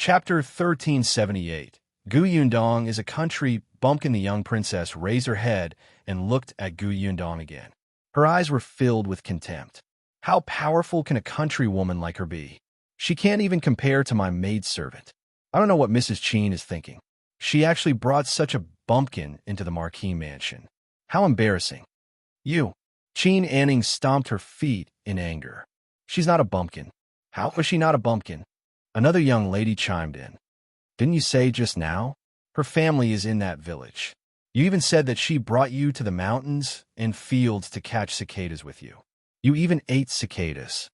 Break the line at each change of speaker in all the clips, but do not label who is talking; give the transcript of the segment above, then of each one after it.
Chapter 1378. Yundong is a country. Bumpkin, the young princess, raised her head and looked at Yundong again. Her eyes were filled with contempt. How powerful can a countrywoman like her be? She can't even compare to my maidservant. I don't know what Mrs. Qin is thinking. She actually brought such a bumpkin into the Marquis mansion. How embarrassing. You. Qin Anning stomped her feet in anger. She's not a bumpkin. How was she not a bumpkin? Another young lady chimed in. Didn't you say just now? Her family is in that village. You even said that she brought you to the mountains and fields to catch cicadas with you. You even ate cicadas.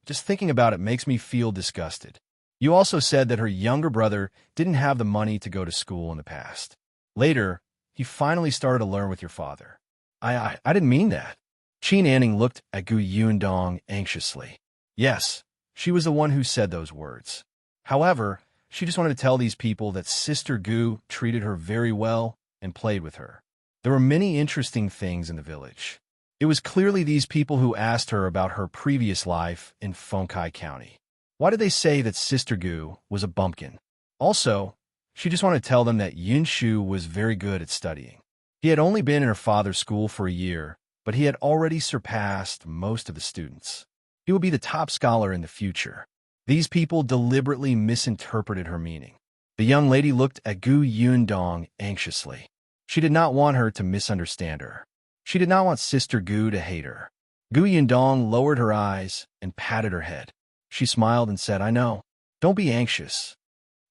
Just thinking about it makes me feel disgusted. You also said that her younger brother didn't have the money to go to school in the past. Later, he finally started to learn with your father. I didn't mean that. Qin Anning looked at Yundong anxiously. Yes, she was the one who said those words. However, she just wanted to tell these people that Sister Gu treated her very well and played with her. There were many interesting things in the village. It was clearly these people who asked her about her previous life in Feng County. Why did they say that Sister Gu was a bumpkin? Also, she just wanted to tell them that Yinshu was very good at studying. He had only been in her father's school for a year, but he had already surpassed most of the students. He would be the top scholar in the future. These people deliberately misinterpreted her meaning. The young lady looked at Yundong anxiously. She did not want her to misunderstand her. She did not want Sister Gu to hate her. Yundong lowered her eyes and patted her head. She smiled and said, I know. Don't be anxious.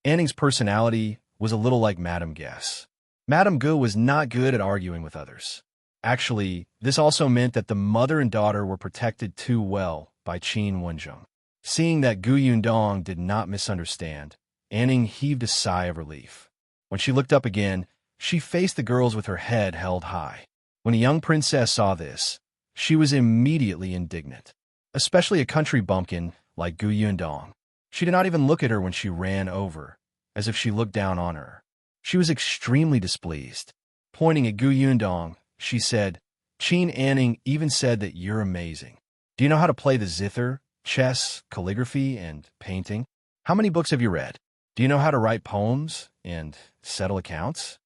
Anning's personality was a little like Madame Guess. Madame Gu was not good at arguing with others. Actually, this also meant that the mother and daughter were protected too well by Qin Wenzheng. Seeing that Yundong did not misunderstand, Anning heaved a sigh of relief. When she looked up again, she faced the girls with her head held high. When a young princess saw this, she was immediately indignant, especially a country bumpkin like Yundong. She did not even look at her when she ran over, as if she looked down on her. She was extremely displeased. Pointing at Yundong, she said, Qin Anning even said that you're amazing. Do you know how to play the zither, chess, calligraphy, and painting? How many books have you read? Do you know how to write poems and settle accounts?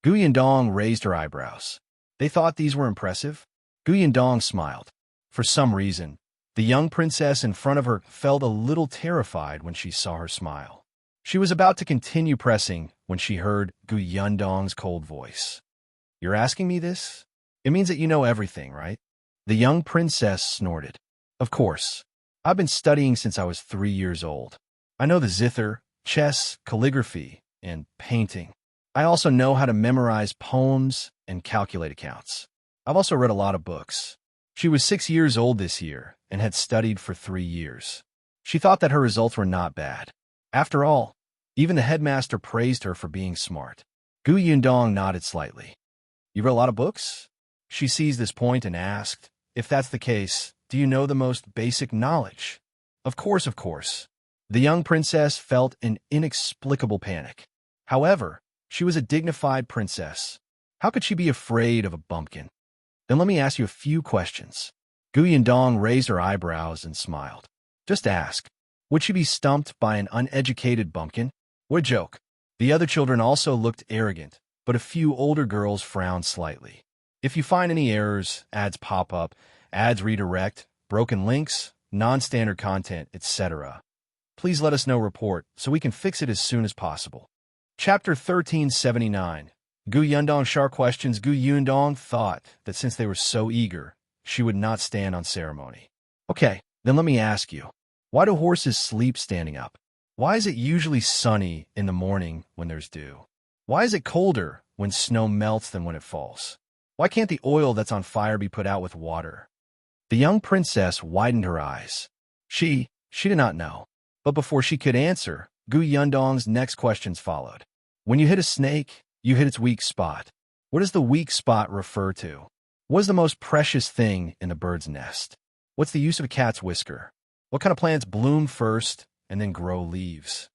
Yundong raised her eyebrows. They thought these were impressive. Yundong smiled. For some reason, the young princess in front of her felt a little terrified when she saw her smile. She was about to continue pressing when she heard Yundong's cold voice. You're asking me this? It means that you know everything, right? The young princess snorted. Of course. I've been studying since I was 3 years old. I know the zither, chess, calligraphy, and painting. I also know how to memorize poems and calculate accounts. I've also read a lot of books. She was 6 years old this year and had studied for 3 years. She thought that her results were not bad. After all, even the headmaster praised her for being smart. Yundong nodded slightly. You read a lot of books? She seized this point and asked, if that's the case, do you know the most basic knowledge? Of course, of course. The young princess felt an inexplicable panic. However, she was a dignified princess. How could she be afraid of a bumpkin? Then let me ask you a few questions. Yundong raised her eyebrows and smiled. Just ask. Would she be stumped by an uneducated bumpkin? What a joke. The other children also looked arrogant, but a few older girls frowned slightly. If you find any errors, ads pop up, ads redirect, broken links, non-standard content, etc., please let us know report so we can fix it as soon as possible. Chapter 1379. Yundong sharp questions. Yundong thought that since they were so eager, she would not stand on ceremony. Okay, then let me ask you. Why do horses sleep standing up? Why is it usually sunny in the morning when there's dew? Why is it colder when snow melts than when it falls? Why can't the oil that's on fire be put out with water? The young princess widened her eyes. She did not know. But before she could answer, Yundong's next questions followed. When you hit a snake, you hit its weak spot. What does the weak spot refer to? What is the most precious thing in the bird's nest? What's the use of a cat's whisker? What kind of plants bloom first and then grow leaves?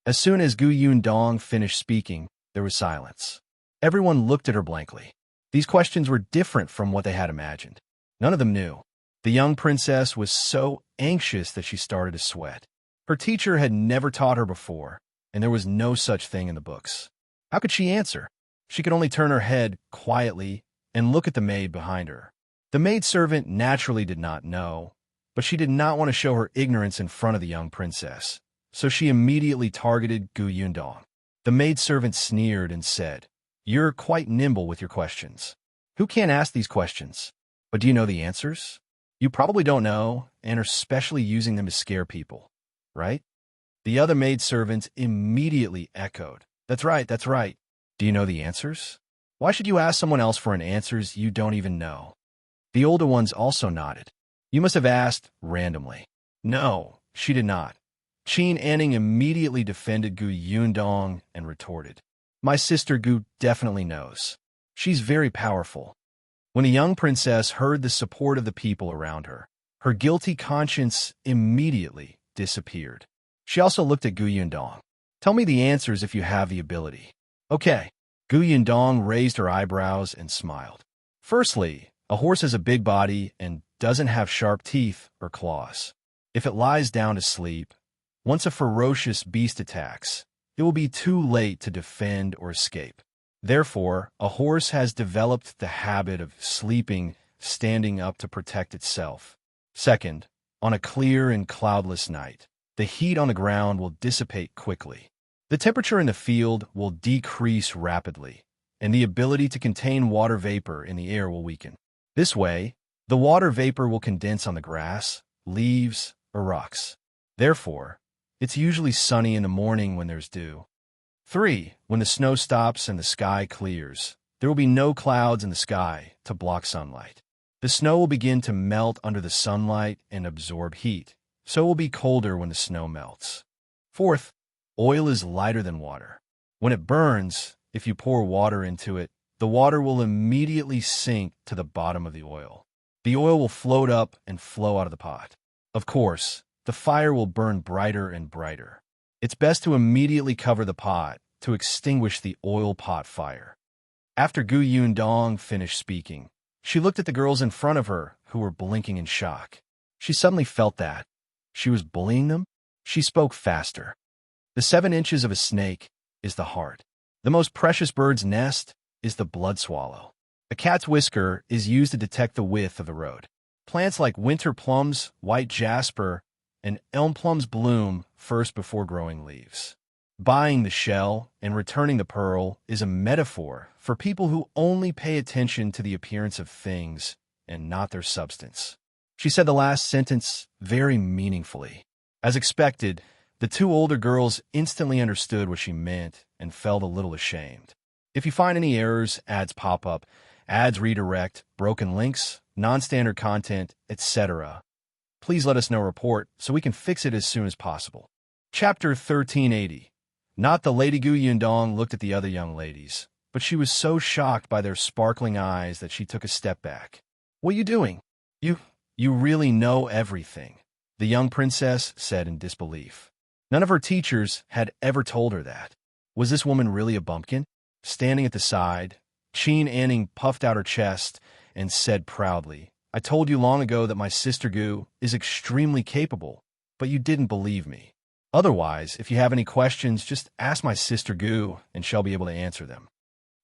As soon as Yundong finished speaking, there was silence. Everyone looked at her blankly. These questions were different from what they had imagined. None of them knew. The young princess was so anxious that she started to sweat. Her teacher had never taught her before, and there was no such thing in the books. How could she answer? She could only turn her head quietly and look at the maid behind her. The maidservant naturally did not know, but she did not want to show her ignorance in front of the young princess, so she immediately targeted Gu Yundong. The maidservant sneered and said, "You're quite nimble with your questions. Who can't ask these questions? But do you know the answers? You probably don't know and are specially using them to scare people, right?" The other maidservants immediately echoed, That's right, that's right. Do you know the answers? Why should you ask someone else for an answers you don't even know?" The older ones also nodded. "You must have asked randomly." No, she did not. Qingyuan immediately defended Gu Yundong and retorted, "My sister Gu definitely knows. She's very powerful." When the young princess heard the support of the people around her, her guilty conscience immediately disappeared. She also looked at Gu Yundong. "Tell me the answers if you have the ability." "Okay." Gu Yundong raised her eyebrows and smiled. "Firstly, a horse has a big body and doesn't have sharp teeth or claws. If it lies down to sleep, once a ferocious beast attacks, it will be too late to defend or escape. Therefore, a horse has developed the habit of sleeping, standing up to protect itself. Second, on a clear and cloudless night, the heat on the ground will dissipate quickly. The temperature in the field will decrease rapidly, and the ability to contain water vapor in the air will weaken. This way, the water vapor will condense on the grass, leaves, or rocks. Therefore, it's usually sunny in the morning when there's dew. 3. When the snow stops and the sky clears, there will be no clouds in the sky to block sunlight. The snow will begin to melt under the sunlight and absorb heat, so it will be colder when the snow melts. 4th, oil is lighter than water. When it burns, if you pour water into it, the water will immediately sink to the bottom of the oil. The oil will float up and flow out of the pot. Of course, the fire will burn brighter and brighter. It's best to immediately cover the pot to extinguish the oil pot fire." After Gu Yundong finished speaking, she looked at the girls in front of her who were blinking in shock. She suddenly felt that she was bullying them. She spoke faster. "The 7 inches of a snake is the heart. The most precious bird's nest is the blood swallow. A cat's whisker is used to detect the width of the road. Plants like winter plums, white jasper, and elm plums bloom first before growing leaves. Buying the shell and returning the pearl is a metaphor for people who only pay attention to the appearance of things and not their substance." She said the last sentence very meaningfully. As expected, the 2 older girls instantly understood what she meant and felt a little ashamed. If you find any errors, ads pop up, ads redirect, broken links, non-standard content, etc., please let us know report so we can fix it as soon as possible. Chapter 1380. Not the Lady Gu Yundong looked at the other young ladies, but she was so shocked by their sparkling eyes that she took a step back. "What are you doing? You really know everything," the young princess said in disbelief. None of her teachers had ever told her that. Was this woman really a bumpkin? Standing at the side, Qingyuan puffed out her chest and said proudly, "I told you long ago that my sister Gu is extremely capable, but you didn't believe me. Otherwise, if you have any questions, just ask my sister Gu and she'll be able to answer them."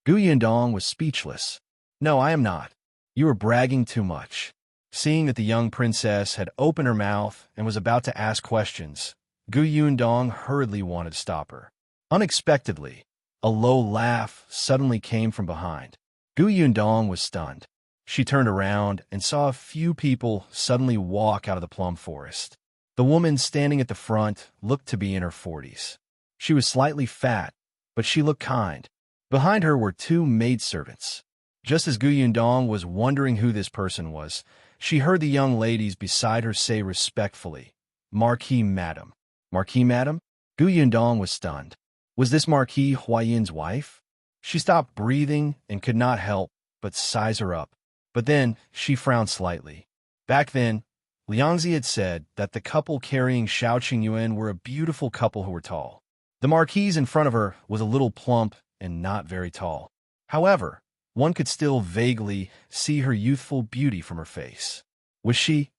Gu Yundong was speechless. "No, I am not. You are bragging too much." Seeing that the young princess had opened her mouth and was about to ask questions, Gu Yundong hurriedly wanted to stop her. Unexpectedly, a low laugh suddenly came from behind. Gu Yundong was stunned. She turned around and saw a few people suddenly walk out of the plum forest. The woman standing at the front looked to be in her 40s. She was slightly fat, but she looked kind. Behind her were 2 maidservants. Just as Gu Yundong was wondering who this person was, she heard the young ladies beside her say respectfully, "Marquis Madam." "Marquis Madam?" Gu Yundong was stunned. Was this Marquis Huayin's wife? She stopped breathing and could not help but size her up. But then she frowned slightly. Back then, Liangzi had said that the couple carrying Shao Qingyuan were a beautiful couple who were tall. The marquise in front of her was a little plump and not very tall. However, one could still vaguely see her youthful beauty from her face. Was she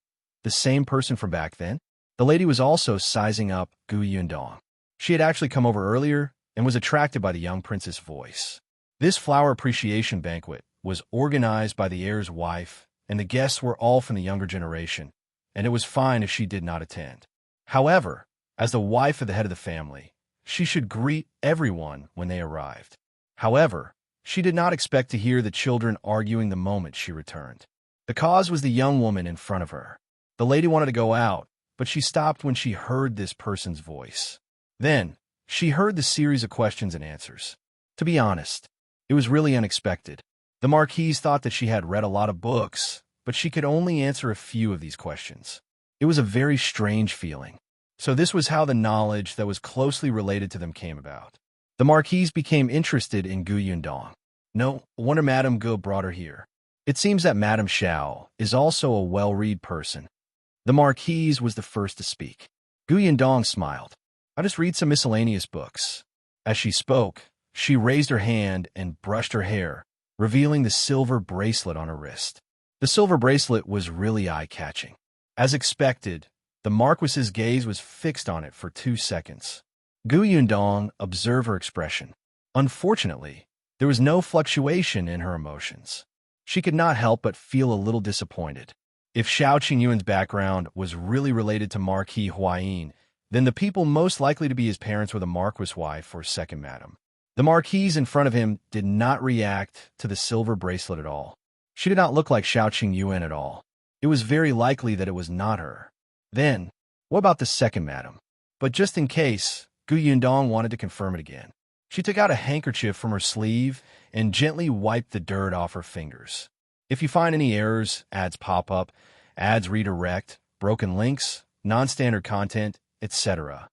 the same person from back then? The lady was also sizing up Gu Yundong. She had actually come over earlier and was attracted by the young prince's voice. This flower appreciation banquet was organized by the heir's wife, and the guests were all from the younger generation, and it was fine if she did not attend. However, as the wife of the head of the family, she should greet everyone when they arrived. However, she did not expect to hear the children arguing the moment she returned. The cause was the young woman in front of her. The lady wanted to go out, but she stopped when she heard this person's voice. Then, she heard the series of questions and answers. To be honest, it was really unexpected. The Marquise thought that she had read a lot of books, but she could only answer a few of these questions. It was a very strange feeling. So this was how the knowledge that was closely related to them came about. The Marquise became interested in Gu Yundong. No wonder Madame Gu brought her here. It seems that Madame Shao is also a well-read person. The Marquise was the first to speak. Gu Yundong smiled. I just read some miscellaneous books. As she spoke, she raised her hand and brushed her hair, revealing the silver bracelet on her wrist. The silver bracelet was really eye-catching. As expected, the Marquis's gaze was fixed on it for 2 seconds. Gu Yundong observed her expression. Unfortunately, there was no fluctuation in her emotions. She could not help but feel a little disappointed. If Shao Qingyuan's background was really related to Marquis Huayin, then the people most likely to be his parents were the Marquis wife or second madam. The Marquise in front of him did not react to the silver bracelet at all. She did not look like Shao Qingyuan at all. It was very likely that it was not her. Then, what about the second madam? But just in case, Gu Yundong wanted to confirm it again. She took out a handkerchief from her sleeve and gently wiped the dirt off her fingers. If you find any errors, ads pop up, ads redirect, broken links, non-standard content, etc.,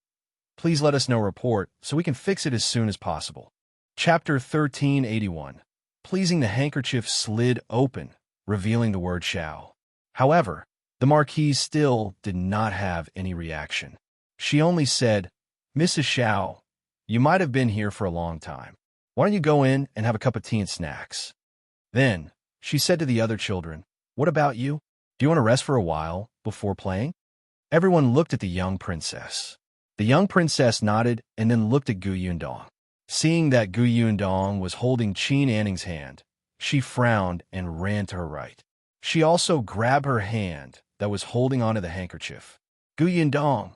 please let us know report so we can fix it as soon as possible. Chapter 1381. Pleasing, the handkerchief slid open, revealing the word Shao. However, the Marquise still did not have any reaction. She only said, Mrs. Shao, you might have been here for a long time. Why don't you go in and have a cup of tea and snacks? Then, she said to the other children, what about you? Do you want to rest for a while before playing? Everyone looked at the young princess. The young princess nodded and then looked at Gu Yundong. Seeing that Gu Yundong was holding Qingyuan's hand, she frowned and ran to her right. She also grabbed her hand that was holding onto the handkerchief. Gu Yundong,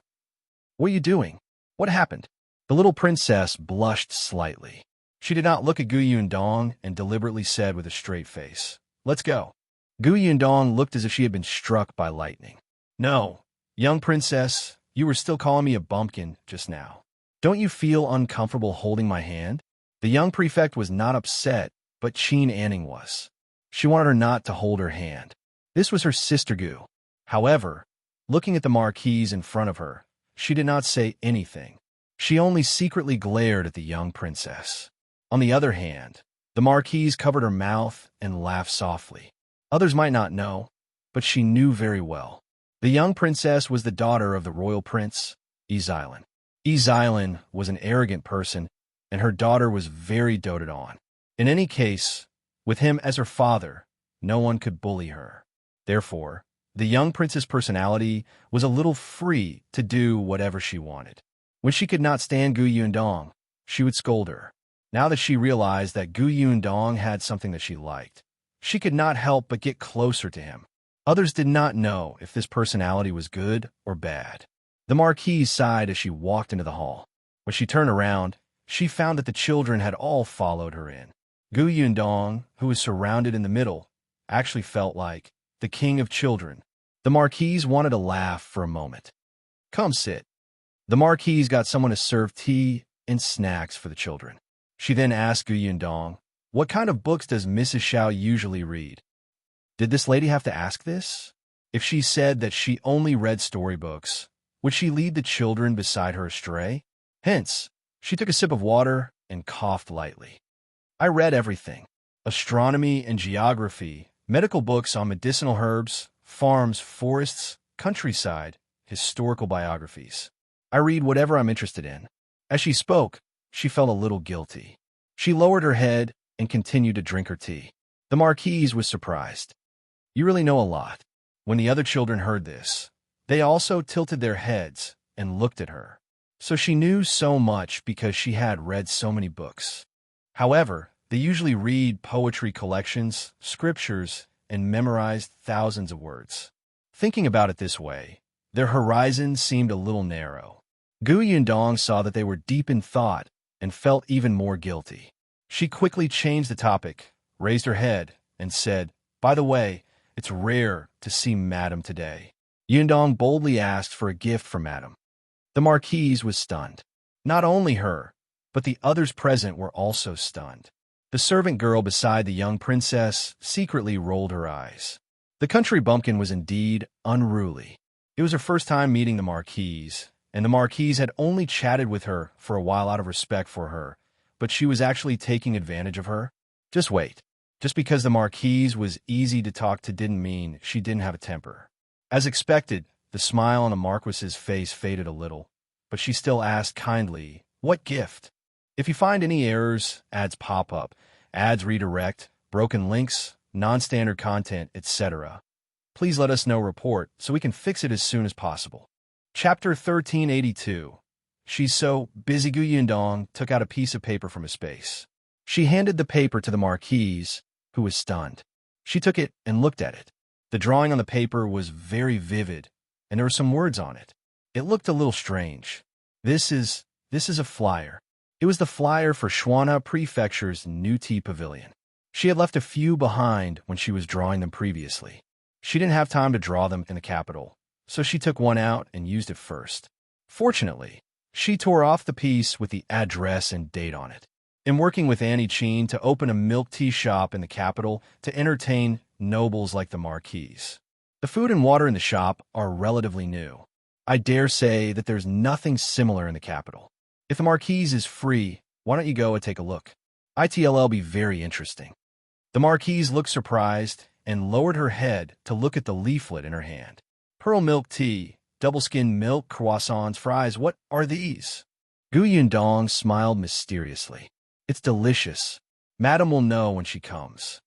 what are you doing? What happened? The little princess blushed slightly. She did not look at Gu Yundong and deliberately said with a straight face, let's go. Gu Yundong looked as if she had been struck by lightning. No, young princess, you were still calling me a bumpkin just now. Don't you feel uncomfortable holding my hand? The young prefect was not upset, but Qingyuan was. She wanted her not to hold her hand. This was her sister Gu. However, looking at the Marquise in front of her, she did not say anything. She only secretly glared at the young princess. On the other hand, the Marquise covered her mouth and laughed softly. Others might not know, but she knew very well. The young princess was the daughter of the royal prince, Zhiyan. Zhiyan was an arrogant person, and her daughter was very doted on. In any case, with him as her father, no one could bully her. Therefore, the young prince's personality was a little free to do whatever she wanted. When she could not stand Gu Yundong, she would scold her. Now that she realized that Gu Yundong had something that she liked, she could not help but get closer to him. Others did not know if this personality was good or bad. The Marquise sighed as she walked into the hall. When she turned around, she found that the children had all followed her in. Gu Yundong, who was surrounded in the middle, actually felt like the king of children. The Marquise wanted to laugh for a moment. Come sit. The Marquise got someone to serve tea and snacks for the children. She then asked Gu Yundong, what kind of books does Mrs. Shao usually read? Did this lady have to ask this? If she said that she only read storybooks, would she lead the children beside her astray? Hence, she took a sip of water and coughed lightly. I read everything. Astronomy and geography, medical books on medicinal herbs, farms, forests, countryside, historical biographies. I read whatever I'm interested in. As she spoke, she felt a little guilty. She lowered her head and continued to drink her tea. The Marquise was surprised. You really know a lot. When the other children heard this, They also tilted their heads and looked at her. So she knew so much because she had read so many books. However, they usually read poetry collections, scriptures, and memorized thousands of words. Thinking about it this way, their horizon seemed a little narrow. Gu Yundong saw that they were deep in thought and felt even more guilty. She quickly changed the topic, raised her head, and said, "By the way, it's rare to see Madam today." Yundong boldly asked for a gift for Madam. The Marquise was stunned. Not only her, but the others present were also stunned. The servant girl beside the young princess secretly rolled her eyes. The country bumpkin was indeed unruly. It was her first time meeting the Marquise, and the Marquise had only chatted with her for a while out of respect for her, but she was actually taking advantage of her. Just wait. Just because the Marquise was easy to talk to didn't mean she didn't have a temper. As expected, the smile on the Marquis's face faded a little, but she still asked kindly, "What gift?" If you find any errors, ads pop up, ads redirect, broken links, non-standard content, etc., please let us know report so we can fix it as soon as possible. Chapter 1382. She's so busy. Gu Yundong took out a piece of paper from his space. She handed the paper to the Marquise, who was stunned. She took it and looked at it. The drawing on the paper was very vivid, and there were some words on it. It looked a little strange. This is a flyer. It was the flyer for Shuana Prefecture's new tea pavilion. She had left a few behind when she was drawing them previously. She didn't have time to draw them in the capital, so she took one out and used it first. Fortunately, she tore off the piece with the address and date on it. In working with Annie Qin to open a milk tea shop in the capital to entertain nobles like the Marquise. The food and water in the shop are relatively new. I dare say that there's nothing similar in the capital. If the Marquise is free, why don't you go and take a look? It'll be very interesting. The Marquise looked surprised and lowered her head to look at the leaflet in her hand. Pearl milk tea, double-skin milk, croissants, fries, what are these? Gu Yundong smiled mysteriously. It's delicious. Madam will know when she comes.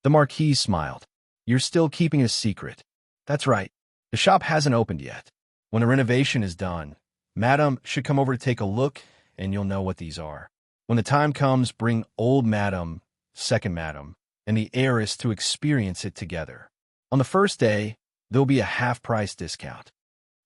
The Marquise smiled. You're still keeping a secret. That's right. The shop hasn't opened yet. When the renovation is done, Madam should come over to take a look, and you'll know what these are. When the time comes, bring old Madam, second Madam, and the heiress to experience it together. On the first day, there'll be a half-price discount.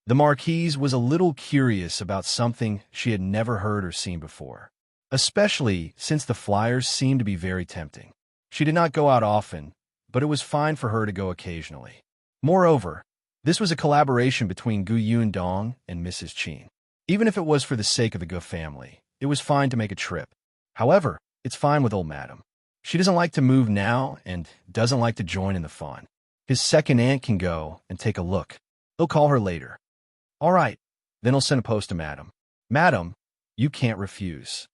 The Marquise was a little curious about something she had never heard or seen before, especially since the flyers seemed to be very tempting. She did not go out often, but it was fine for her to go occasionally. Moreover, this was a collaboration between Gu Yundong and Mrs. Qin. Even if it was for the sake of the Gu family, it was fine to make a trip. However, it's fine with old Madam. She doesn't like to move now and doesn't like to join in the fun. His second aunt can go and take a look. He'll call her later. All right, then he'll send a post to Madam. Madam, you can't refuse.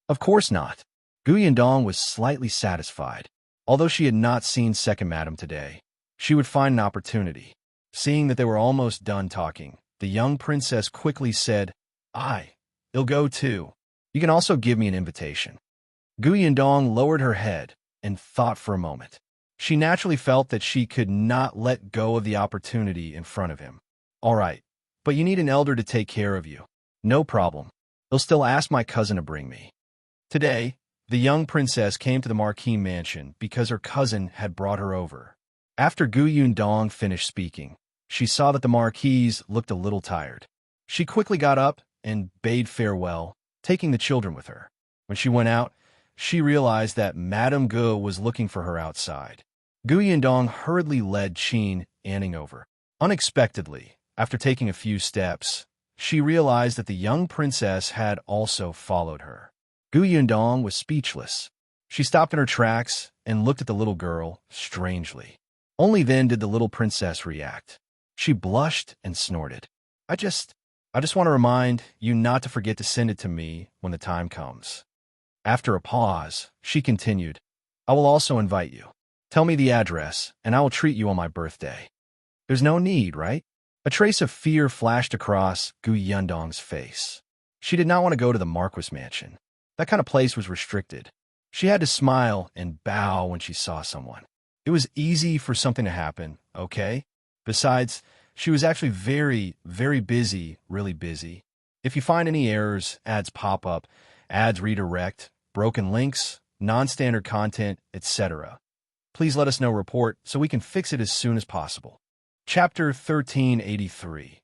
Of course not. Gu Yundong was slightly satisfied. Although she had not seen second Madam today, she would find an opportunity. Seeing that they were almost done talking, the young princess quickly said, I'll go too. You can also give me an invitation. Gu Yundong lowered her head and thought for a moment. She naturally felt that she could not let go of the opportunity in front of him. All right, but you need an elder to take care of you. No problem. He'll still ask my cousin to bring me. Today, the young princess came to the Marquis mansion because her cousin had brought her over. After Gu Yundong finished speaking, she saw that the Marquise looked a little tired. She quickly got up and bade farewell, taking the children with her. When she went out, she realized that Madame Gu was looking for her outside. Gu Yundong hurriedly led Qin Anning over. Unexpectedly, after taking a few steps, she realized that the young princess had also followed her. Gu Yundong was speechless. She stopped in her tracks and looked at the little girl strangely. Only then did the little princess react. She blushed and snorted. I just want to remind you not to forget to send it to me when the time comes. After a pause, she continued, I will also invite you. Tell me the address, and I will treat you on my birthday. There's no need, right? A trace of fear flashed across Gu Yundong's face. She did not want to go to the Marquis mansion. That kind of place was restricted. She had to smile and bow when she saw someone. It was easy for something to happen, okay? Besides, She was actually very, very busy, really busy. If you find any errors, ads pop up, ads redirect, broken links, non-standard content, etc., please let us know report so we can fix it as soon as possible. Chapter 1383.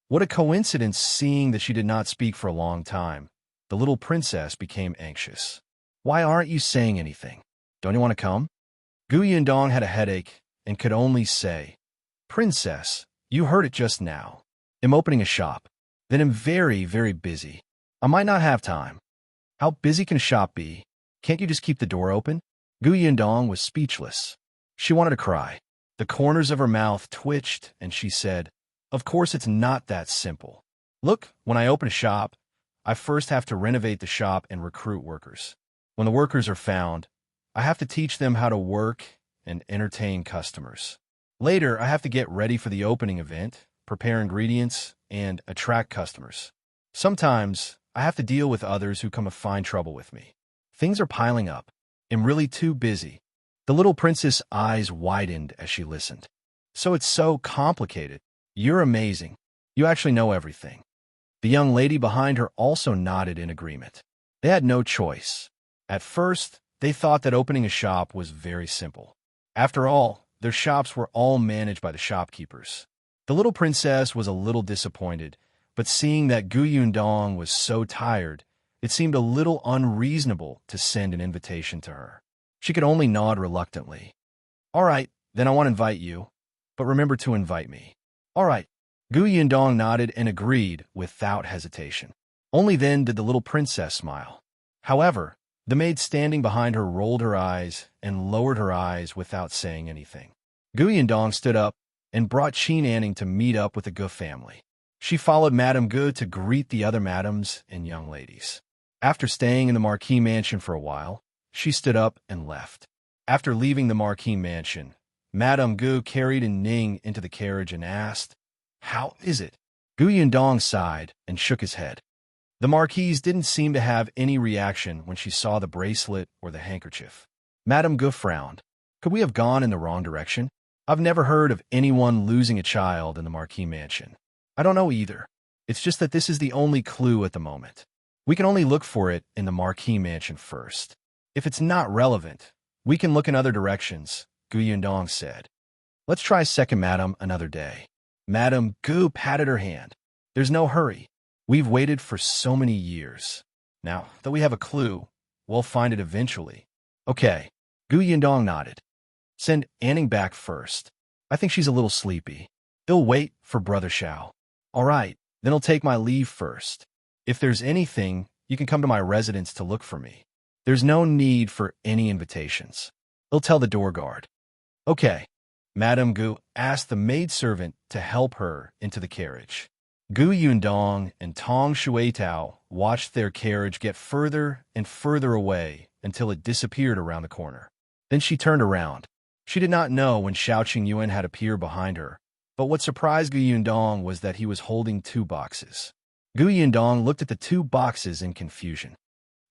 What a coincidence seeing that she did not speak for a long time. The little princess became anxious. Why aren't you saying anything? Don't you want to come? Yundong had a headache and could only say, Princess, you heard it just now. I'm opening a shop. Then I'm very, very busy. I might not have time. How busy can a shop be? Can't you just keep the door open? Yundong was speechless. She wanted to cry. The corners of her mouth twitched, and she said, Of course it's not that simple. Look, when I open a shop, I first have to renovate the shop and recruit workers. When the workers are found, I have to teach them how to work and entertain customers. Later, I have to get ready for the opening event, prepare ingredients, and attract customers. Sometimes, I have to deal with others who come to find trouble with me. Things are piling up. I'm really too busy. The little princess' eyes widened as she listened. So it's so complicated. You're amazing. You actually know everything. The young lady behind her also nodded in agreement. They had no choice. At first, they thought that opening a shop was very simple. After all, their shops were all managed by the shopkeepers. The little princess was a little disappointed, but seeing that Yundong was so tired, it seemed a little unreasonable to send an invitation to her. She could only nod reluctantly. All right, then I want to invite you, but remember to invite me. All right. Yundong nodded and agreed without hesitation. Only then did the little princess smile. However, the maid standing behind her rolled her eyes and lowered her eyes without saying anything. Yundong stood up and brought Qingyuan to meet up with the Gu family. She followed Madame Gu to greet the other madams and young ladies. After staying in the Marquis mansion for a while, she stood up and left. After leaving the Marquis mansion, Madame Gu carried Ning into the carriage and asked, How is it? Yundong sighed and shook his head. The Marquise didn't seem to have any reaction when she saw the bracelet or the handkerchief. Madame Gu frowned. Could we have gone in the wrong direction? I've never heard of anyone losing a child in the Marquis mansion. I don't know either. It's just that this is the only clue at the moment. We can only look for it in the Marquis mansion first. If it's not relevant, we can look in other directions, Yundong said. Let's try second madam another day. Madame Gu patted her hand. There's no hurry. We've waited for so many years. Now that we have a clue, we'll find it eventually. Okay. Yundong nodded. Send Anning back first. I think she's a little sleepy. He'll wait for Brother Shao. All right, then I'll take my leave first. If there's anything, you can come to my residence to look for me. There's no need for any invitations. He'll tell the door guard. Okay. Madame Gu asked the maidservant to help her into the carriage. Yundong and Tong Shuitao watched their carriage get further and further away until it disappeared around the corner. Then she turned around. She did not know when Shao Qingyuan had appeared behind her, but what surprised Yundong was that he was holding two boxes. Yundong looked at the two boxes in confusion.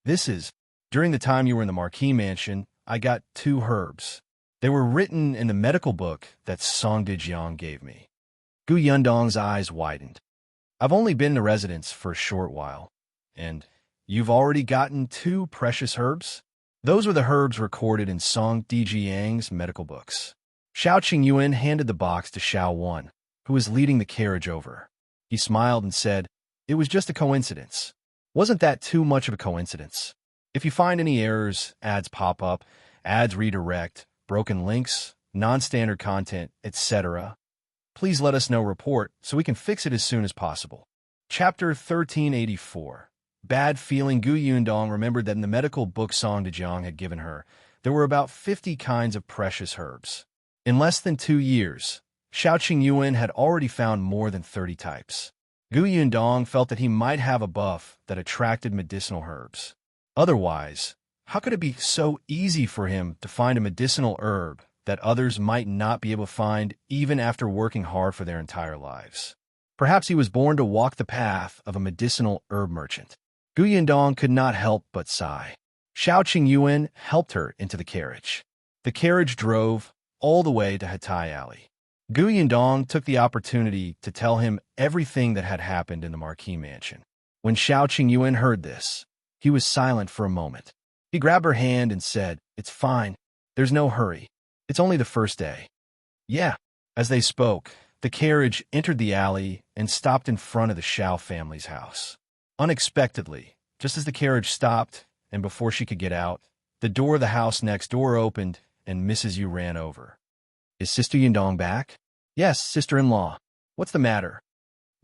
This is, during the time you were in the Marquis mansion, I got 2 herbs. They were written in the medical book that Song Zhiyan gave me. Yundong's eyes widened. I've only been in the residence for a short while, and you've already gotten 2 precious herbs? Those were the herbs recorded in Song Zhiyan's medical books. Shao Qingyuan handed the box to Shao Wan, who was leading the carriage over. He smiled and said, It was just a coincidence. Wasn't that too much of a coincidence? If you find any errors, ads pop up, ads redirect, broken links, non-standard content, etc., please let us know report so we can fix it as soon as possible. Chapter 1384. Bad feeling. Yundong remembered that in the medical book Song Zhiyan had given her, there were about 50 kinds of precious herbs. In less than 2 years, Shao Qingyuan had already found more than 30 types. Yundong felt that he might have a buff that attracted medicinal herbs. Otherwise, how could it be so easy for him to find a medicinal herb that others might not be able to find even after working hard for their entire lives? Perhaps he was born to walk the path of a medicinal herb merchant. Yundong could not help but sigh. Shao Qingyuan helped her into the carriage. The carriage drove all the way to Hatai Alley. Gu Yundong took the opportunity to tell him everything that had happened in the Marquis mansion. When Shao Qingyuan heard this, he was silent for a moment. He grabbed her hand and said, "It's fine. There's no hurry. It's only the first day." "Yeah." As they spoke, the carriage entered the alley and stopped in front of the Shao family's house. Unexpectedly, just as the carriage stopped, and before she could get out, the door of the house next door opened, and Mrs. Yu ran over. "Is Sister Yundong back?" "Yes, sister-in-law. What's the matter?"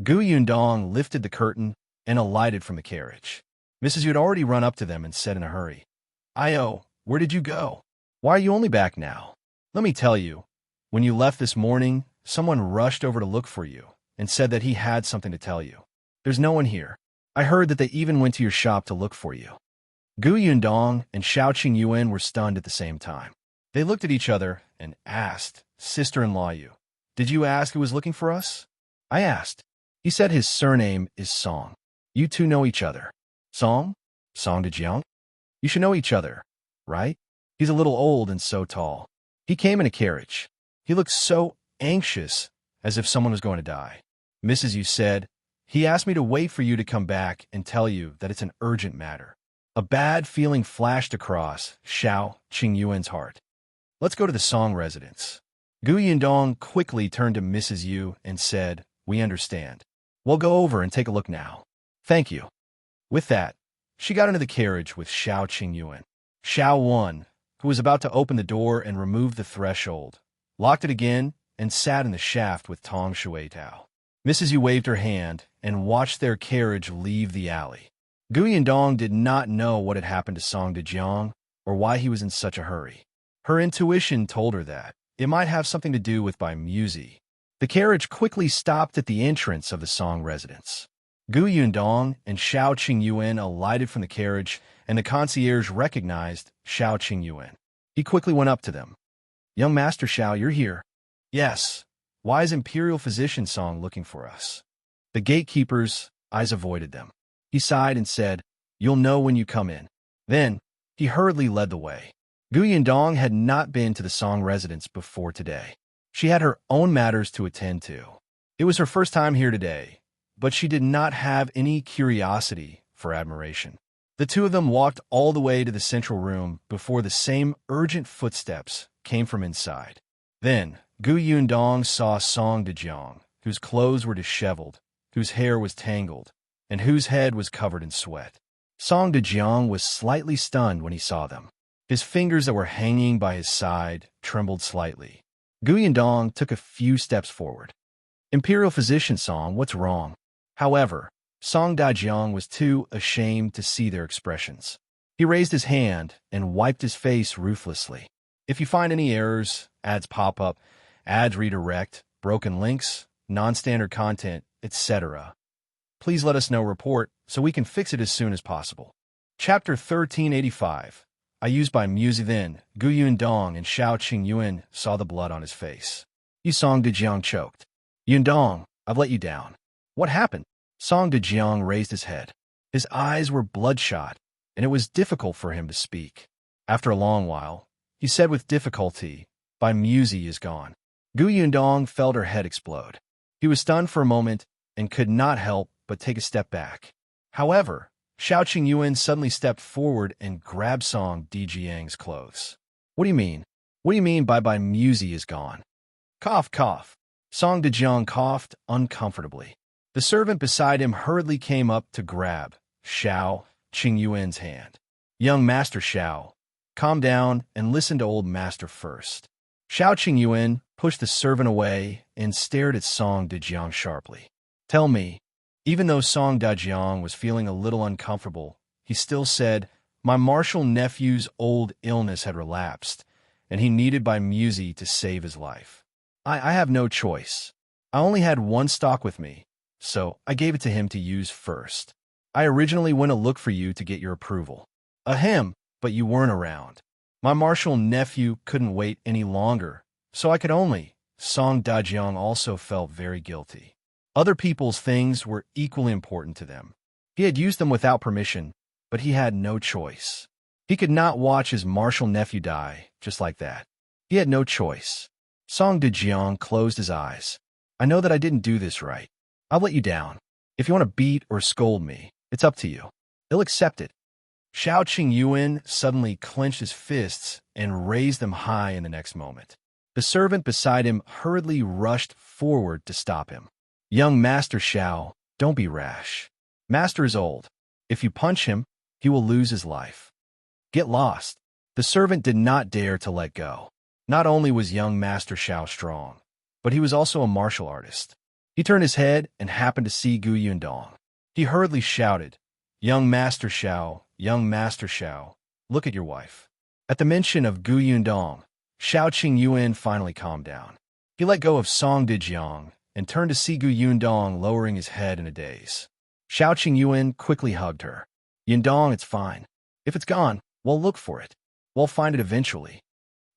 Gu Yundong lifted the curtain and alighted from the carriage. Mrs. Yu had already run up to them and said in a hurry, "Io, where did you go? Why are you only back now? Let me tell you, when you left this morning, someone rushed over to look for you and said that he had something to tell you. There's no one here. I heard that they even went to your shop to look for you." Gu Yundong and Shao Qingyuan were stunned at the same time. They looked at each other and asked, "Sister-in-law Yu, did you ask who was looking for us?" "I asked. He said his surname is Song. You two know each other." "Song? Song Zhiyan? You should know each other, right? He's a little old and so tall. He came in a carriage. He looked so anxious, as if someone was going to die." Mrs. Yu said, "He asked me to wait for you to come back and tell you that it's an urgent matter." A bad feeling flashed across Shao Qingyuan's heart. "Let's go to the Song residence." Gu Yundong quickly turned to Mrs. Yu and said, "We understand. We'll go over and take a look now." "Thank you." With that, she got into the carriage with Shao Qingyuan. Shao Wan, who was about to open the door and remove the threshold, locked it again and sat in the shaft with Tong Shuitao. Mrs. Yu waved her hand and watched their carriage leave the alley. Gu Yundong did not know what had happened to Song Zhiyan or why he was in such a hurry. Her intuition told her that it might have something to do with Muzi. The carriage quickly stopped at the entrance of the Song residence. Gu Yundong and Shao Qingyuan alighted from the carriage, and the concierge recognized Shao Qingyuan. He quickly went up to them. "Young Master Shao, you're here." "Yes. Why is Imperial Physician Song looking for us?" The gatekeeper's eyes avoided them. He sighed and said, "You'll know when you come in." Then, he hurriedly led the way. Gu Yundong had not been to the Song residence before today. She had her own matters to attend to. It was her first time here today, but she did not have any curiosity for admiration. The two of them walked all the way to the central room before the same urgent footsteps came from inside. Then, Gu Yundong saw Song Zhiyan, whose clothes were disheveled, whose hair was tangled, and whose head was covered in sweat. Song Zhiyan was slightly stunned when he saw them. His fingers that were hanging by his side trembled slightly. Gu Yundong took a few steps forward. "Imperial Physician Song, what's wrong?" However, Song Zhiyan was too ashamed to see their expressions. He raised his hand and wiped his face ruthlessly. "If you find any errors, ads pop up, ads redirect, broken links, non-standard content, etc., please let us know report so we can fix it as soon as possible." Chapter 1385. I used by Muzi. Then, Gu Yundong and Shao Qingyuan saw the blood on his face. Song Zhiyan choked. "Yundong, I've let you down." "What happened?" Song Zhiyan raised his head. His eyes were bloodshot, and it was difficult for him to speak. After a long while, he said with difficulty, "Muzi is gone." Gu Yundong felt her head explode. He was stunned for a moment and could not help but take a step back. However, Shao Qingyuan suddenly stepped forward and grabbed Song Zhiyan's clothes. "What do you mean? What do you mean by Muzi is gone?" "Cough, cough." Song Zhiyan coughed uncomfortably. The servant beside him hurriedly came up to grab Shao Qingyuan's hand. "Young Master Shao, calm down and listen to old master first." Shao Qingyuan pushed the servant away and stared at Song Zhiyan sharply. "Tell me." Even though Song Zhiyan was feeling a little uncomfortable, he still said, "My martial nephew's old illness had relapsed, and he needed Muzi to save his life. I have no choice. I only had one stock with me, so I gave it to him to use first. I originally went to look for you to get your approval. Ahem, but you weren't around. My martial nephew couldn't wait any longer, so I could only." Song Zhiyan also felt very guilty. Other people's things were equally important to them. He had used them without permission, but he had no choice. He could not watch his martial nephew die just like that. He had no choice. Song Zhiyan closed his eyes. I know that I didn't do this right. I'll let you down. If you want to beat or scold me, it's up to you. He'll accept it. Shao Qingyuan suddenly clenched his fists and raised them high in the next moment. The servant beside him hurriedly rushed forward to stop him. Young Master Shao, don't be rash. Master is old. If you punch him, he will lose his life. Get lost. The servant did not dare to let go. Not only was young Master Shao strong, but he was also a martial artist. He turned his head and happened to see Gu Yundong. He hurriedly shouted, young Master Shao, look at your wife. At the mention of Gu Yundong, Shao Qingyuan finally calmed down. He let go of Song Zhiyan and turned to see Gu Yundong lowering his head in a daze. Shao Qingyuan quickly hugged her. Yundong, it's fine. If it's gone, we'll look for it. We'll find it eventually.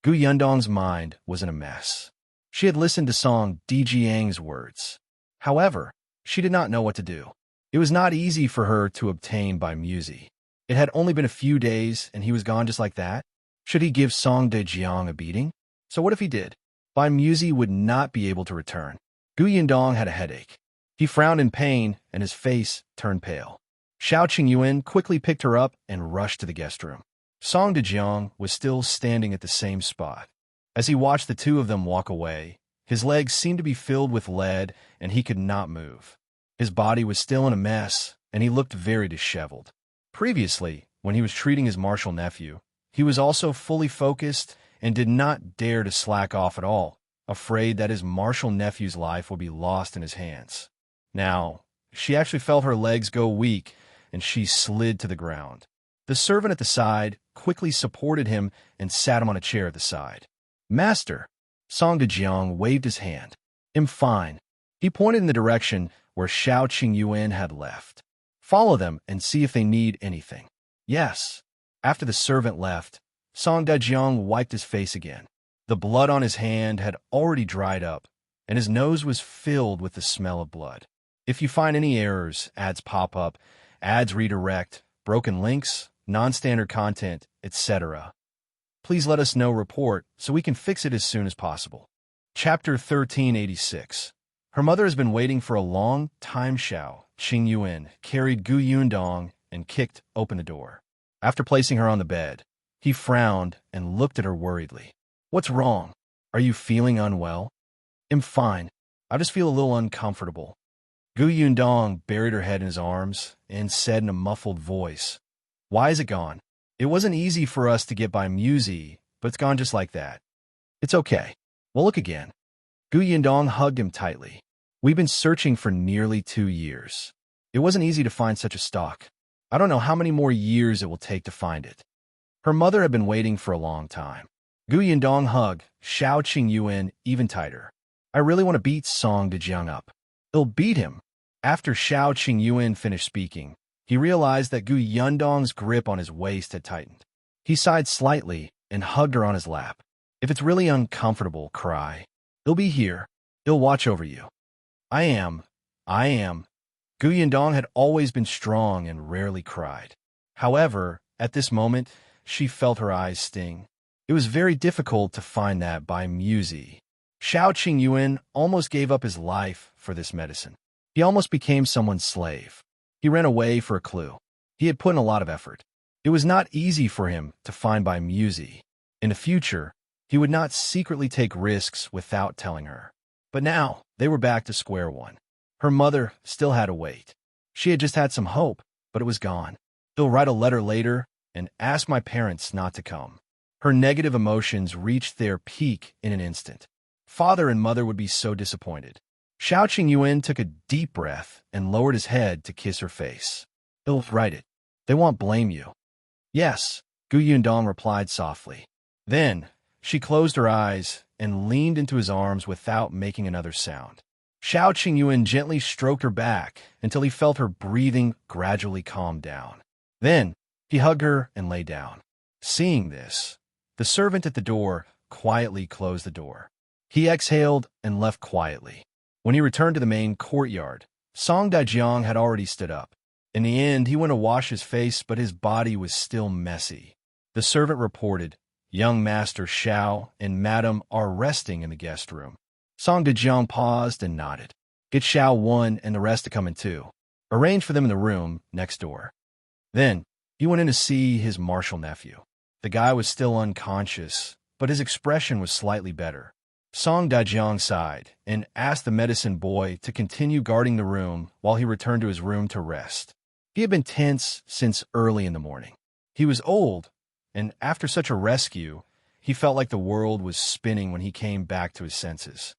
Gu Yundong's mind was in a mess. She had listened to Song Zhiyang's words. However, she did not know what to do. It was not easy for her to obtain by Muzi. It had only been a few days, and he was gone just like that. Should he give Song Zhiyan a beating? So what if he did? Bai Muzi would not be able to return. Gu Yundong had a headache. He frowned in pain, and his face turned pale. Shao Qingyuan quickly picked her up and rushed to the guest room. Song Zhiyan was still standing at the same spot. As he watched the two of them walk away, his legs seemed to be filled with lead, and he could not move. His body was still in a mess, and he looked very disheveled. Previously, when he was treating his martial nephew, he was also fully focused and did not dare to slack off at all, afraid that his martial nephew's life would be lost in his hands. Now, she actually felt her legs go weak, and she slid to the ground. The servant at the side quickly supported him and sat him on a chair at the side. Master, Song Zhiyan waved his hand. I'm fine. He pointed in the direction where Shao Qingyuan had left. Follow them and see if they need anything. Yes. After the servant left, Song Zhiyan wiped his face again. The blood on his hand had already dried up, and his nose was filled with the smell of blood. If you find any errors, ads pop up, ads redirect, broken links, non-standard content, etc., please let us know report so we can fix it as soon as possible. Chapter 1386. Her mother has been waiting for a long time. Shao Qingyuan carried Gu Yundong and kicked open the door. After placing her on the bed, he frowned and looked at her worriedly. What's wrong? Are you feeling unwell? I'm fine. I just feel a little uncomfortable. Gu Yundong buried her head in his arms and said in a muffled voice, Why is it gone? It wasn't easy for us to get by Muzi, but it's gone just like that. It's okay. We'll look again. Gu Yundong hugged him tightly. We've been searching for nearly 2 years. It wasn't easy to find such a stock. I don't know how many more years it will take to find it. Her mother had been waiting for a long time. Gu Yundong hugged Shao Qingyuan even tighter. I really want to beat Song Zhiyan up. It'll beat him. After Shao Qingyuan finished speaking, he realized that Gu Yundong's grip on his waist had tightened. He sighed slightly and hugged her on his lap. If it's really uncomfortable, cry. He'll be here. He'll watch over you. I am. Gu Yundong had always been strong and rarely cried. However, at this moment, she felt her eyes sting. It was very difficult to find that by Muzi. Shao Qingyuan almost gave up his life for this medicine. He almost became someone's slave. He ran away for a clue. He had put in a lot of effort. It was not easy for him to find by Muzi. In the future, he would not secretly take risks without telling her. But now, they were back to square one. Her mother still had to wait. She had just had some hope, but it was gone. He'll write a letter later and ask my parents not to come. Her negative emotions reached their peak in an instant. Father and mother would be so disappointed. Shao Qingyuan took a deep breath and lowered his head to kiss her face. He'll write it. They won't blame you. Yes, Gu Yundong replied softly. Then, she closed her eyes and leaned into his arms without making another sound. Shao Qingyuan gently stroked her back until he felt her breathing gradually calm down. Then, he hugged her and lay down. Seeing this, the servant at the door quietly closed the door. He exhaled and left quietly. When he returned to the main courtyard, Song Zhiyan had already stood up. In the end, he went to wash his face, but his body was still messy. The servant reported, Young Master Shao and Madam are resting in the guest room. Song Zhiyan paused and nodded. Get Shao 1 and the rest to come in too. Arrange for them in the room next door. Then, he went in to see his martial nephew. The guy was still unconscious, but his expression was slightly better. Song Zhiyan sighed and asked the medicine boy to continue guarding the room while he returned to his room to rest. He had been tense since early in the morning. He was old, and after such a rescue, he felt like the world was spinning when he came back to his senses.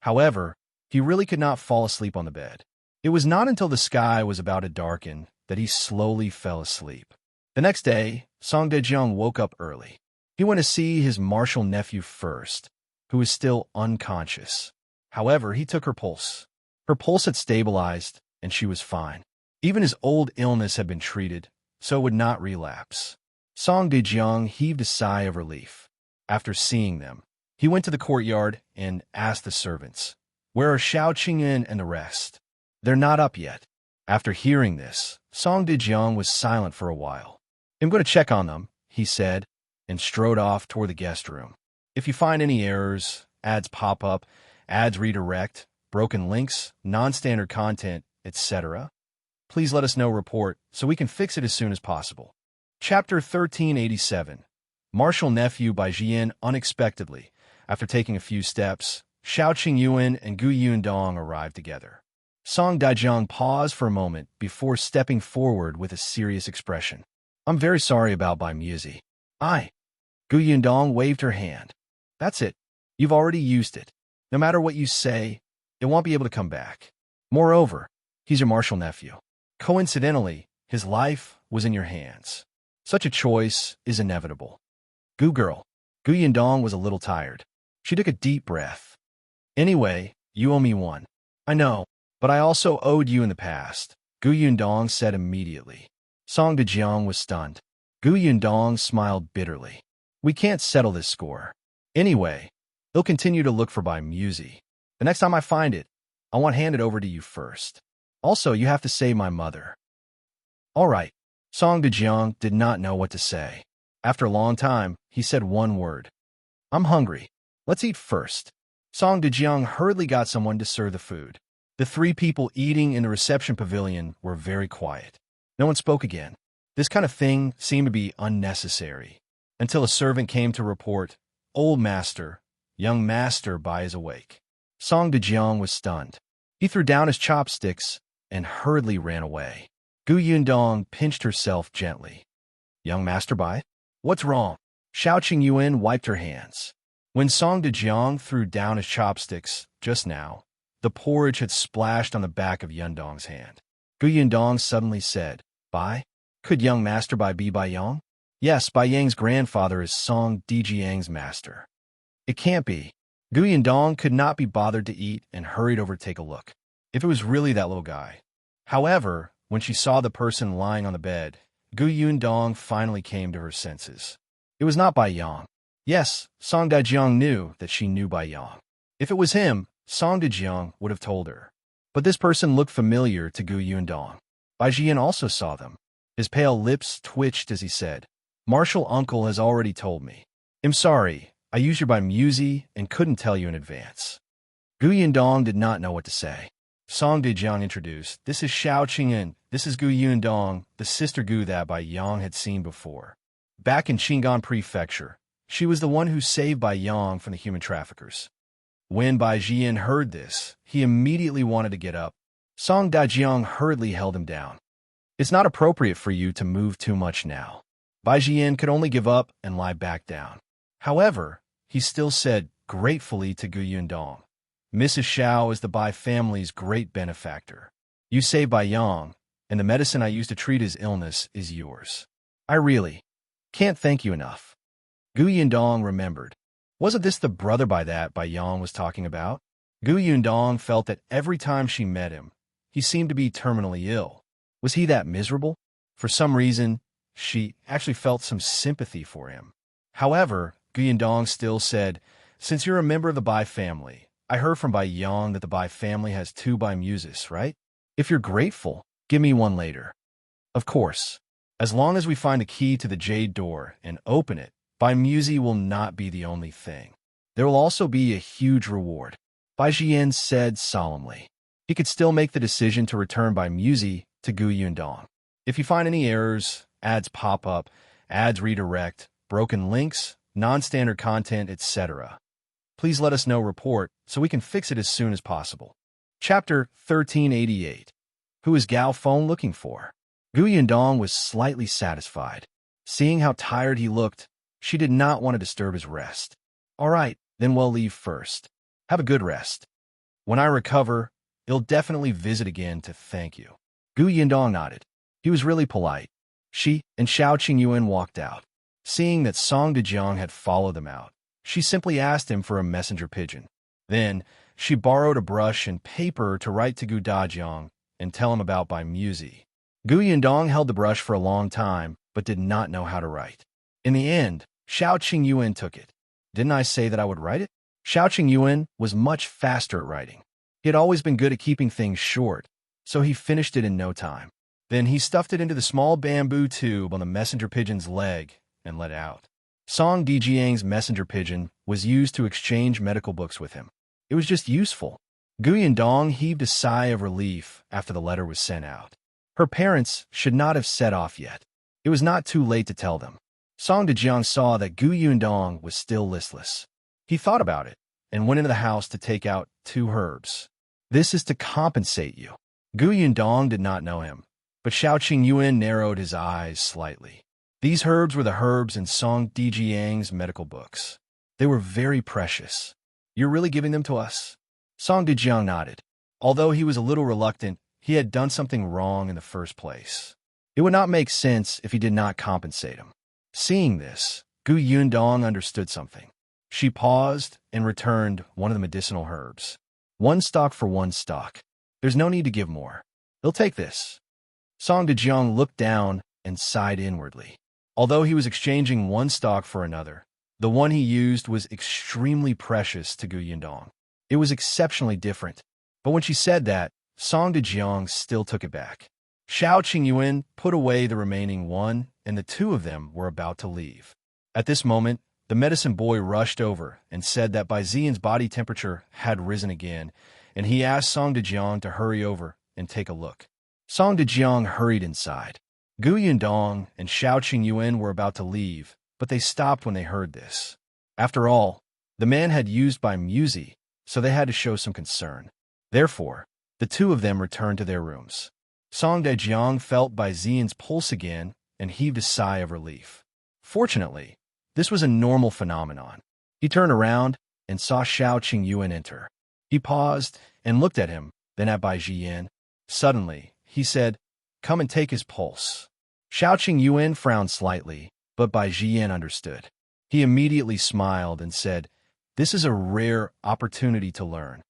However, he really could not fall asleep on the bed. It was not until the sky was about to darken that he slowly fell asleep. The next day, Song Zhiyan woke up early. He went to see his martial nephew first, who was still unconscious. However, he took her pulse. Her pulse had stabilized, and she was fine. Even his old illness had been treated, so it would not relapse. Song Zhiyan heaved a sigh of relief. After seeing them, he went to the courtyard and asked the servants, "Where are Shao, Qingyuan, and the rest?" "They're not up yet." After hearing this, Song Zhiyan was silent for a while. "I'm going to check on them," he said, and strode off toward the guest room. "If you find any errors, ads pop up, ads redirect, broken links, non-standard content, etc., please let us know report so we can fix it as soon as possible." Chapter 1387. Martial Nephew by Zhiyan. Unexpectedly, after taking a few steps, Shao Qingyuan and Yundong arrived together. Song Zhiyan paused for a moment before stepping forward with a serious expression. "I'm very sorry about Muzi." Yundong waved her hand. "That's it. You've already used it. No matter what you say, it won't be able to come back. Moreover, he's your martial nephew. Coincidentally, his life was in your hands. Such a choice is inevitable." Girl. Yundong was a little tired. She took a deep breath. "Anyway, you owe me one." "I know, but I also owed you in the past," Yundong said immediately. Song Zhiyan was stunned. Yundong smiled bitterly. "We can't settle this score. Anyway, they'll continue to look for Muzi. The next time I find it, I want handed over to you first. Also, you have to save my mother." "All right." Song Zhiyan did not know what to say. After a long time, he said one word. "I'm hungry. Let's eat first." Song Zhiyan hurriedly got someone to serve the food. The three people eating in the reception pavilion were very quiet. No one spoke again. This kind of thing seemed to be unnecessary, until a servant came to report, "Old master, young master Bai is awake." Song Zhiyan was stunned. He threw down his chopsticks and hurriedly ran away. Yundong pinched herself gently. "Young Master Bai? What's wrong?" Shao Qingyuan wiped her hands. When Song Zhiyan threw down his chopsticks just now, the porridge had splashed on the back of Yundong's hand. Yundong suddenly said, "Bai? Could young Master Bai be Bai Yang?" "Yes, Bai Yang's grandfather is Song Zhiyang's master." "It can't be." Yundong could not be bothered to eat and hurried over to take a look. If it was really that little guy. However, when she saw the person lying on the bed, Yundong finally came to her senses. It was not Bai Yang. Yes, Song Zhiyan knew that she knew Bai Yang. If it was him, Song Zhiyan would have told her. But this person looked familiar to Yundong. Bai Zhiyan also saw them. His pale lips twitched as he said, "Martial uncle has already told me. I'm sorry, I used your Muzi and couldn't tell you in advance." Yundong did not know what to say. Song Zhiyan introduced, "This is Shao Qingyuan. This is Yundong, the sister Gu that Bai Yang had seen before. Back in Qingyuan Prefecture, she was the one who saved Bai Yang from the human traffickers." When Bai Zhiyan heard this, he immediately wanted to get up. Song Zhiyan hurriedly held him down. "It's not appropriate for you to move too much now." Bai Zhiyan could only give up and lie back down. However, he still said gratefully to Yundong, "Mrs. Shao is the Bai family's great benefactor. You saved Bai Yang, and the medicine I used to treat his illness is yours. I really can't thank you enough." Yundong remembered. Wasn't this the brother Bai Yang was talking about? Yundong felt that every time she met him, he seemed to be terminally ill. Was he that miserable? For some reason, she actually felt some sympathy for him. However, Yundong still said, "Since you're a member of the Bai family, I heard from Bai Yang that the Bai family has 2 Muzis, right? If you're grateful, give me one later." "Of course. As long as we find the key to the jade door and open it, By Muzi will not be the only thing. There will also be a huge reward, Bai Zhiyan said solemnly. He could still make the decision to return by Muzi to Gu Yundong. If you find any errors, ads pop up, ads redirect, broken links, non-standard content, etc., please let us know report so we can fix it as soon as possible. Chapter 1388. Who is Gao Feng looking for? Gu Yundong was slightly satisfied. Seeing how tired he looked, she did not want to disturb his rest. All right, then we'll leave first. Have a good rest. When I recover, I'll definitely visit again to thank you. Gu Yundong nodded. He was really polite. She and Shao Qingyuan walked out. Seeing that Song Dejiang had followed them out, she simply asked him for a messenger pigeon. Then, she borrowed a brush and paper to write to Gu Dajiang and tell him about Bai Muzi. Gu Yundong held the brush for a long time, but did not know how to write. In the end, Shao Qingyuan took it. Didn't I say that I would write it? Shao Qingyuan was much faster at writing. He had always been good at keeping things short, so he finished it in no time. Then he stuffed it into the small bamboo tube on the messenger pigeon's leg and let out. Song Dejiang's messenger pigeon was used to exchange medical books with him. It was just useful. Gu Yundong heaved a sigh of relief after the letter was sent out. Her parents should not have set off yet. It was not too late to tell them. Song Dejiang saw that Gu Yundong was still listless. He thought about it and went into the house to take out 2 herbs. This is to compensate you. Gu Yundong did not know him, but Shao Qingyuan narrowed his eyes slightly. These herbs were the herbs in Song Dejiang's medical books. They were very precious. You're really giving them to us? Song Dejiang nodded. Although he was a little reluctant, he had done something wrong in the first place. It would not make sense if he did not compensate him. Seeing this, Gu Yundong understood something. She paused and returned one of the medicinal herbs. 1 stalk for 1 stalk. There's no need to give more. He'll take this. Song Dejiang looked down and sighed inwardly. Although he was exchanging 1 stalk for another, the one he used was extremely precious to Gu Yundong. It was exceptionally different. But when she said that, Song Dejiang still took it back. Shao Qingyuan put away the remaining 1, and the 2 of them were about to leave. At this moment, the medicine boy rushed over and said that Bai Zhiyan's body temperature had risen again, and he asked Song Dejiang to hurry over and take a look. Song Dejiang hurried inside. Gu Yundong and Shao Qingyuan were about to leave, but they stopped when they heard this. After all, the man had used Bai Muzi, so they had to show some concern. Therefore, the 2 of them returned to their rooms. Song Dejiang felt Bai Zhiyan's pulse again and heaved a sigh of relief. Fortunately, this was a normal phenomenon. He turned around and saw Shao Qingyuan enter. He paused and looked at him, then at Bai Zhiyan. Suddenly, he said, "Come and take his pulse." Shao Qingyuan frowned slightly, but Bai Zhiyan understood. He immediately smiled and said, "This is a rare opportunity to learn.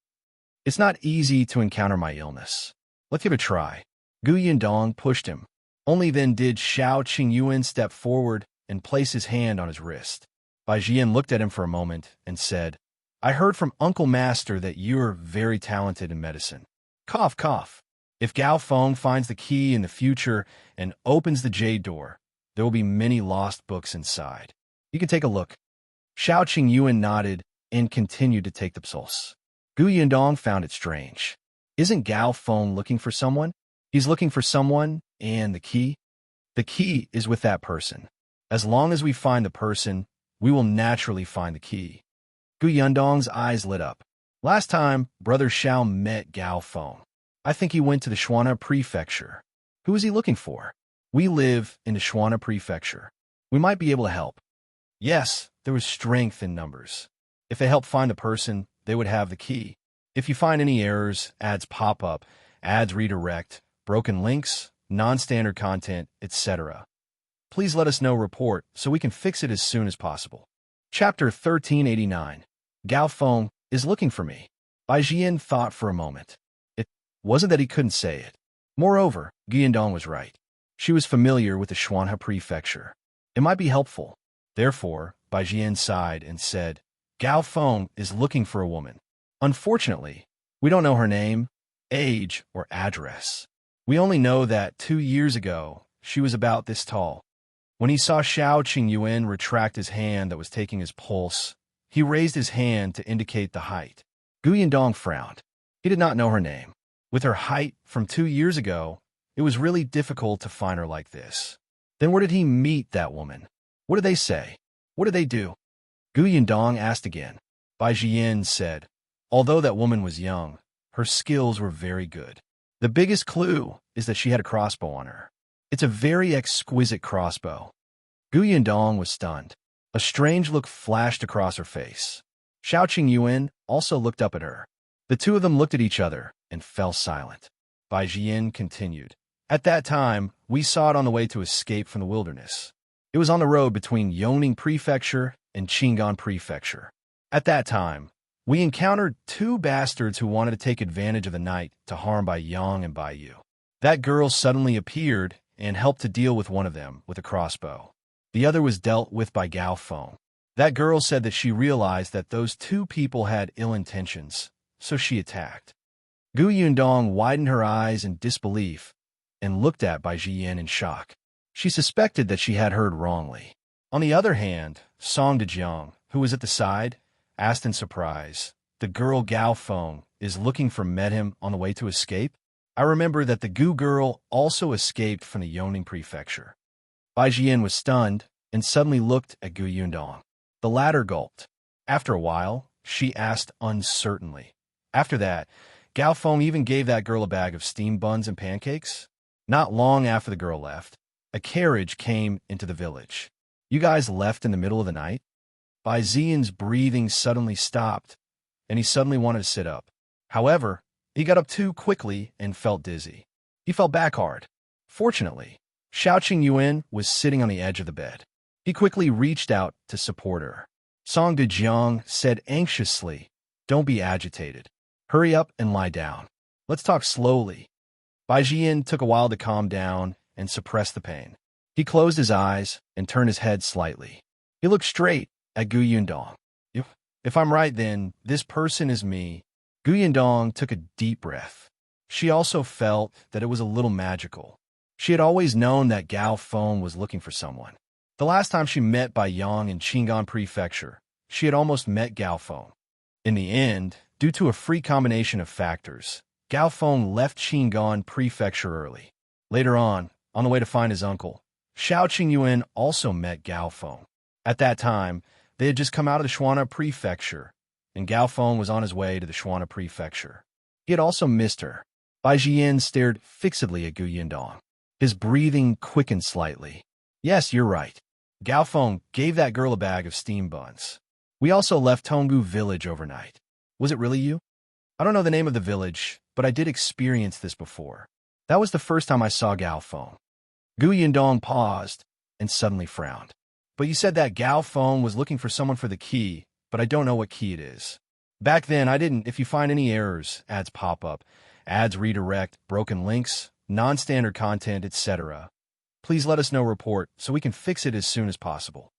It's not easy to encounter my illness. Let's give it a try." Gu Yundong pushed him. Only then did Shao Qingyuan step forward and place his hand on his wrist. Bai Zhiyan looked at him for a moment and said, "I heard from Uncle Master that you're very talented in medicine." Cough, cough. If Gao Feng finds the key in the future and opens the jade door, there will be many lost books inside. You can take a look. Shao Qingyuan nodded and continued to take the pulse. Gu Yundong found it strange. Isn't Gao Feng looking for someone? He's looking for someone, and the key? The key is with that person. As long as we find the person, we will naturally find the key. Gu Yundong's eyes lit up. Last time, Brother Shao met Gao Feng. I think he went to the Shuana Prefecture. Who is he looking for? We live in the Shuana Prefecture. We might be able to help. Yes, there was strength in numbers. If they help find the person, they would have the key. If you find any errors, ads pop up, ads redirect, broken links, non-standard content, etc., please let us know report so we can fix it as soon as possible. Chapter 1389. Gao Feng is looking for me. Bai Zhiyan thought for a moment. It wasn't that he couldn't say it. Moreover, Gu Yundong was right. She was familiar with the Shuanha Prefecture. It might be helpful. Therefore, Bai Zhiyan sighed and said, Gao Feng is looking for a woman. Unfortunately, we don't know her name, age, or address. We only know that 2 years ago, she was about this tall. When he saw Shao Qingyuan retract his hand that was taking his pulse, he raised his hand to indicate the height. Gu Yundong frowned. He did not know her name. With her height from 2 years ago, it was really difficult to find her like this. Then where did he meet that woman? What did they say? What did they do? Gu Yundong asked again. Bai Zhiyan said, although that woman was young, her skills were very good. The biggest clue is that she had a crossbow on her. It's a very exquisite crossbow. Gu Yundong was stunned. A strange look flashed across her face. Shao Qingyuan also looked up at her. The two of them looked at each other and fell silent. Bai Zhiyan continued. At that time, we saw it on the way to escape from the wilderness. It was on the road between Yongning Prefecture and Qingyuan Prefecture. At that time, we encountered 2 bastards who wanted to take advantage of the night to harm Bai Yang and Bai Yu. That girl suddenly appeared and helped to deal with one of them with a crossbow. The other was dealt with by Gao Feng. That girl said that she realized that those 2 people had ill intentions, so she attacked. Gu Yundong widened her eyes in disbelief and looked at Bai Zhiyan in shock. She suspected that she had heard wrongly. On the other hand, Song Dejiang, who was at the side, asked in surprise, the girl Gao Feng is looking for met him on the way to escape? I remember that the Gu girl also escaped from the Yongning Prefecture. Bai Zhiyan was stunned and suddenly looked at Gu Yundong. The latter gulped. After a while, she asked uncertainly. After that, Gao Feng even gave that girl a bag of steamed buns and pancakes. Not long after the girl left, a carriage came into the village. You guys left in the middle of the night? Bai Zhiyan's breathing suddenly stopped, and he suddenly wanted to sit up. However, he got up too quickly and felt dizzy. He fell back hard. Fortunately, Shao Qingyuan was sitting on the edge of the bed. He quickly reached out to support her. Song Dejiang said anxiously, don't be agitated. Hurry up and lie down. Let's talk slowly. Bai Zhiyan took a while to calm down and suppress the pain. He closed his eyes and turned his head slightly. He looked straight at Gu Yundong. If I'm right, then this person is me. Gu Yundong took a deep breath. She also felt that it was a little magical. She had always known that Gao Feng was looking for someone. The last time she met Bai Yang in Qingyuan Prefecture, she had almost met Gao Feng. In the end, due to a free combination of factors, Gao Feng left Qingyuan Prefecture early. Later on the way to find his uncle, Shao Qingyuan also met Gao Feng. At that time, they had just come out of the Shuana Prefecture, and Gao Feng was on his way to the Shuana Prefecture. He had also missed her. Bai Zhiyan stared fixedly at Gu Yundong. His breathing quickened slightly. Yes, you're right. Gao Feng gave that girl a bag of steamed buns. We also left Tonggu village overnight. Was it really you? I don't know the name of the village, but I did experience this before. That was the first time I saw Gao Feng. Gu Yundong paused and suddenly frowned. But you said that Gao Feng was looking for someone for the key, but I don't know what key it is. Back then, I didn't. If you find any errors, ads pop up, ads redirect, broken links, non-standard content, etc., please let us know report so we can fix it as soon as possible.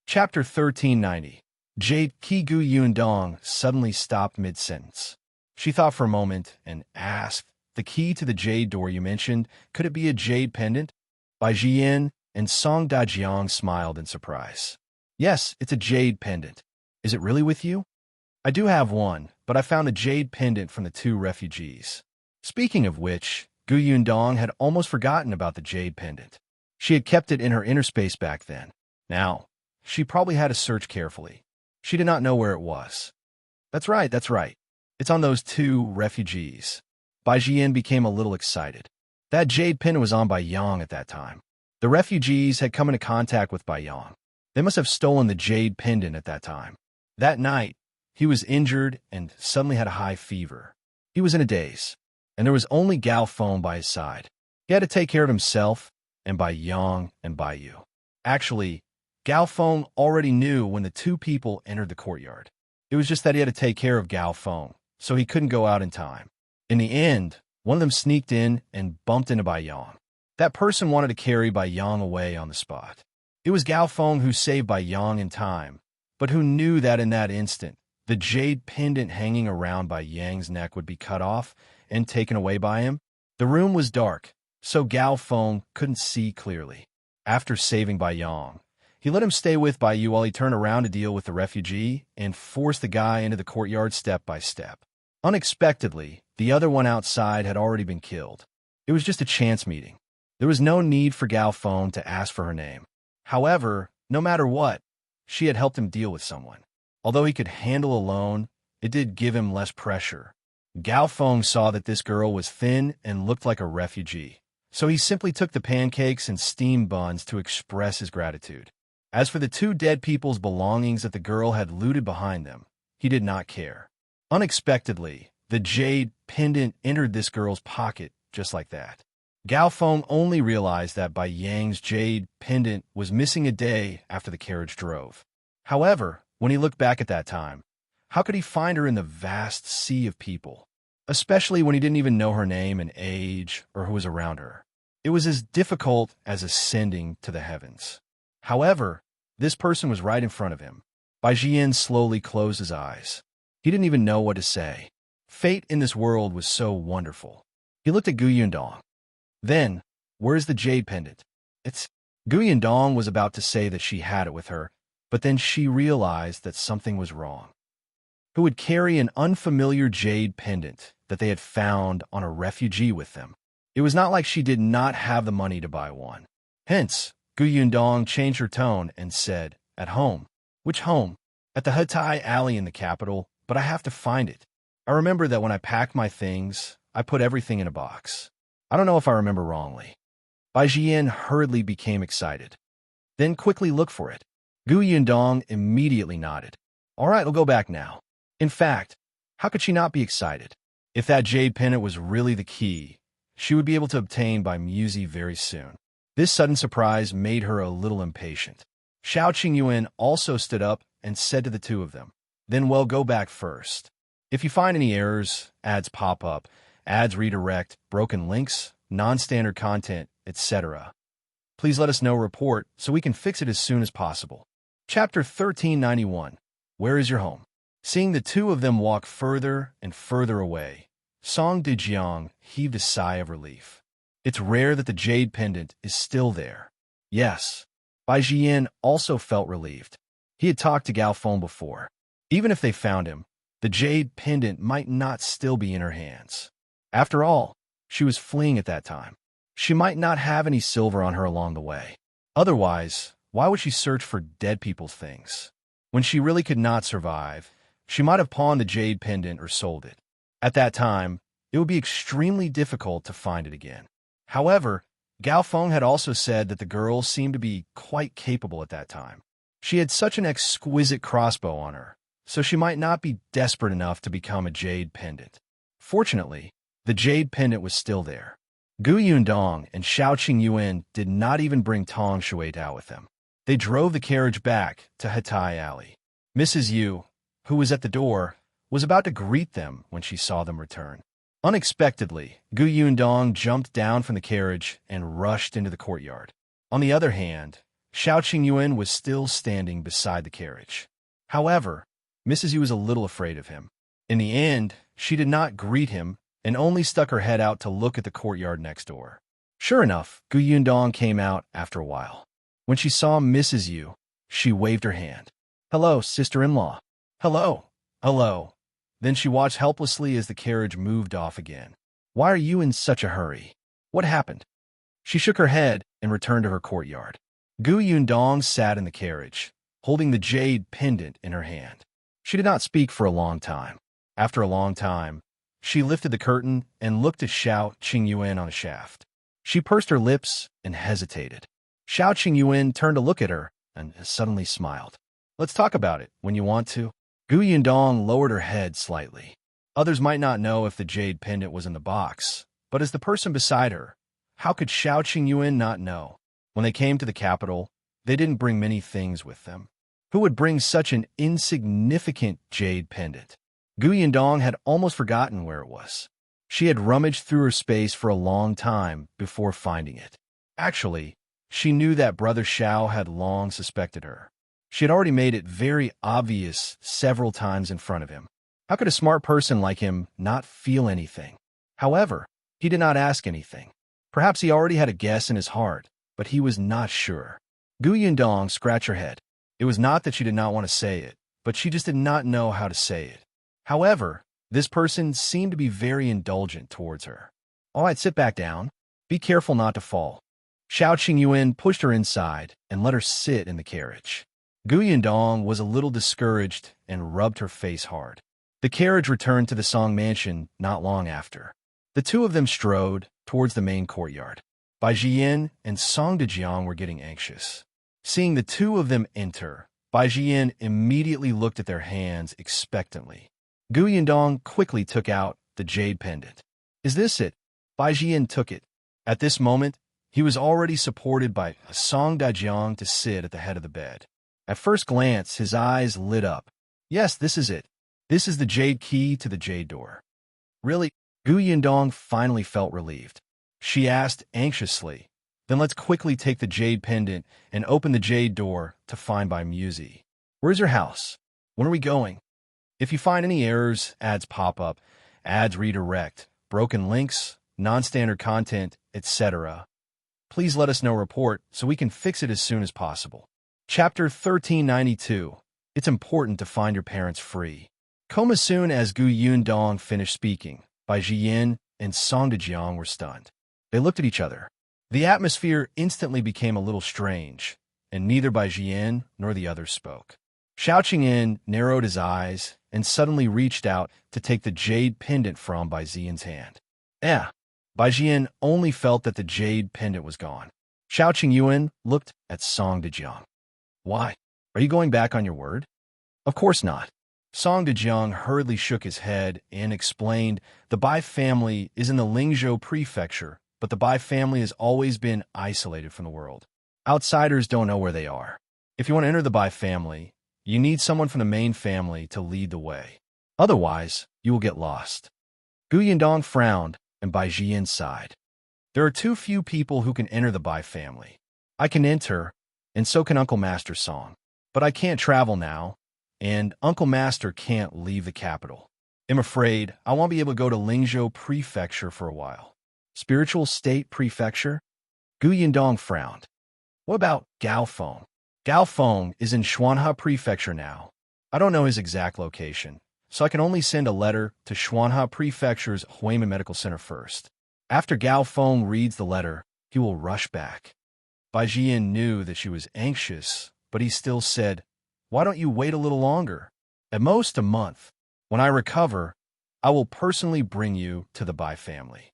Chapter 1390. Jade Key. Gu Yundong suddenly stopped mid-sentence. She thought for a moment and asked, the key to the jade door you mentioned, could it be a jade pendant? Bai Zhiyan and Song Dejiang smiled in surprise. Yes, it's a jade pendant. Is it really with you? I do have one, but I found a jade pendant from the 2 refugees. Speaking of which, Gu Yundong had almost forgotten about the jade pendant. She had kept it in her inner space back then. Now, she probably had to search carefully. She did not know where it was. That's right. It's on those 2 refugees. Bai Zhiyan became a little excited. That jade pendant was on Bai Yang at that time. The refugees had come into contact with Bai Yang. They must have stolen the jade pendant at that time. That night, he was injured and suddenly had a high fever. He was in a daze, and there was only Gao Feng by his side. He had to take care of himself and Bai Yang and Bai Yu. Actually, Gao Feng already knew when the 2 people entered the courtyard. It was just that he had to take care of Gao Feng, so he couldn't go out in time. In the end, one of them sneaked in and bumped into Bai Yang. That person wanted to carry Bai Yang away on the spot. It was Gao Feng who saved Bai Yang in time, but who knew that in that instant, the jade pendant hanging around Bai Yang's neck would be cut off and taken away by him. The room was dark, so Gao Feng couldn't see clearly. After saving Bai Yong, he let him stay with Bai Yu while he turned around to deal with the refugee and forced the guy into the courtyard step by step. Unexpectedly, the other one outside had already been killed. It was just a chance meeting. There was no need for Gao Feng to ask for her name. However, no matter what, she had helped him deal with someone. Although he could handle alone, it did give him less pressure. Gao Feng saw that this girl was thin and looked like a refugee, so he simply took the pancakes and steamed buns to express his gratitude. As for the two dead people's belongings that the girl had looted behind them, he did not care. Unexpectedly, the jade pendant entered this girl's pocket just like that. Gao Feng only realized that Bai Yang's jade pendant was missing a day after the carriage drove. However, when he looked back at that time, how could he find her in the vast sea of people, especially when he didn't even know her name and age or who was around her? It was as difficult as ascending to the heavens. However, this person was right in front of him. Bai Zhiyan slowly closed his eyes. He didn't even know what to say. Fate in this world was so wonderful. He looked at Yundong. Then, where's the jade pendant? It's... Yundong was about to say that she had it with her, but then she realized that something was wrong. Who would carry an unfamiliar jade pendant that they had found on a refugee with them? It was not like she did not have the money to buy one. Hence, Yundong changed her tone and said, "At home." "Which home?" "At the Hetai Alley in the capital, but I have to find it. I remember that when I packed my things, I put everything in a box. I don't know if I remember wrongly." Bai Zhiyan hurriedly became excited. "Then quickly look for it." Yundong immediately nodded. "All right, I'll go back now." In fact, how could she not be excited? If that jade pendant was really the key, she would be able to obtain by Muzi very soon. This sudden surprise made her a little impatient. Shao Qingyuan also stood up and said to the two of them, "Then we'll go back first. If you find any errors, ads pop up, ads redirect, broken links, non-standard content, etc., please let us know report so we can fix it as soon as possible." Chapter 1391. Where is your home? Seeing the two of them walk further and further away, Song de Zhiyan heaved a sigh of relief. It's rare that the jade pendant is still there. Yes, Bai Zhiyan also felt relieved. He had talked to Gao Feng before. Even if they found him, the jade pendant might not still be in her hands. After all, she was fleeing at that time. She might not have any silver on her along the way. Otherwise, why would she search for dead people's things? When she really could not survive, she might have pawned the jade pendant or sold it. At that time, it would be extremely difficult to find it again. However, Gao Feng had also said that the girl seemed to be quite capable at that time. She had such an exquisite crossbow on her, so she might not be desperate enough to become a jade pendant. Fortunately, the jade pendant was still there. Yundong and Shao Qingyuan did not even bring Tong Shuai out with them. They drove the carriage back to Hetai Alley. Mrs. Yu, who was at the door, was about to greet them when she saw them return. Unexpectedly, Yundong jumped down from the carriage and rushed into the courtyard. On the other hand, Shao Qingyuan was still standing beside the carriage. However, Mrs. Yu was a little afraid of him. In the end, she did not greet him and only stuck her head out to look at the courtyard next door. Sure enough, Yundong came out after a while. When she saw Mrs. Yu, she waved her hand. "Hello, sister-in-law." "Hello." "Hello." Then she watched helplessly as the carriage moved off again. "Why are you in such a hurry? What happened?" She shook her head and returned to her courtyard. Yundong sat in the carriage, holding the jade pendant in her hand. She did not speak for a long time. After a long time, she lifted the curtain and looked at Shao Qingyuan on a shaft. She pursed her lips and hesitated. Shao Qingyuan turned to look at her and suddenly smiled. "Let's talk about it when you want to." Yundong lowered her head slightly. Others might not know if the jade pendant was in the box, but as the person beside her, how could Shao Qingyuan not know? When they came to the capital, they didn't bring many things with them. Who would bring such an insignificant jade pendant? Yundong had almost forgotten where it was. She had rummaged through her space for a long time before finding it. Actually, she knew that Brother Shao had long suspected her. She had already made it very obvious several times in front of him. How could a smart person like him not feel anything? However, he did not ask anything. Perhaps he already had a guess in his heart, but he was not sure. Gu Yundong scratched her head. It was not that she did not want to say it, but she just did not know how to say it. However, this person seemed to be very indulgent towards her. All right, sit back down. Be careful not to fall. Shao Qingyuan pushed her inside and let her sit in the carriage. Gu Yundong was a little discouraged and rubbed her face hard. The carriage returned to the Song mansion not long after. The two of them strode towards the main courtyard. Bai Zhiyan and Song Dejiang were getting anxious. Seeing the two of them enter, Bai Zhiyan immediately looked at their hands expectantly. Gu Yundong quickly took out the jade pendant. Is this it? Bai Zhiyan took it. At this moment, he was already supported by Song Dejiang to sit at the head of the bed. At first glance, his eyes lit up. Yes, this is it. This is the jade key to the jade door. Really? Gu Yundong finally felt relieved. She asked anxiously, then let's quickly take the jade pendant and open the jade door to find by Muzi. Where's your house? When are we going? If you find any errors, ads pop up, ads redirect, broken links, non-standard content, etc., please let us know report so we can fix it as soon as possible. Chapter 1392. It's important to find your parents free. Come as soon as Gu Yundong finished speaking, Bai Zhiyan and Song Dejiang were stunned. They looked at each other. The atmosphere instantly became a little strange, and neither Bai Zhiyan nor the others spoke. Shao Qingyan narrowed his eyes and suddenly reached out to take the jade pendant from Bai Zhiyan's hand. Bai Zhiyan only felt that the jade pendant was gone. Shao Qingyuan looked at Song Dejiang. Why? Are you going back on your word? Of course not. Song Dejiang hurriedly shook his head and explained the Bai family is in the Lingzhou prefecture, but the Bai family has always been isolated from the world. Outsiders don't know where they are. If you want to enter the Bai family, you need someone from the main family to lead the way. Otherwise, you will get lost. Gu Yundong frowned, and Bai Zhiyan sighed. There are too few people who can enter the Bai family. I can enter, and so can Uncle Master Song. But I can't travel now, and Uncle Master can't leave the capital. I'm afraid I won't be able to go to Lingzhou Prefecture for a while. Spiritual State Prefecture? Gu Yundong frowned. What about Gao Feng? Gao Feng is in Xuanha Prefecture now. I don't know his exact location, so I can only send a letter to Xuanha Prefecture's Huimin Medical Center first. After Gao Feng reads the letter, he will rush back. Bai Zhiyan knew that she was anxious, but he still said, Why don't you wait a little longer? At most a month. When I recover, I will personally bring you to the Bai family.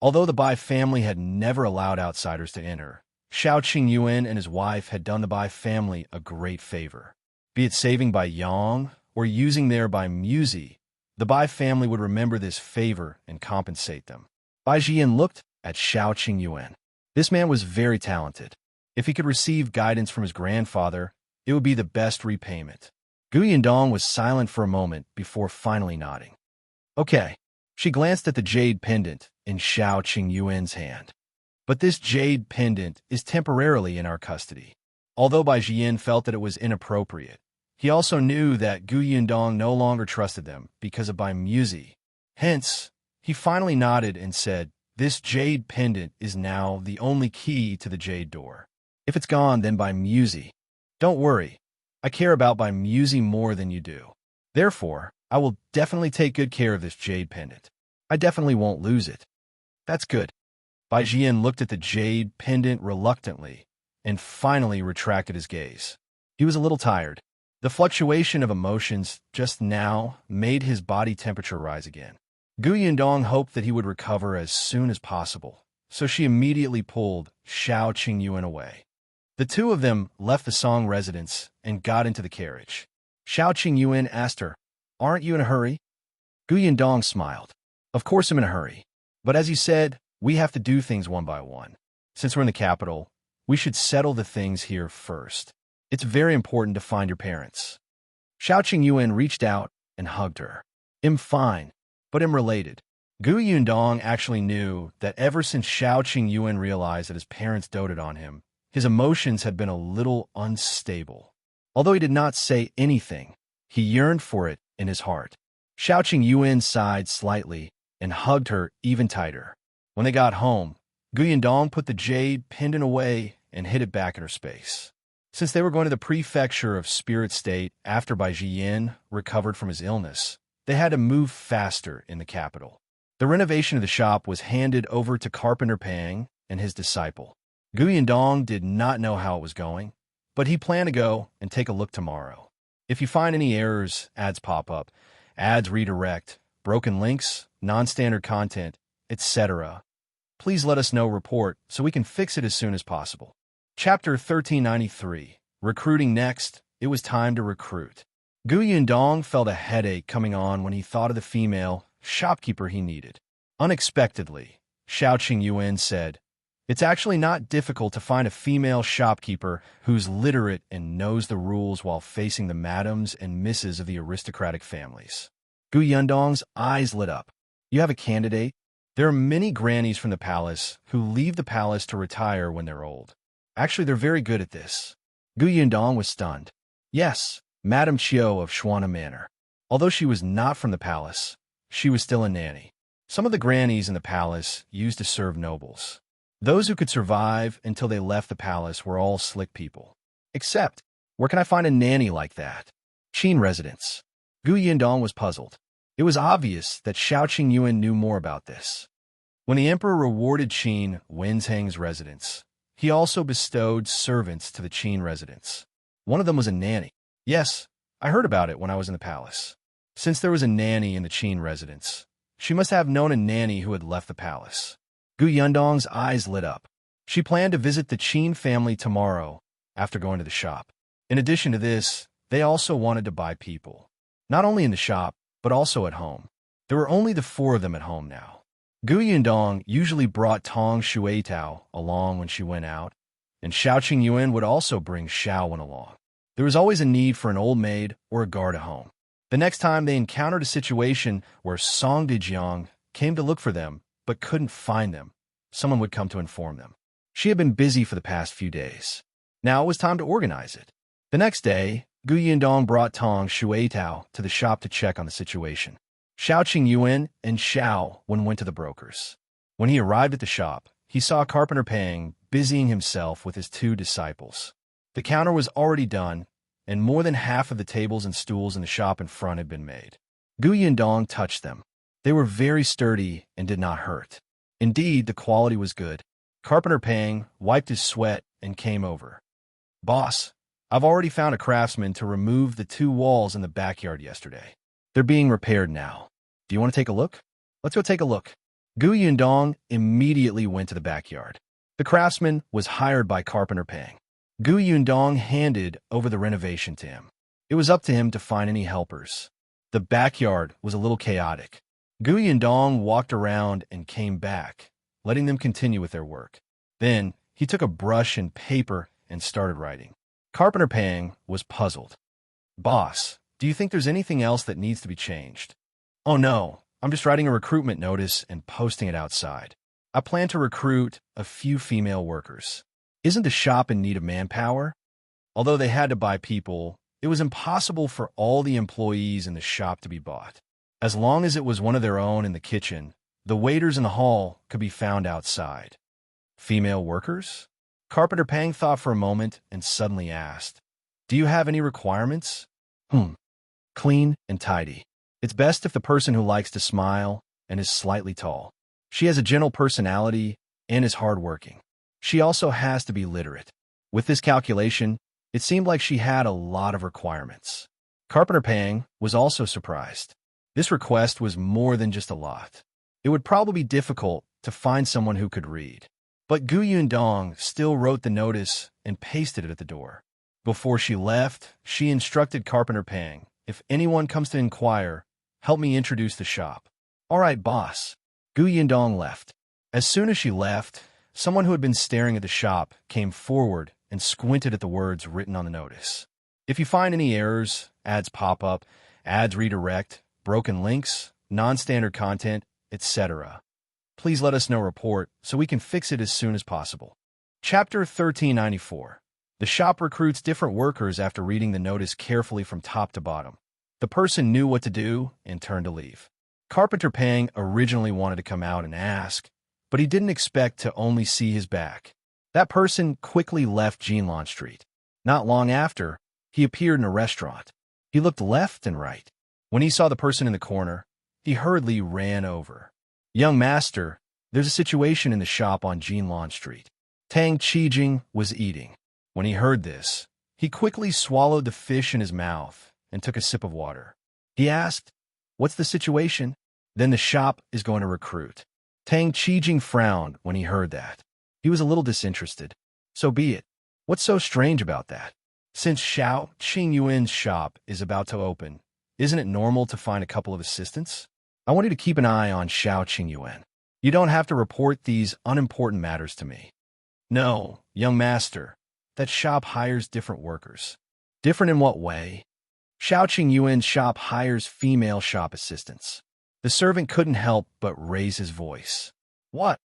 Although the Bai family had never allowed outsiders to enter, Shao Qingyuan and his wife had done the Bai family a great favor. Be it saving Bai Yang or using their Bai Muzi, the Bai family would remember this favor and compensate them. Bai Zhiyan looked at Shao Qingyuan. This man was very talented. If he could receive guidance from his grandfather, it would be the best repayment. Gu Yundong was silent for a moment before finally nodding. Okay. She glanced at the jade pendant in Shao Qingyuan's hand. But this jade pendant is temporarily in our custody. Although Bai Zhiyan felt that it was inappropriate, he also knew that Gu Yundong no longer trusted them because of Bai Muzi. Hence, he finally nodded and said, This jade pendant is now the only key to the jade door. If it's gone, then Bai Muzi. Don't worry. I care about Bai Muzi more than you do. Therefore, I will definitely take good care of this jade pendant. I definitely won't lose it. That's good. Bai Zhiyan looked at the jade pendant reluctantly and finally retracted his gaze. He was a little tired. The fluctuation of emotions just now made his body temperature rise again. Gu Yundong hoped that he would recover as soon as possible, so she immediately pulled Shao Qingyuan away. The two of them left the Song residence and got into the carriage. Shao Qingyuan asked her, Aren't you in a hurry? Gu Yundong smiled. Of course I'm in a hurry. But as you said, we have to do things one by one. Since we're in the capital, we should settle the things here first. It's very important to find your parents. Shao Qingyuan reached out and hugged her. I'm fine, but I'm related. Gu Yundong actually knew that ever since Shao Qingyuan realized that his parents doted on him, his emotions had been a little unstable. Although he did not say anything, he yearned for it in his heart. Shao Qingyuan sighed slightly and hugged her even tighter. When they got home, Gu Yundong put the jade pendant away and hid it back in her space. Since they were going to the prefecture of Spirit State after Zhiyan recovered from his illness, they had to move faster in the capital. The renovation of the shop was handed over to Carpenter Pang and his disciple. Yundong did not know how it was going, but he planned to go and take a look tomorrow. If you find any errors, ads pop up, ads redirect, broken links, non-standard content, etc., please let us know report so we can fix it as soon as possible. Chapter 1393. Recruiting next. It was time to recruit. Yundong felt a headache coming on when he thought of the female shopkeeper he needed. Unexpectedly, Shao Qingyuan said, "It's actually not difficult to find a female shopkeeper who's literate and knows the rules while facing the madams and misses of the aristocratic families." Yundong's eyes lit up. "You have a candidate?" There are many grannies from the palace who leave the palace to retire when they're old. Actually, they're very good at this. Yundong was stunned. Yes, Madame Chiu of Shuana Manor. Although she was not from the palace, she was still a nanny. Some of the grannies in the palace used to serve nobles. Those who could survive until they left the palace were all slick people. Except, where can I find a nanny like that? Qin residence. Yundong was puzzled. It was obvious that Shao Qingyuan knew more about this. When the emperor rewarded Qin Wenzheng's residence, he also bestowed servants to the Qin residence. One of them was a nanny. Yes, I heard about it when I was in the palace. Since there was a nanny in the Qin residence, she must have known a nanny who had left the palace. Yundong's eyes lit up. She planned to visit the Qin family tomorrow after going to the shop. In addition to this, they also wanted to buy people. Not only in the shop, but also at home. There were only the four of them at home now. Yundong usually brought Tong Shueitao along when she went out, and Shao Qingyuan would also bring Shao along. There was always a need for an old maid or a guard at home. The next time they encountered a situation where Song Dejiang came to look for them but couldn't find them, someone would come to inform them. She had been busy for the past few days. Now it was time to organize it. The next day, Yundong brought Tong Shueitao to the shop to check on the situation. Shao Qingyuan and Shao went to the brokers. When he arrived at the shop, he saw Carpenter Pang busying himself with his two disciples. The counter was already done, and more than half of the tables and stools in the shop in front had been made. Yundong touched them. They were very sturdy and did not hurt. Indeed, the quality was good. Carpenter Pang wiped his sweat and came over. "Boss, I've already found a craftsman to remove the two walls in the backyard yesterday. They're being repaired now. Do you want to take a look? Let's go take a look." Yundong immediately went to the backyard. The craftsman was hired by Carpenter Pang. Yundong handed over the renovation to him. It was up to him to find any helpers. The backyard was a little chaotic. Yundong walked around and came back, letting them continue with their work. Then he took a brush and paper and started writing. Carpenter Pang was puzzled. "Boss, do you think there's anything else that needs to be changed?" "Oh no, I'm just writing a recruitment notice and posting it outside. I plan to recruit a few female workers. Isn't the shop in need of manpower?" Although they had to buy people, it was impossible for all the employees in the shop to be bought. As long as it was one of their own in the kitchen, the waiters in the hall could be found outside. Female workers? Carpenter Pang thought for a moment and suddenly asked, "Do you have any requirements?" Clean and tidy. It's best if the person who likes to smile and is slightly tall. She has a gentle personality and is hardworking. She also has to be literate. With this calculation, it seemed like she had a lot of requirements. Carpenter Pang was also surprised. This request was more than just a lot. It would probably be difficult to find someone who could read. But Yundong still wrote the notice and pasted it at the door. Before she left, she instructed Carpenter Pang, "If anyone comes to inquire, help me introduce the shop." "All right, boss." Yundong left. As soon as she left, someone who had been staring at the shop came forward and squinted at the words written on the notice. If you find any errors, ads pop up, ads redirect, broken links, non-standard content, etc., please let us know report so we can fix it as soon as possible. Chapter 1394. The shop recruits different workers after reading the notice carefully from top to bottom. The person knew what to do and turned to leave. Carpenter Pang originally wanted to come out and ask, but he didn't expect to only see his back. That person quickly left Jinlan Street. Not long after, he appeared in a restaurant. He looked left and right. When he saw the person in the corner, he hurriedly ran over. "Young master, there's a situation in the shop on Jinlan Street." Tang Qijing was eating. When he heard this, he quickly swallowed the fish in his mouth and took a sip of water. He asked, "What's the situation?" "Then the shop is going to recruit." Tang Qijing frowned when he heard that. He was a little disinterested. "So be it. What's so strange about that? Since Shao Qingyuan's shop is about to open, isn't it normal to find a couple of assistants? I want you to keep an eye on Shao Qingyuan. You don't have to report these unimportant matters to me." "No, young master. That shop hires different workers." "Different in what way?" "Shao Qingyuan's shop hires female shop assistants." The servant couldn't help but raise his voice. What?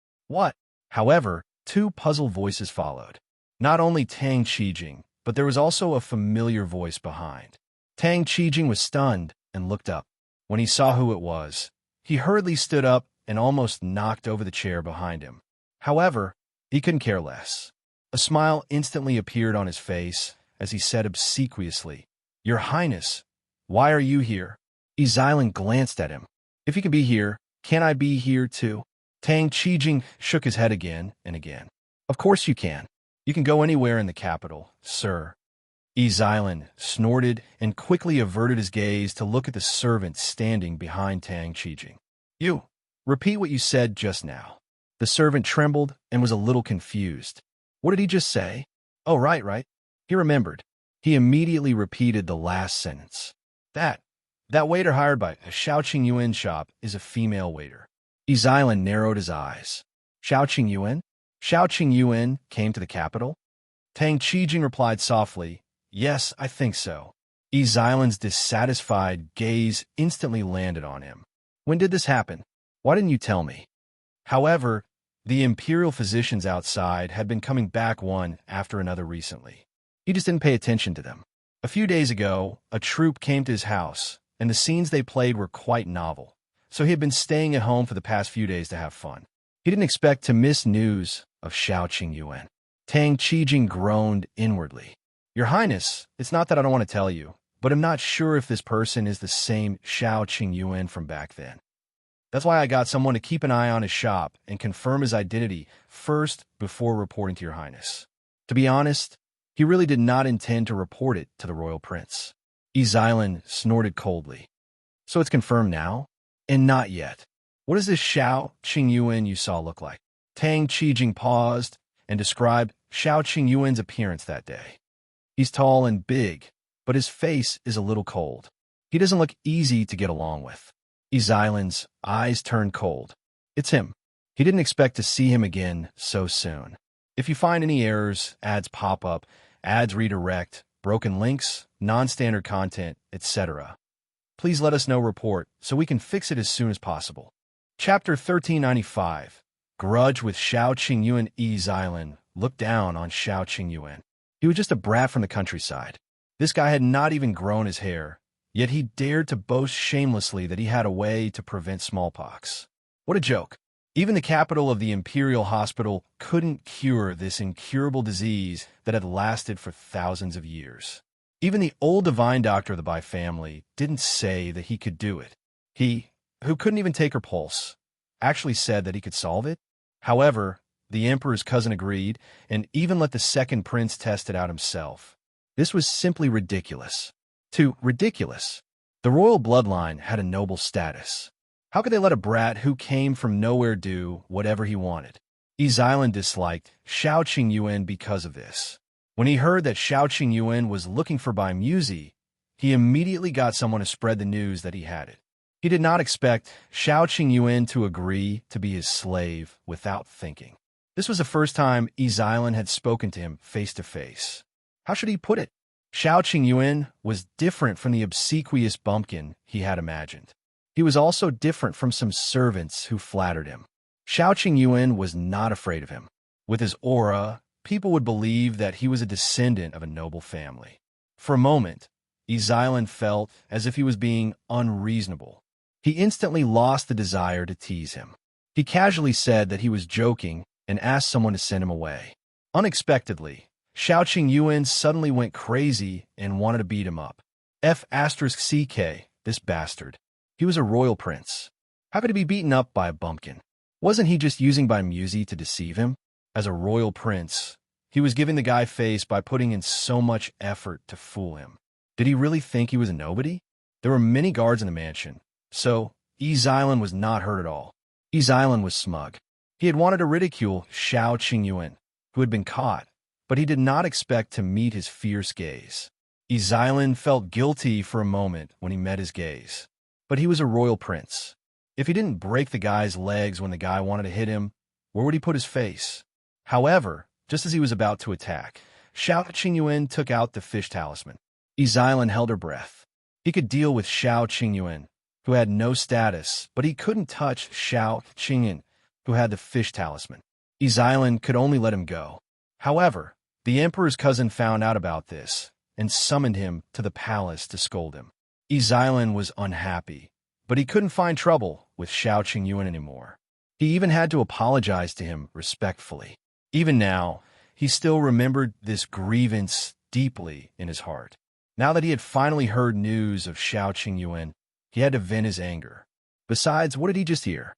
However, two puzzled voices followed. Not only Tang Qijing, but there was also a familiar voice behind. Tang Qijing was stunned and looked up. When he saw who it was, he hurriedly stood up and almost knocked over the chair behind him. However, he couldn't care less. A smile instantly appeared on his face as he said obsequiously, "Your Highness, why are you here?" Zhiyan glanced at him. "If you can be here, can I be here too?" Tang Qijing shook his head again and again. "Of course you can. You can go anywhere in the capital, sir." Zhiyan snorted and quickly averted his gaze to look at the servant standing behind Tang Qijing. "You, repeat what you said just now." The servant trembled and was a little confused. What did he just say? Oh, right. He remembered. He immediately repeated the last sentence. That waiter hired by a Shao Qingyuan shop is a female waiter. Zhiyan narrowed his eyes. Shao Qingyuan? Shao Qingyuan came to the capital? Tang Qijing replied softly, "Yes, I think so." Zhiyan's dissatisfied gaze instantly landed on him. "When did this happen? Why didn't you tell me?" However, the imperial physicians outside had been coming back one after another recently. He just didn't pay attention to them. A few days ago, a troupe came to his house, and the scenes they played were quite novel, so he had been staying at home for the past few days to have fun. He didn't expect to miss news of Shao Qingyuan. Tang Qijing groaned inwardly. "Your Highness, it's not that I don't want to tell you, but I'm not sure if this person is the same Shao Qingyuan from back then. That's why I got someone to keep an eye on his shop and confirm his identity first before reporting to your Highness." To be honest, he really did not intend to report it to the royal prince. Zhiyan snorted coldly. "So it's confirmed now? And not yet. What does this Shao Qingyuan you saw look like?" Tang Qijing paused and described Shao Qingyuan's appearance that day. "He's tall and big, but his face is a little cold. He doesn't look easy to get along with." Zhiyan's eyes turned cold. "It's him. He didn't expect to see him again so soon. If you find any errors, ads pop up, ads redirect, broken links, non-standard content, etc., please let us know report so we can fix it as soon as possible." Chapter 1395, Grudge with Shao Qingyuan. Zhiyan looked down on Shao Qingyuan. He was just a brat from the countryside. This guy had not even grown his hair, yet he dared to boast shamelessly that he had a way to prevent smallpox. What a joke. Even the capital of the Imperial Hospital couldn't cure this incurable disease that had lasted for thousands of years. Even the old divine doctor of the Bai family didn't say that he could do it. He, who couldn't even take her pulse, actually said that he could solve it. However, the emperor's cousin agreed and even let the second prince test it out himself. This was simply ridiculous. Too ridiculous. The royal bloodline had a noble status. How could they let a brat who came from nowhere do whatever he wanted? Zhiyan disliked Shao Qingyuan because of this. When he heard that Shao Qingyuan was looking for by Muzi, he immediately got someone to spread the news that he had it. He did not expect Shao Qingyuan to agree to be his slave without thinking. This was the first time Zhiyan had spoken to him face to face. How should he put it? Shao Qingyuan was different from the obsequious bumpkin he had imagined. He was also different from some servants who flattered him. Shao Qingyuan was not afraid of him. With his aura, people would believe that he was a descendant of a noble family. For a moment, Zhiyan felt as if he was being unreasonable. He instantly lost the desire to tease him. He casually said that he was joking and asked someone to send him away. Unexpectedly, Shao Qingyuan suddenly went crazy and wanted to beat him up. F***CK, this bastard. He was a royal prince. How could he be beaten up by a bumpkin? Wasn't he just using by Muzi to deceive him? As a royal prince, he was giving the guy face by putting in so much effort to fool him. Did he really think he was a nobody? There were many guards in the mansion, so Zhiyan was not hurt at all. Zhiyan was smug. He had wanted to ridicule Shao Qingyuan, who had been caught, but he did not expect to meet his fierce gaze. Zhiyan felt guilty for a moment when he met his gaze. But he was a royal prince. If he didn't break the guy's legs when the guy wanted to hit him, where would he put his face? However, just as he was about to attack, Shao Qingyuan took out the fish talisman. Zhiyan held her breath. He could deal with Shao Qingyuan, who had no status, but he couldn't touch Shao Qingyuan, who had the fish talisman. Zhiyan could only let him go. However, the emperor's cousin found out about this and summoned him to the palace to scold him. Zhiyan was unhappy, but he couldn't find trouble with Shao Qingyuan anymore. He even had to apologize to him respectfully. Even now, he still remembered this grievance deeply in his heart. Now that he had finally heard news of Shao Qingyuan, he had to vent his anger. Besides, what did he just hear?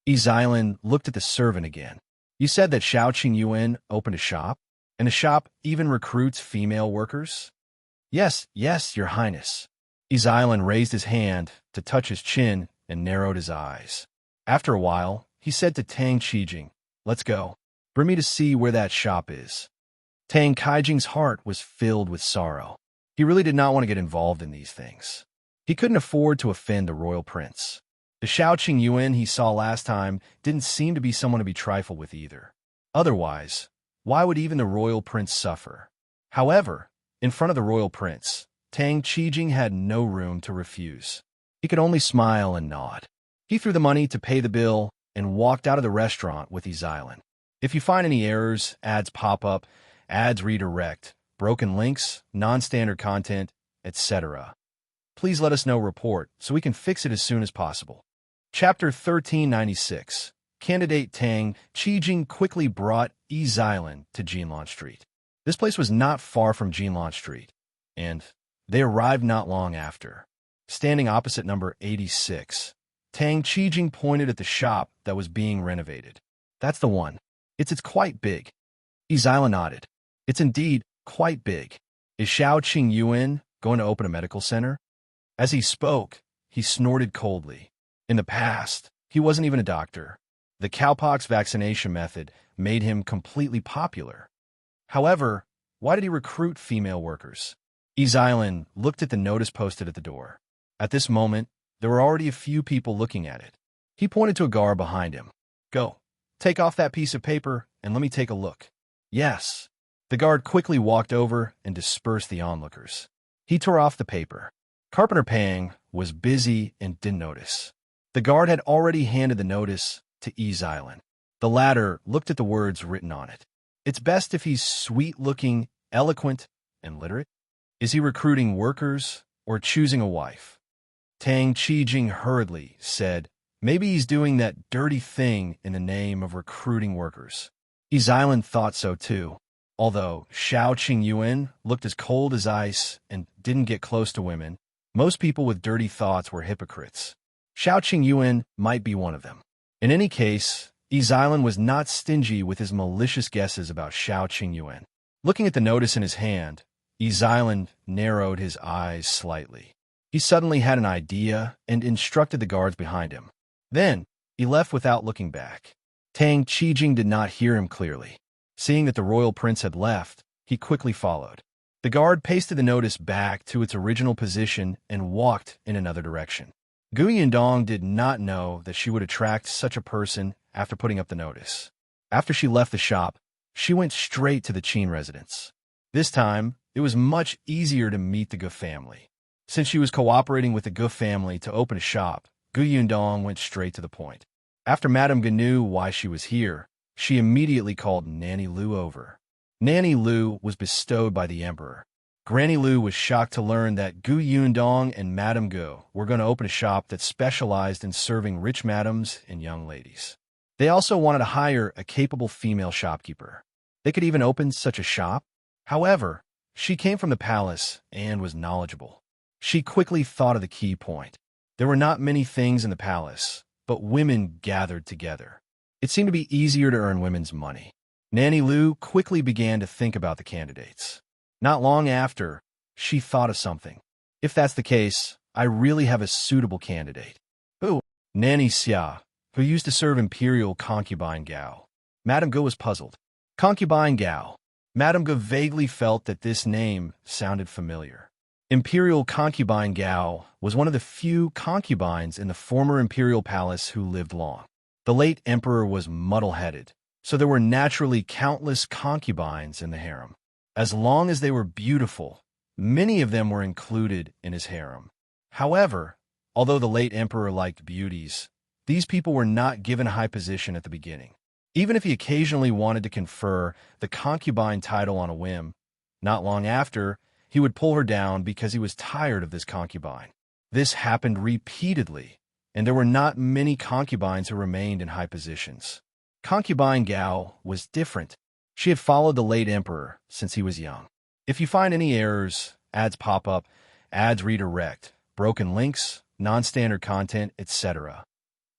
Zhiyan looked at the servant again. You said that Shao Qingyuan opened a shop? And the shop even recruits female workers? Yes, your highness. Zhiyan raised his hand to touch his chin and narrowed his eyes. After a while, he said to Tang Qijing, let's go. Bring me to see where that shop is. Tang Qijing's heart was filled with sorrow. He really did not want to get involved in these things. He couldn't afford to offend the royal prince. The Shao Qingyuan he saw last time didn't seem to be someone to be trifled with either. Otherwise, why would even the royal prince suffer? However, in front of the royal prince, Tang Qijing had no room to refuse. He could only smile and nod. He threw the money to pay the bill and walked out of the restaurant with Zhiyan. If you find any errors, ads pop up, ads redirect, broken links, non-standard content, etc., please let us know report so we can fix it as soon as possible. Chapter 1396. Candidate Tang Qijing quickly brought Zhiyan to Jinlan Street. This place was not far from Jinlan Street, and they arrived not long after. Standing opposite number 86, Tang Qijing pointed at the shop that was being renovated. That's the one. It's quite big. Zhiyan nodded. It's indeed quite big. Is Shao Qingyuan going to open a medical center? As he spoke, he snorted coldly. In the past, he wasn't even a doctor. The cowpox vaccination method made him completely popular. However, why did he recruit female workers? Zhiyan looked at the notice posted at the door. At this moment, there were already a few people looking at it. He pointed to a guard behind him. Go, take off that piece of paper and let me take a look. Yes. The guard quickly walked over and dispersed the onlookers. He tore off the paper. Carpenter Pang was busy and didn't notice. The guard had already handed the notice to Zhiyan. The latter looked at the words written on it. It's best if he's sweet-looking, eloquent, and literate. Is he recruiting workers or choosing a wife? Tang Qijing hurriedly said, maybe he's doing that dirty thing in the name of recruiting workers. Zhiyan thought so too. Although Shao Qingyuan looked as cold as ice and didn't get close to women, most people with dirty thoughts were hypocrites. Shao Qingyuan might be one of them. In any case, Zhiyan was not stingy with his malicious guesses about Shao Qingyuan. Looking at the notice in his hand, Zhiyan narrowed his eyes slightly. He suddenly had an idea and instructed the guards behind him. Then, he left without looking back. Tang Qijing did not hear him clearly. Seeing that the royal prince had left, he quickly followed. The guard pasted the notice back to its original position and walked in another direction. Yundong did not know that she would attract such a person after putting up the notice. After she left the shop, she went straight to the Qin residence. This time, it was much easier to meet the Gu family. Since she was cooperating with the Gu family to open a shop, Yundong went straight to the point. After Madame Gu knew why she was here, she immediately called Nanny Lu over. Nanny Lu was bestowed by the emperor. Granny Lu was shocked to learn that Yundong and Madame Gu were going to open a shop that specialized in serving rich madams and young ladies. They also wanted to hire a capable female shopkeeper. They could even open such a shop? However, she came from the palace and was knowledgeable. She quickly thought of the key point. There were not many things in the palace, but women gathered together. It seemed to be easier to earn women's money. Nanny Lu quickly began to think about the candidates. Not long after, she thought of something. If that's the case, I really have a suitable candidate. Who? Nanny Xia, who used to serve Imperial Concubine Gao. Madame Ge was puzzled. Concubine Gao. Madame Ge vaguely felt that this name sounded familiar. Imperial Concubine Gao was one of the few concubines in the former imperial palace who lived long. The late emperor was muddle-headed, so there were naturally countless concubines in the harem. As long as they were beautiful, many of them were included in his harem. However, although the late emperor liked beauties, these people were not given a high position at the beginning. Even if he occasionally wanted to confer the concubine title on a whim, not long after, he would pull her down because he was tired of this concubine. This happened repeatedly, and there were not many concubines who remained in high positions. Concubine Gao was different. She had followed the late emperor since he was young. If you find any errors, ads pop up, ads redirect, broken links, non-standard content, etc.,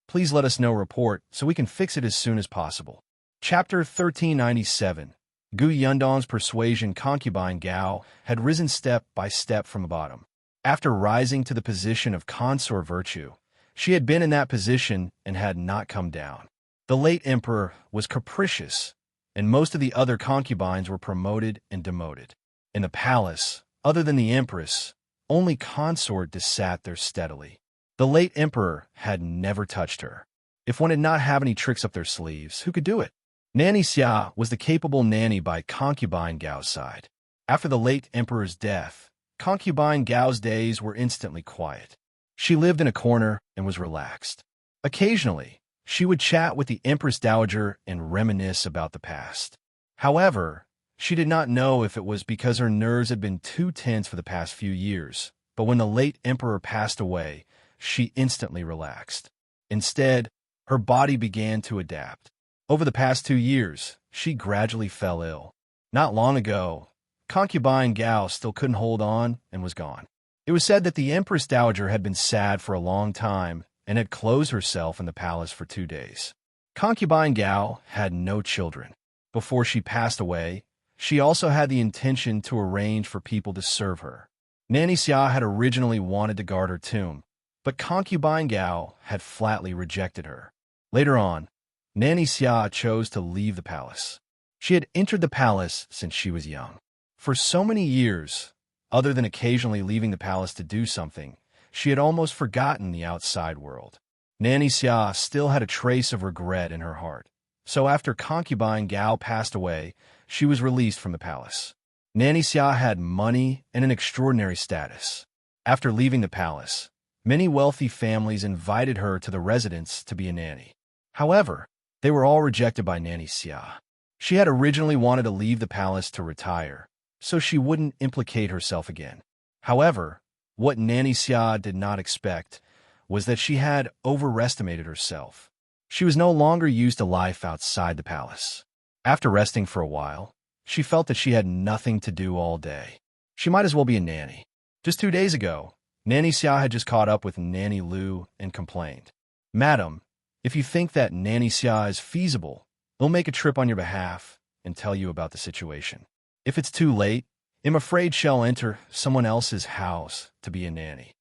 please let us know report so we can fix it as soon as possible. Chapter 1397. Gu Yundong's Persuasion. Concubine Gao had risen step by step from the bottom. After rising to the position of consort virtue, she had been in that position and had not come down. The late emperor was capricious, and most of the other concubines were promoted and demoted. In the palace, other than the empress, only consort sat there steadily. The late emperor had never touched her. If one did not have any tricks up their sleeves, who could do it? Nanny Xia was the capable nanny by Concubine Gao's side. After the late emperor's death, Concubine Gao's days were instantly quiet. She lived in a corner and was relaxed. Occasionally, she would chat with the Empress Dowager and reminisce about the past. However, she did not know if it was because her nerves had been too tense for the past few years, but when the late emperor passed away, she instantly relaxed. Instead, her body began to adapt. Over the past 2 years, she gradually fell ill. Not long ago, Concubine Gao still couldn't hold on and was gone. It was said that the Empress Dowager had been sad for a long time and had closed herself in the palace for 2 days. Concubine Gao had no children. Before she passed away, she also had the intention to arrange for people to serve her. Nanny Xia had originally wanted to guard her tomb, but Concubine Gao had flatly rejected her. Later on, Nanny Xia chose to leave the palace. She had entered the palace since she was young. For so many years, other than occasionally leaving the palace to do something, she had almost forgotten the outside world. Nanny Xia still had a trace of regret in her heart. So after Concubine Gao passed away, she was released from the palace. Nanny Xia had money and an extraordinary status. After leaving the palace, many wealthy families invited her to the residence to be a nanny. However, they were all rejected by Nanny Xia. She had originally wanted to leave the palace to retire, so she wouldn't implicate herself again. However, what Nanny Xia did not expect was that she had overestimated herself. She was no longer used to life outside the palace. After resting for a while, she felt that she had nothing to do all day. She might as well be a nanny. Just 2 days ago, Nanny Xia had just caught up with Nanny Lu and complained, "Madam, if you think that Nanny Xia is feasible, we'll make a trip on your behalf and tell you about the situation. If it's too late, I'm afraid she'll enter someone else's house to be a nanny."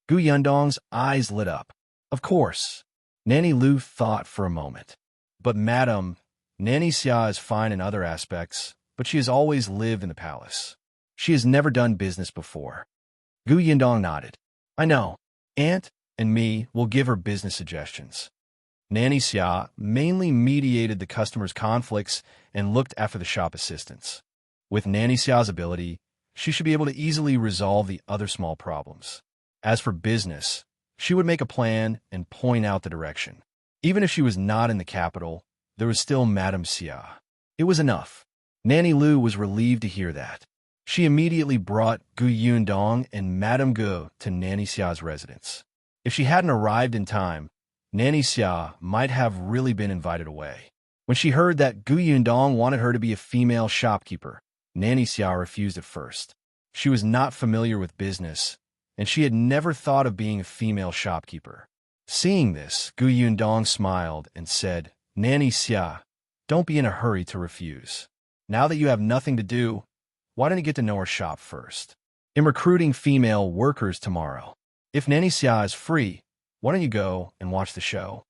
Gu Yundong's eyes lit up. Of course. Nanny Lu thought for a moment. But madam, Nanny Xia is fine in other aspects, but she has always lived in the palace. She has never done business before. Gu Yundong nodded. I know. Aunt and me will give her business suggestions. Nanny Xia mainly mediated the customers' conflicts and looked after the shop assistants. With Nanny Xia's ability, she should be able to easily resolve the other small problems. As for business, she would make a plan and point out the direction. Even if she was not in the capital, there was still Madame Xia. It was enough. Nanny Lu was relieved to hear that. She immediately brought Gu Yundong and Madame Ge to Nanny Xia's residence. If she hadn't arrived in time, Nanny Xia might have really been invited away. When she heard that Gu Yundong wanted her to be a female shopkeeper, Nanny Xia refused at first. She was not familiar with business, and she had never thought of being a female shopkeeper. Seeing this, Gu Yundong smiled and said, Nanny Xia, don't be in a hurry to refuse. Now that you have nothing to do, why don't you get to know our shop first? I'm recruiting female workers tomorrow. If Nanny Xia is free, why don't you go and watch the show?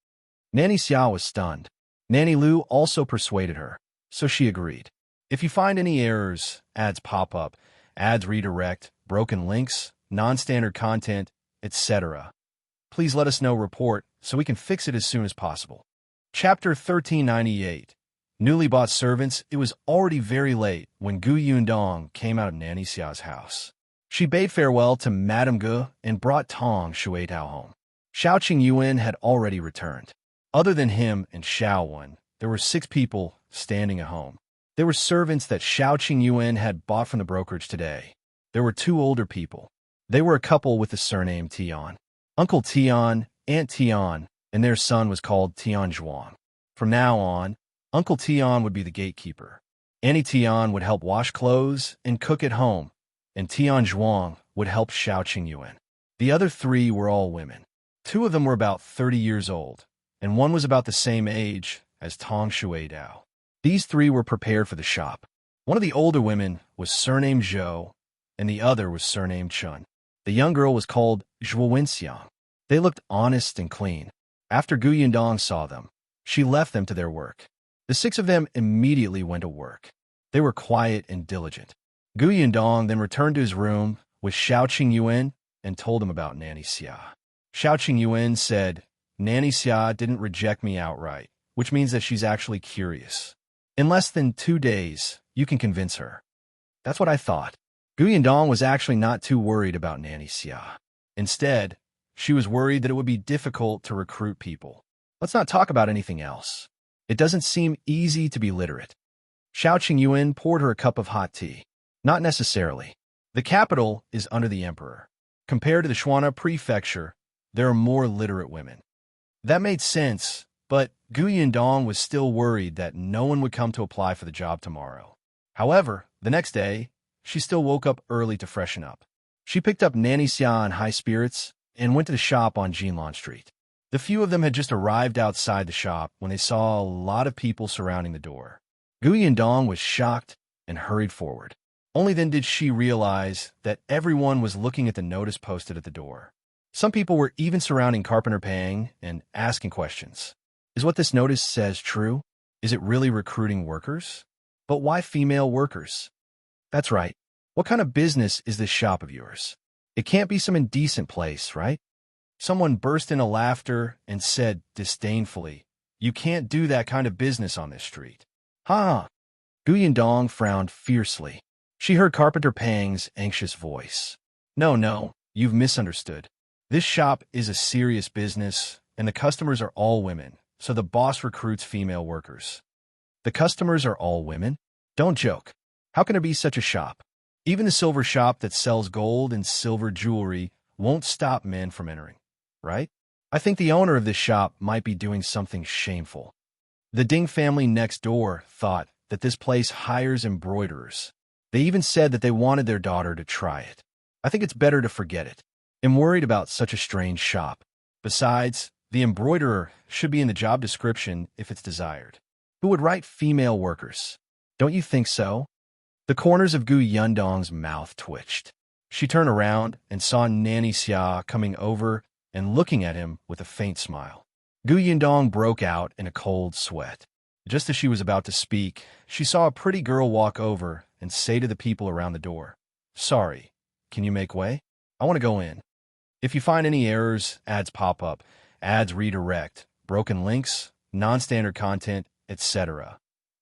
Nanny Xia was stunned. Nanny Lu also persuaded her, so she agreed. If you find any errors, ads pop up, ads redirect, broken links, non-standard content, etc., please let us know report so we can fix it as soon as possible. Chapter 1398. Newly bought servants. It was already very late when Gu Yundong came out of Nanny Xia's house. She bade farewell to Madame Gu and brought Tong Shuitao home. Shao Qingyuan had already returned. Other than him and Shao, there were 6 people standing at home. They were servants that Shao Qingyuan had bought from the brokerage today. There were 2 older people. They were a couple with the surname Tian. Uncle Tian, Aunt Tian, and their son was called Tian Zhuang. From now on, Uncle Tian would be the gatekeeper. Auntie Tian would help wash clothes and cook at home, and Tian Zhuang would help Shao Qingyuan. The other 3 were all women. 2 of them were about 30 years old, and one was about the same age as Tong Shuidao. These 3 were prepared for the shop. One of the older women was surnamed Zhou, and the other was surnamed Chun. The young girl was called Zhuo Wenxiang. They looked honest and clean. After Gu Yundong saw them, she left them to their work. The 6 of them immediately went to work. They were quiet and diligent. Gu Yundong then returned to his room with Shao Qingyuan and told him about Nanny Xia. Shao Qingyuan said, Nanny Xia didn't reject me outright, which means that she's actually curious. In less than 2 days, you can convince her. That's what I thought. Gu Yundong was actually not too worried about Nanny Xia. Instead, she was worried that it would be difficult to recruit people. Let's not talk about anything else. It doesn't seem easy to be literate. Shao Qingyuan poured her a cup of hot tea. Not necessarily. The capital is under the emperor. Compared to the Shuana prefecture, there are more literate women. That made sense, but Gu Yundong was still worried that no one would come to apply for the job tomorrow. However, the next day, she still woke up early to freshen up. She picked up Nanny Xia in high spirits and went to the shop on Jinlan Street. The few of them had just arrived outside the shop when they saw a lot of people surrounding the door. Gu Yundong was shocked and hurried forward. Only then did she realize that everyone was looking at the notice posted at the door. Some people were even surrounding Carpenter Pang and asking questions. Is what this notice says true? Is it really recruiting workers? But why female workers? That's right. What kind of business is this shop of yours? It can't be some indecent place, right? Someone burst into laughter and said disdainfully, You can't do that kind of business on this street. Ha! Gu Yundong frowned fiercely. She heard Carpenter Pang's anxious voice. No, you've misunderstood. This shop is a serious business, and the customers are all women, so the boss recruits female workers. The customers are all women? Don't joke. How can there be such a shop? Even the silver shop that sells gold and silver jewelry won't stop men from entering, right? I think the owner of this shop might be doing something shameful. The Ding family next door thought that this place hires embroiderers. They even said that they wanted their daughter to try it. I think it's better to forget it. I'm worried about such a strange shop. Besides, the embroiderer should be in the job description if it's desired. Who would write female workers? Don't you think so? The corners of Gu Yundong's mouth twitched. She turned around and saw Nanny Xia coming over and looking at him with a faint smile. Gu Yundong broke out in a cold sweat. Just as she was about to speak, she saw a pretty girl walk over and say to the people around the door, Sorry, can you make way? I want to go in. If you find any errors, ads pop up, ads redirect, broken links, non-standard content, etc.,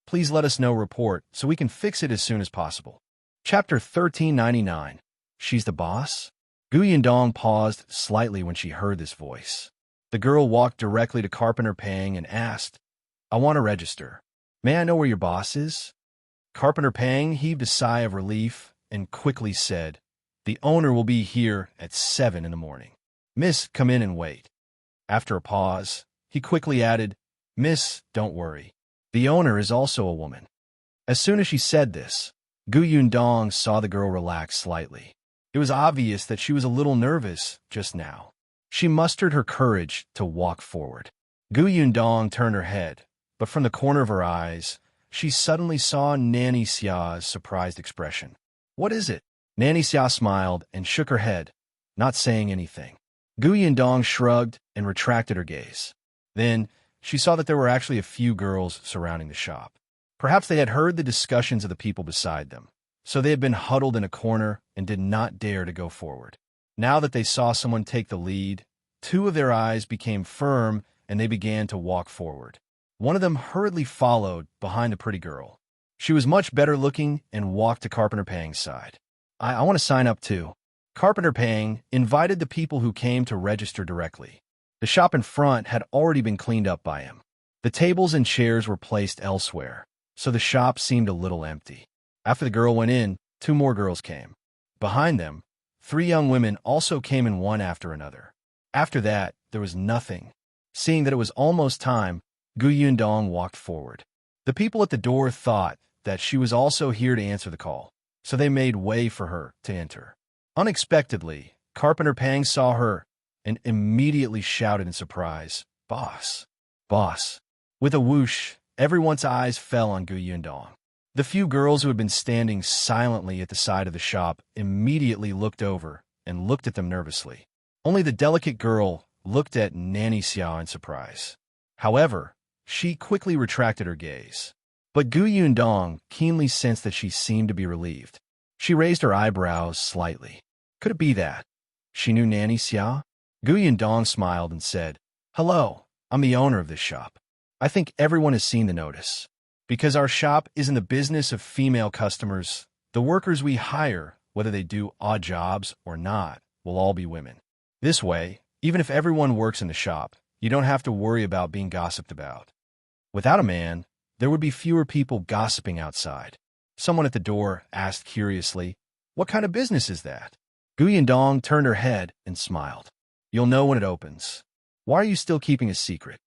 please let us know report so we can fix it as soon as possible. Chapter 1399. She's the boss? Gu Yundong paused slightly when she heard this voice. The girl walked directly to Carpenter Pang and asked, I want to register. May I know where your boss is? Carpenter Pang heaved a sigh of relief and quickly said, The owner will be here at 7 in the morning. Miss, come in and wait. After a pause, he quickly added, Miss, don't worry. The owner is also a woman. As soon as she said this, Gu Yundong saw the girl relax slightly. It was obvious that she was a little nervous just now. She mustered her courage to walk forward. Gu Yundong turned her head, but from the corner of her eyes, she suddenly saw Nanny Xia's surprised expression. "What is it?" Nanny Xia smiled and shook her head, not saying anything. Gu Yundong shrugged and retracted her gaze. Then, she saw that there were actually a few girls surrounding the shop. Perhaps they had heard the discussions of the people beside them, so they had been huddled in a corner and did not dare to go forward. Now that they saw someone take the lead, two of their eyes became firm and they began to walk forward. One of them hurriedly followed behind the pretty girl. She was much better looking and walked to Carpenter Pang's side. I want to sign up too." Carpenter Pang invited the people who came to register directly. The shop in front had already been cleaned up by him. The tables and chairs were placed elsewhere, so the shop seemed a little empty. After the girl went in, two more girls came. Behind them, three young women also came in one after another. After that, there was nothing. Seeing that it was almost time, Gu Yundong walked forward. The people at the door thought that she was also here to answer the call, so they made way for her to enter. Unexpectedly, Carpenter Pang saw her and immediately shouted in surprise, "Boss! Boss!" With a whoosh, everyone's eyes fell on Gu Yundong. The few girls who had been standing silently at the side of the shop immediately looked over and looked at them nervously. Only the delicate girl looked at Nanny Xia in surprise. However, she quickly retracted her gaze. But Gu Yundong keenly sensed that she seemed to be relieved. She raised her eyebrows slightly. Could it be that she knew Nanny Xia? Gu Yundong smiled and said, "Hello, I'm the owner of this shop. I think everyone has seen the notice. Because our shop is in the business of female customers, the workers we hire, whether they do odd jobs or not, will all be women. This way, even if everyone works in the shop, you don't have to worry about being gossiped about. Without a man, there would be fewer people gossiping outside." Someone at the door asked curiously, "What kind of business is that?" Gu Yundong turned her head and smiled. "You'll know when it opens. Why are you still keeping a secret?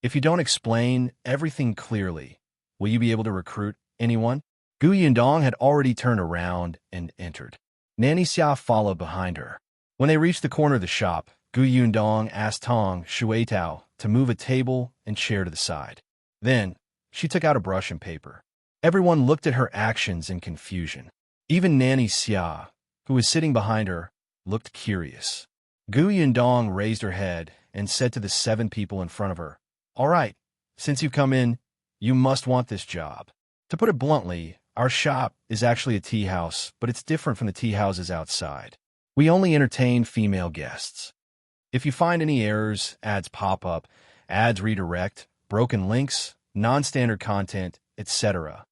If you don't explain everything clearly, will you be able to recruit anyone?" Gu Yundong had already turned around and entered. Nanny Xia followed behind her. When they reached the corner of the shop, Gu Yundong asked Tong Shuitao to move a table and chair to the side. Then, she took out a brush and paper. Everyone looked at her actions in confusion. Even Nanny Xia, who was sitting behind her, looked curious. Gu Yundong raised her head and said to the 7 people in front of her, "All right, since you've come in, you must want this job. To put it bluntly, our shop is actually a tea house, but it's different from the tea houses outside. We only entertain female guests. If you find any errors, ads pop up, ads redirect, broken links, non-standard content, etc.,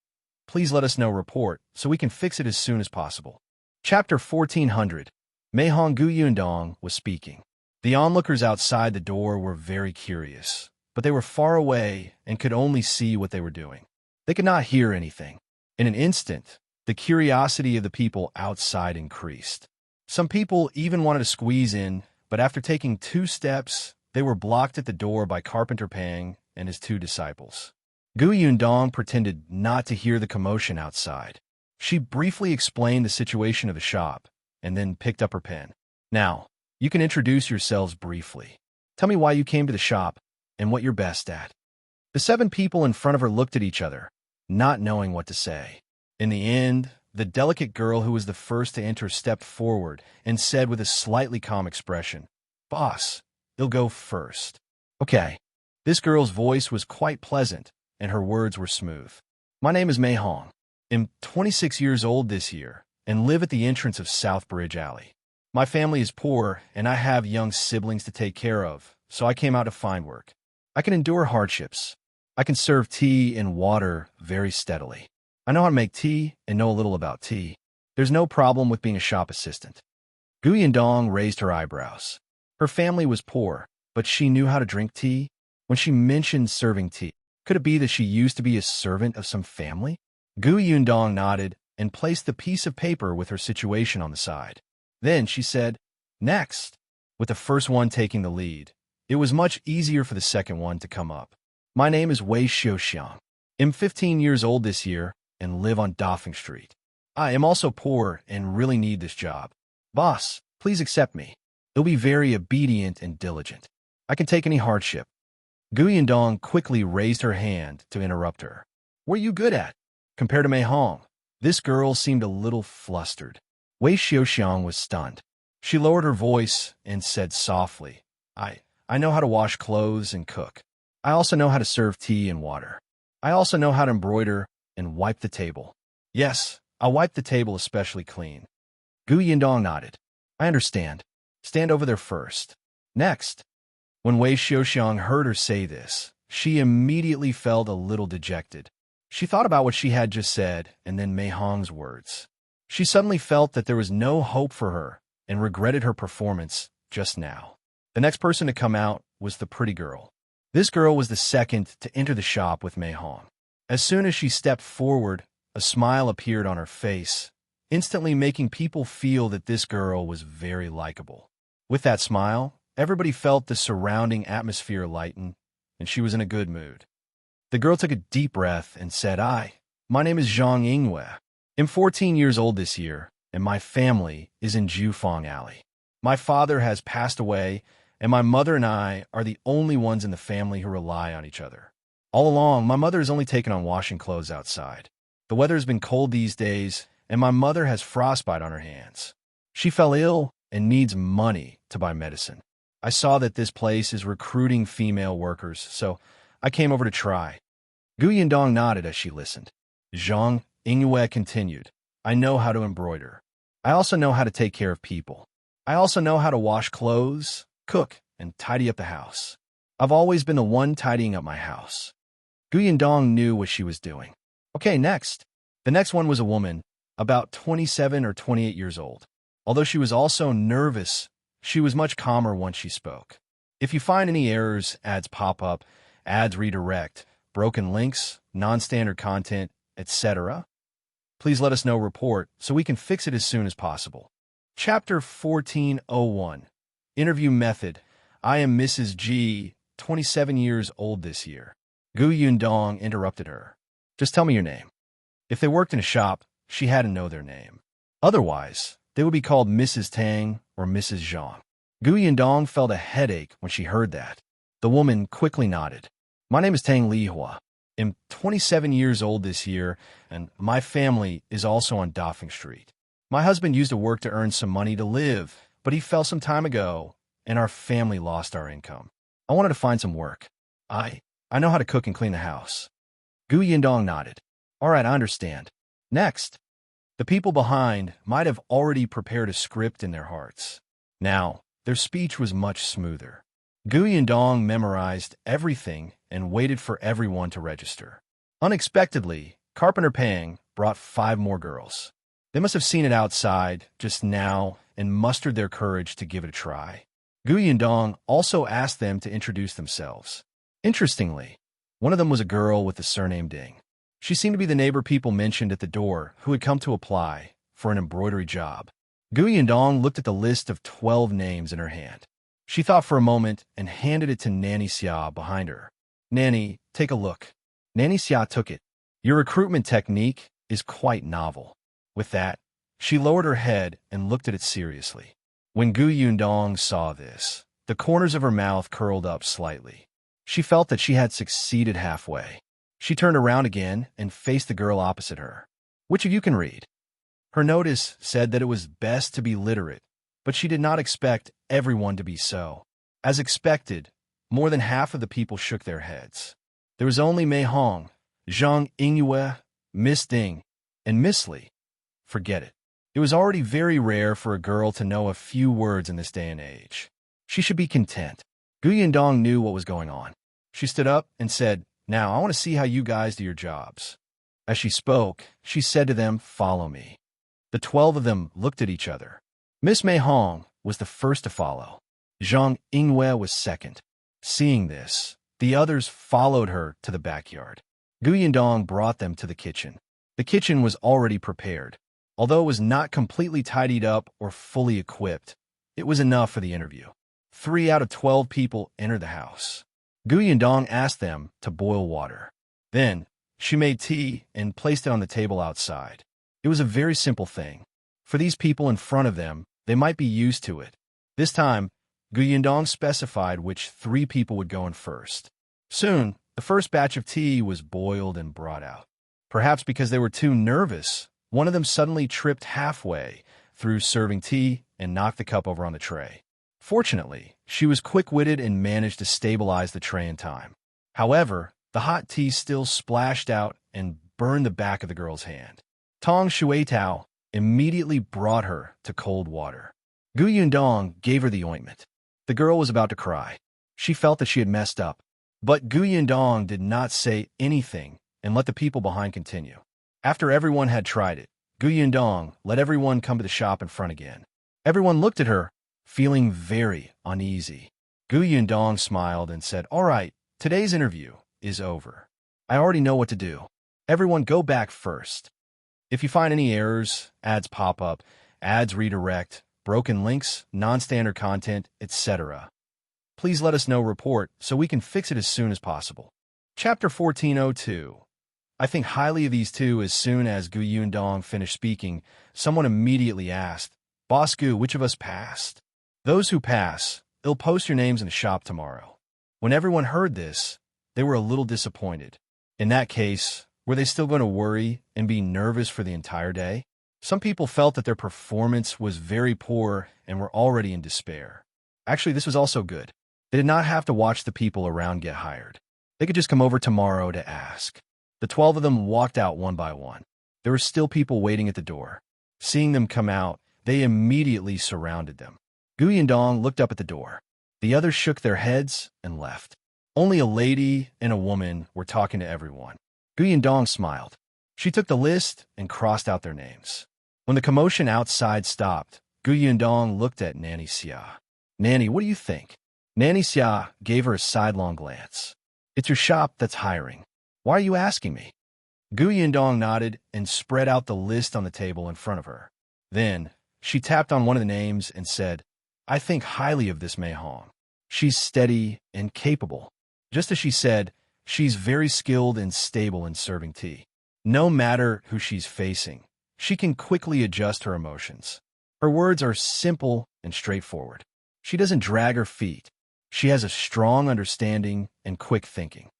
please let us know report so we can fix it as soon as possible." Chapter 1400. Mei Hong. Gu Yundong was speaking. The onlookers outside the door were very curious, but they were far away and could only see what they were doing. They could not hear anything. In an instant, the curiosity of the people outside increased. Some people even wanted to squeeze in, but after taking 2 steps, they were blocked at the door by Carpenter Pang and his 2 disciples. Gu Yundong pretended not to hear the commotion outside. She briefly explained the situation of the shop, and then picked up her pen. "Now, you can introduce yourselves briefly. Tell me why you came to the shop, and what you're best at." The 7 people in front of her looked at each other, not knowing what to say. In the end, the delicate girl who was the first to enter stepped forward and said with a slightly calm expression, "Boss, you'll go first." "Okay." This girl's voice was quite pleasant, and her words were smooth. "My name is Mei Hong. I'm 26 years old this year, and live at the entrance of South Bridge Alley. My family is poor, and I have young siblings to take care of, so I came out to find work. I can endure hardships. I can serve tea and water very steadily. I know how to make tea and know a little about tea. There's no problem with being a shop assistant." Gu Yundong raised her eyebrows. Her family was poor, but she knew how to drink tea. When she mentioned serving tea, could it be that she used to be a servant of some family? Gu Yundong nodded and placed the piece of paper with her situation on the side. Then she said, "Next." With the first one taking the lead, it was much easier for the second one to come up. "My name is Wei Xiaoxiang. I'm 15 years old this year and live on Dafeng Street. I am also poor and really need this job. Boss, please accept me. I'll be very obedient and diligent. I can take any hardship. Gu Yundong quickly raised her hand to interrupt her. What are you good at? Compared to Mei Hong, this girl seemed a little flustered. Wei Xiaoxiang was stunned. She lowered her voice and said softly, I know how to wash clothes and cook. I also know how to serve tea and water. I also know how to embroider and wipe the table. Yes, I'll wipe the table especially clean. Gu Yundong nodded. I understand. Stand over there first. Next. When Wei Xiaoxiang heard her say this, she immediately felt a little dejected. She thought about what she had just said and then Mei Hong's words. She suddenly felt that there was no hope for her and regretted her performance just now. The next person to come out was the pretty girl. This girl was the second to enter the shop with Mei Hong. As soon as she stepped forward, a smile appeared on her face, instantly making people feel that this girl was very likable. With that smile, everybody felt the surrounding atmosphere lighten, and she was in a good mood. The girl took a deep breath and said, my name is Zhang Yingwei. I'm 14 years old this year, and my family is in Jufeng Alley. My father has passed away, and my mother and I are the only ones in the family who rely on each other. All along, my mother has only taken on washing clothes outside. The weather has been cold these days, and my mother has frostbite on her hands. She fell ill and needs money to buy medicine. I saw that this place is recruiting female workers, so I came over to try. Gu Yundong nodded as she listened. Zhang Yingwei continued, I know how to embroider. I also know how to take care of people. I also know how to wash clothes, cook, and tidy up the house. I've always been the one tidying up my house. Gu Yundong knew what she was doing. Okay, next. The next one was a woman, about 27 or 28 years old. Although she was also nervous, she was much calmer once she spoke. If you find any errors, ads pop up, ads redirect, broken links, non-standard content, etc., please let us know report so we can fix it as soon as possible. Chapter 1401. Interview Method. I am Mrs. G, 27 years old this year. Gu Yundong interrupted her. Just tell me your name. If they worked in a shop, she had to know their name. Otherwise, they would be called Mrs. Tang or Mrs. Zhang. Gu Yundong felt a headache when she heard that. The woman quickly nodded. My name is Tang Lihua. I'm 27 years old this year, and my family is also on Dafeng Street. My husband used to work to earn some money to live, but he fell some time ago, and our family lost our income. I wanted to find some work. I know how to cook and clean the house. Gu Yundong nodded. All right, I understand. Next. The people behind might have already prepared a script in their hearts. Now, their speech was much smoother. Gu Yundong memorized everything and waited for everyone to register. Unexpectedly, Carpenter Pang brought 5 more girls. They must have seen it outside just now and mustered their courage to give it a try. Gu Yundong also asked them to introduce themselves. Interestingly, one of them was a girl with the surname Ding. She seemed to be the neighbor people mentioned at the door who had come to apply for an embroidery job. Gu Yundong looked at the list of 12 names in her hand. She thought for a moment and handed it to Nanny Xia behind her. Nanny, take a look. Nanny Xia took it. Your recruitment technique is quite novel. With that, she lowered her head and looked at it seriously. When Gu Yundong saw this, the corners of her mouth curled up slightly. She felt that she had succeeded halfway. She turned around again and faced the girl opposite her. Which of you can read? Her notice said that it was best to be literate, but she did not expect everyone to be so. As expected, more than half of the people shook their heads. There was only Mei Hong, Zhang Yingwei, Miss Ding, and Miss Li. Forget it. It was already very rare for a girl to know a few words in this day and age. She should be content. Gu Yundong knew what was going on. She stood up and said, Now, I want to see how you guys do your jobs. As she spoke, she said to them, Follow me. The 12 of them looked at each other. Miss Mei Hong was the first to follow. Zhang Yingwei was second. Seeing this, the others followed her to the backyard. Gu Yundong brought them to the kitchen. The kitchen was already prepared. Although it was not completely tidied up or fully equipped, it was enough for the interview. 3 out of 12 people entered the house. Gu Yundong asked them to boil water. Then, She made tea and placed it on the table outside. It was a very simple thing. For these people in front of them, they might be used to it. This time, Yundong specified which 3 people would go in first. Soon, the first batch of tea was boiled and brought out. Perhaps because they were too nervous, one of them suddenly tripped halfway through serving tea and knocked the cup over on the tray. Fortunately, she was quick-witted and managed to stabilize the tray in time. However, the hot tea still splashed out and burned the back of the girl's hand. Tong Shuitao immediately brought her to cold water. Yundong gave her the ointment. The girl was about to cry. She felt that she had messed up. But Yundong did not say anything and let the people behind continue. After everyone had tried it, Yundong let everyone come to the shop in front again. Everyone looked at her, feeling very uneasy. Yundong smiled and said, "All right, today's interview is over. I already know what to do. Everyone go back first. If you find any errors, ads pop up, ads redirect, broken links, non-standard content, etc., please let us know report so we can fix it as soon as possible." Chapter 1402. I think highly of these two. As soon as Yundong finished speaking, someone immediately asked, "Boss Gu, which of us passed?" "Those who pass, they'll post your names in the shop tomorrow." When everyone heard this, they were a little disappointed. In that case, were they still going to worry and be nervous for the entire day? Some people felt that their performance was very poor and were already in despair. Actually, this was also good. They did not have to watch the people around get hired. They could just come over tomorrow to ask. The 12 of them walked out one by one. There were still people waiting at the door. Seeing them come out, they immediately surrounded them. Yundong looked up at the door. The others shook their heads and left. Only a lady and a woman were talking to everyone. Yundong smiled. She took the list and crossed out their names. When the commotion outside stopped, Yundong looked at Nanny Xia. "Nanny, what do you think?" Nanny Xia gave her a sidelong glance. "It's your shop that's hiring. Why are you asking me?" Yundong nodded and spread out the list on the table in front of her. Then, she tapped on one of the names and said, "I think highly of this Mei Hong. She's steady and capable." Just as she said, she's very skilled and stable in serving tea. No matter who she's facing, she can quickly adjust her emotions. Her words are simple and straightforward. She doesn't drag her feet. She has a strong understanding and quick thinking.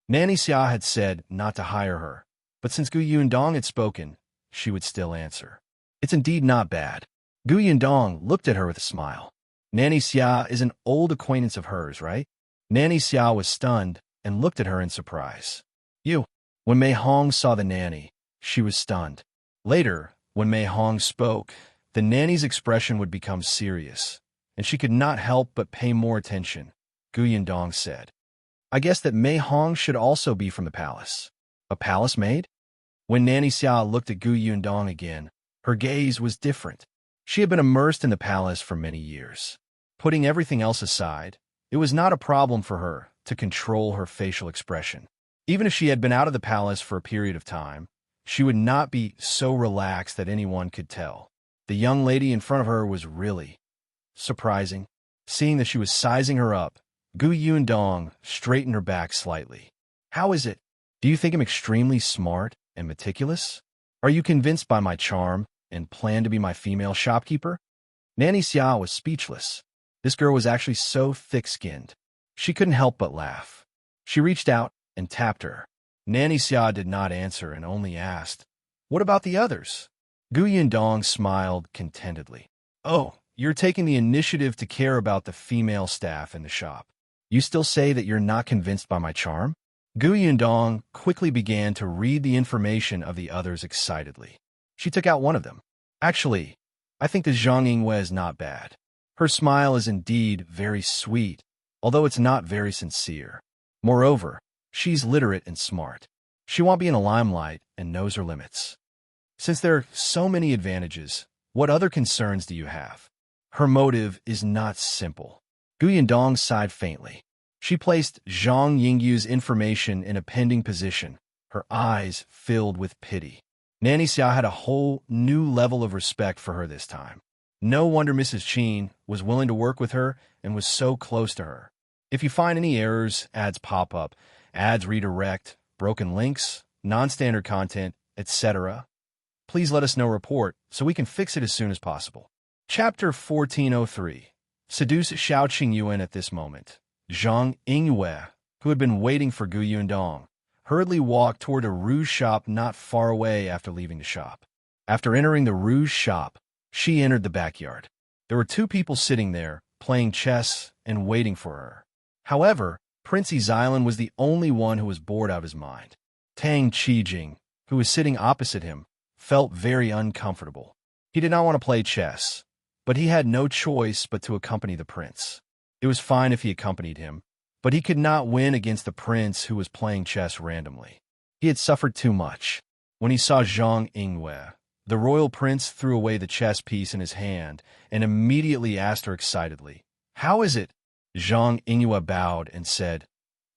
Nanny Xia had said not to hire her, but since Yundong had spoken, she would still answer. "It's indeed not bad." Yundong looked at her with a smile. "Nanny Xia is an old acquaintance of hers, right?" Nanny Xia was stunned and looked at her in surprise. "You." When Mei Hong saw the nanny, she was stunned. Later, when Mei Hong spoke, the nanny's expression would become serious, and she could not help but pay more attention. Yundong said, "I guess that Mei Hong should also be from the palace." "A palace maid?" When Nanny Xia looked at Yundong again, her gaze was different. She had been immersed in the palace for many years. Putting everything else aside, it was not a problem for her to control her facial expression. Even if she had been out of the palace for a period of time, she would not be so relaxed that anyone could tell. The young lady in front of her was really surprising. Seeing that she was sizing her up, Yundong straightened her back slightly. "How is it? Do you think I'm extremely smart and meticulous? Are you convinced by my charm and plan to be my female shopkeeper?" Nanny Xia was speechless. This girl was actually so thick-skinned. She couldn't help but laugh. She reached out and tapped her. Nanny Xia did not answer and only asked, "What about the others?" Yundong smiled contentedly. "Oh, you're taking the initiative to care about the female staff in the shop. You still say that you're not convinced by my charm?" Yundong quickly began to read the information of the others excitedly. She took out one of them. "Actually, I think the Zhang is not bad. Her smile is indeed very sweet, although it's not very sincere. Moreover, she's literate and smart. She won't be in the limelight and knows her limits. Since there are so many advantages, what other concerns do you have?" Her motive is not simple. Yundong sighed faintly. She placed Zhang Yingyu's information in a pending position, her eyes filled with pity. Nanny Xia had a whole new level of respect for her this time. No wonder Mrs. Qin was willing to work with her and was so close to her. If you find any errors, ads pop up, ads redirect, broken links, non-standard content, etc. Please let us know report so we can fix it as soon as possible. Chapter 1403. Seduce Shao Qingyuan. At this moment, Zhang Yingwei, who had been waiting for Gu Yundong, hurriedly walked toward a rouge shop not far away after leaving the shop. After entering the rouge shop, she entered the backyard. There were two people sitting there, playing chess and waiting for her. However, Prince Zhiyan was the only one who was bored out of his mind. Tang Qijing, who was sitting opposite him, felt very uncomfortable. He did not want to play chess, but he had no choice but to accompany the prince. It was fine if he accompanied him, but he could not win against the prince who was playing chess randomly. He had suffered too much. When he saw Zhang Yingwei, the royal prince threw away the chess piece in his hand and immediately asked her excitedly, "How is it?" Zhang Yingwei bowed and said,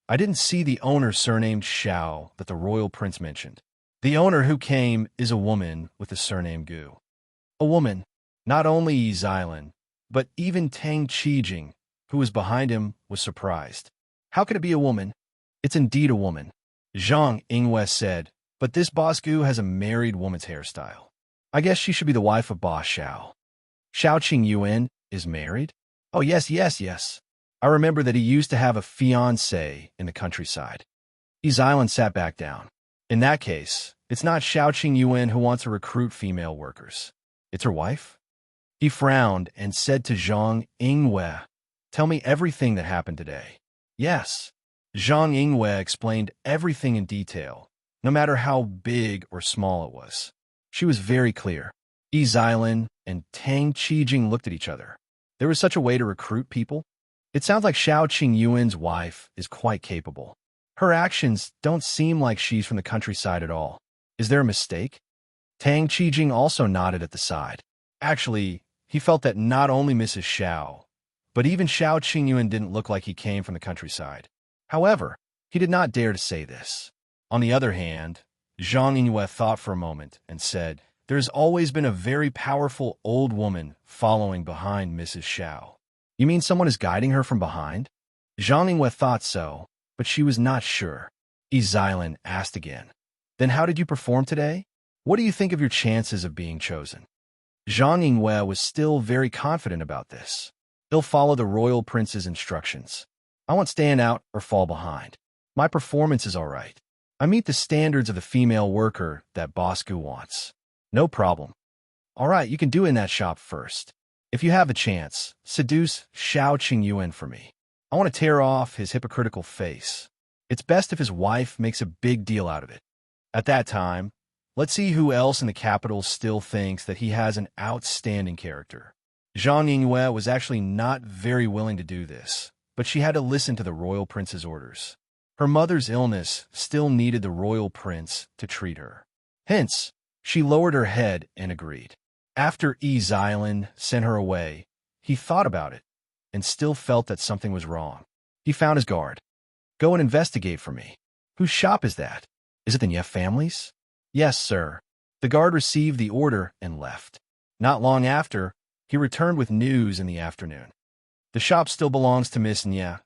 "I didn't see the owner surnamed Shao that the royal prince mentioned. The owner who came is a woman with the surname Gu." A woman. Not only Zhiyan, but even Tang Qijing, who was behind him, was surprised. "How could it be a woman?" "It's indeed a woman," Zhang Yingwei said, "but this boss Gu has a married woman's hairstyle. I guess she should be the wife of boss Shao." "Shao Qingyuan is married?" "Oh, yes. I remember that he used to have a fiancée in the countryside." Zhiyan sat back down. "In that case, it's not Shao Qingyuan who wants to recruit female workers. It's her wife?" He frowned and said to Zhang Yingwei, "Tell me everything that happened today." "Yes." Zhang Yingwei explained everything in detail, no matter how big or small it was. She was very clear. Zhiyan and Tang Qijing looked at each other. There was such a way to recruit people? It sounds like Shao Qingyuan's wife is quite capable. Her actions don't seem like she's from the countryside at all. Is there a mistake? Tang Qijing also nodded at the side. Actually, he felt that not only Mrs. Shao, but even Shao Qingyuan didn't look like he came from the countryside. However, he did not dare to say this. On the other hand, Zhang Yingwei thought for a moment and said, "There has always been a very powerful old woman following behind Mrs. Shao." "You mean someone is guiding her from behind?" Zhang Yingwei thought so, but she was not sure. Zhiyan asked again, "Then how did you perform today? What do you think of your chances of being chosen?" Zhang Yingwei was still very confident about this. "He'll follow the royal prince's instructions. I won't stand out or fall behind. My performance is all right. I meet the standards of the female worker that Boss Gu wants. No problem." "All right, you can do it in that shop first. If you have the chance, seduce Shao Qingyuan for me. I want to tear off his hypocritical face. It's best if his wife makes a big deal out of it. At that time, let's see who else in the capital still thinks that he has an outstanding character." Zhang Yingwei was actually not very willing to do this, but she had to listen to the royal prince's orders. Her mother's illness still needed the royal prince to treat her. Hence, she lowered her head and agreed. After Zhiyan sent her away, he thought about it and still felt that something was wrong. He found his guard. "Go and investigate for me. Whose shop is that? Is it the Nephew family's?" "Yes, sir." The guard received the order and left. Not long after, he returned with news in the afternoon. "The shop still belongs to Miss Nye,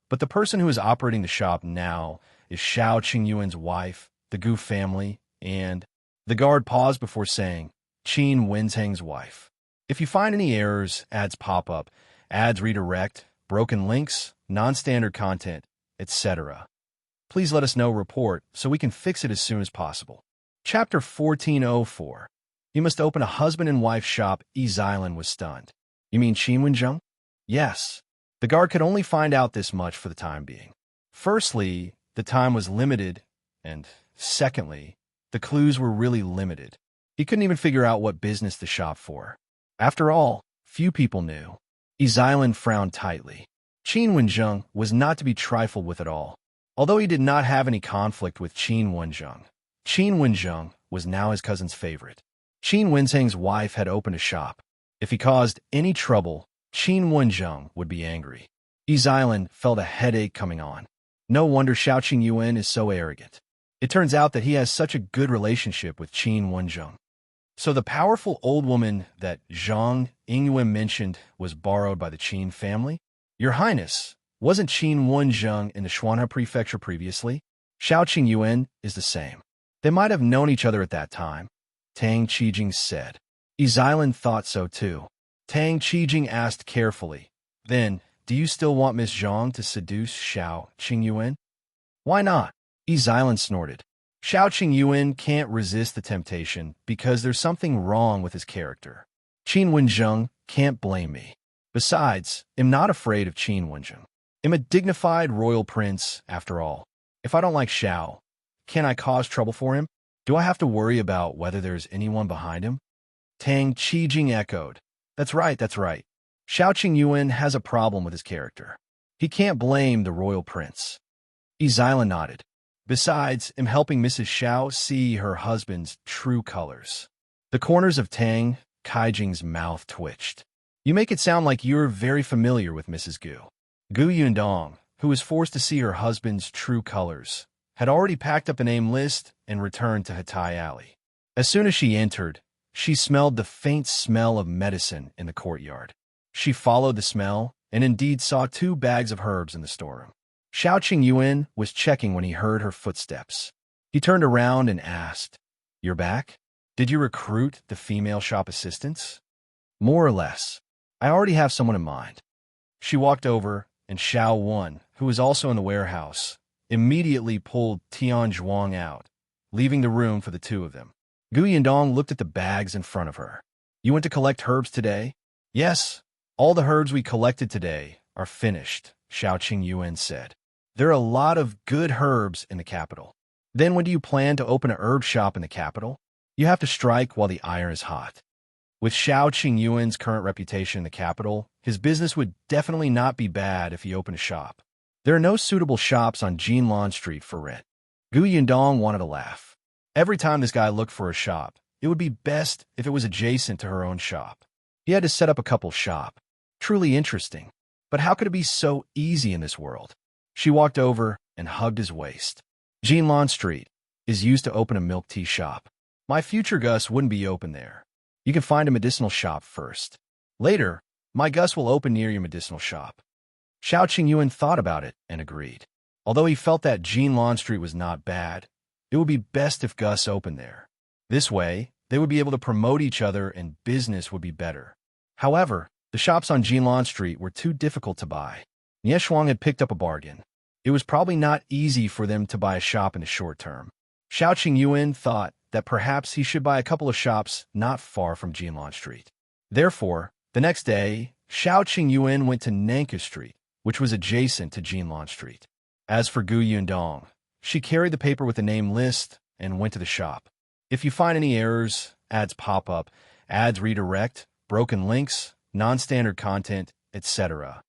but the person who is operating the shop now is Shao Qingyuan's wife, the Gu family, and..." The guard paused before saying, "Qin Wenzheng's wife. If you find any errors, ads pop up, ads redirect, broken links, non-standard content, etc. Please let us know report so we can fix it as soon as possible." Chapter 1404. You must open a husband and wife shop. Zhiyan was stunned. "You mean Qingyuan?" "Yes." The guard could only find out this much for the time being. Firstly, the time was limited, and secondly, the clues were really limited. He couldn't even figure out what business the shop for. After all, few people knew. Zhiyan frowned tightly. Qingyuan was not to be trifled with at all. Although he did not have any conflict with Qingyuan was now his cousin's favorite. Wenzheng's wife had opened a shop. If he caused any trouble, Qingyuan would be angry. Zhiyan felt a headache coming on. No wonder Shao Qingyuan is so arrogant. It turns out that he has such a good relationship with Qingyuan. So the powerful old woman that Zhang Yingwei mentioned was borrowed by the Qin family? "Your Highness, wasn't Qingyuan in the Shuanhe prefecture previously? Shao Qingyuan is the same." They might have known each other at that time, Tang Qijing said. Yilan thought so too. Tang Qijing asked carefully, then, do you still want Miss Zhang to seduce Shao Qingyuan? Why not? Yilan snorted. Shao Qingyuan can't resist the temptation because there's something wrong with his character. Qin Wenzheng can't blame me. Besides, I'm not afraid of Qin Wenzheng. I'm a dignified royal prince, after all. If I don't like Shao, can I cause trouble for him? Do I have to worry about whether there's anyone behind him? Tang Qijing echoed. That's right, that's right. Shao Qingyuan has a problem with his character. He can't blame the royal prince. Yilan nodded. Besides, I'm helping Mrs. Shao see her husband's true colors. The corners of Tang Qijing's mouth twitched. You make it sound like you're very familiar with Mrs. Gu. Gu Yundong, who was forced to see her husband's true colors, had already packed up the name list and returned to Hatai Alley. As soon as she entered, she smelled the faint smell of medicine in the courtyard. She followed the smell and indeed saw 2 bags of herbs in the storeroom. Shao Qingyuan was checking when he heard her footsteps. He turned around and asked, "You're back? Did you recruit the female shop assistants?" "More or less. I already have someone in mind." She walked over, and Shao Wan, who was also in the warehouse, immediately pulled Tian Zhuang out, leaving the room for the 2 of them. Gu Yundong looked at the bags in front of her. "You went to collect herbs today?" "Yes. All the herbs we collected today are finished," Shao Qingyuan said. "There are a lot of good herbs in the capital." "Then when do you plan to open a herb shop in the capital?" "You have to strike while the iron is hot." With Shao Qingyuan's current reputation in the capital, his business would definitely not be bad if he opened a shop. There are no suitable shops on Jinlan Street for rent. Gu Yundong wanted to laugh. Every time this guy looked for a shop, it would be best if it was adjacent to her own shop. He had to set up a couple shop. Truly interesting. But how could it be so easy in this world? She walked over and hugged his waist. Jinlan Street is used to open a milk tea shop. My future Gus wouldn't be open there. You can find a medicinal shop first. Later, my Gus will open near your medicinal shop. Shao Qingyuan thought about it and agreed. Although he felt that Jinlan Street was not bad, it would be best if Gus opened there. This way, they would be able to promote each other and business would be better. However, the shops on Jinlan Street were too difficult to buy. Shuang had picked up a bargain. It was probably not easy for them to buy a shop in the short term. Shao Qingyuan thought that perhaps he should buy a couple of shops not far from Jinlan Street. Therefore, the next day, Shao Qingyuan went to Nanka Street, which was adjacent to Jinlan Street. As for Gu Yundong, she carried the paper with the name list and went to the shop. If you find any errors, ads pop up, ads redirect, broken links, non-standard content, etc.,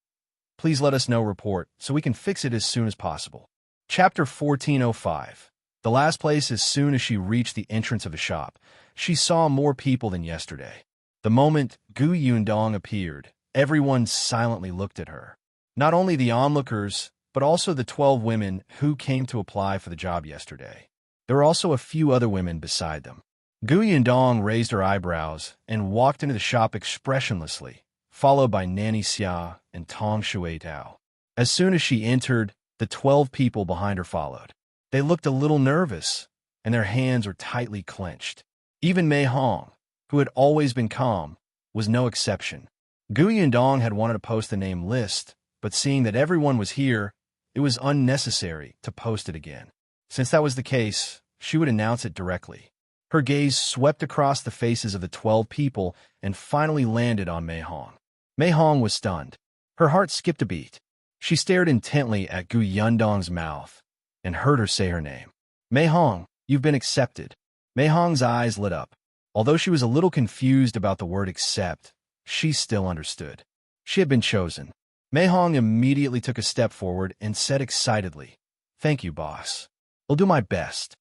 please let us know report so we can fix it as soon as possible. Chapter 1405. The last place. As soon as she reached the entrance of the shop, she saw more people than yesterday. The moment Gu Yundong appeared, everyone silently looked at her. Not only the onlookers, but also the 12 women who came to apply for the job yesterday. There were also a few other women beside them. Gu Yundong raised her eyebrows and walked into the shop expressionlessly, followed by Nanny Xia and Tong Shui Tao. As soon as she entered, the 12 people behind her followed. They looked a little nervous, and their hands were tightly clenched. Even Mei Hong, who had always been calm, was no exception. Gu Yundong had wanted to post the name list, but seeing that everyone was here, it was unnecessary to post it again. Since that was the case, she would announce it directly. Her gaze swept across the faces of the 12 people and finally landed on Mei Hong. Mei Hong was stunned. Her heart skipped a beat. She stared intently at Gu Yundong's mouth and heard her say her name. "Mei Hong, you've been accepted." Mei Hong's eyes lit up. Although she was a little confused about the word accept, she still understood. She had been chosen. Mei Hong immediately took a step forward and said excitedly, "Thank you, boss. I'll do my best."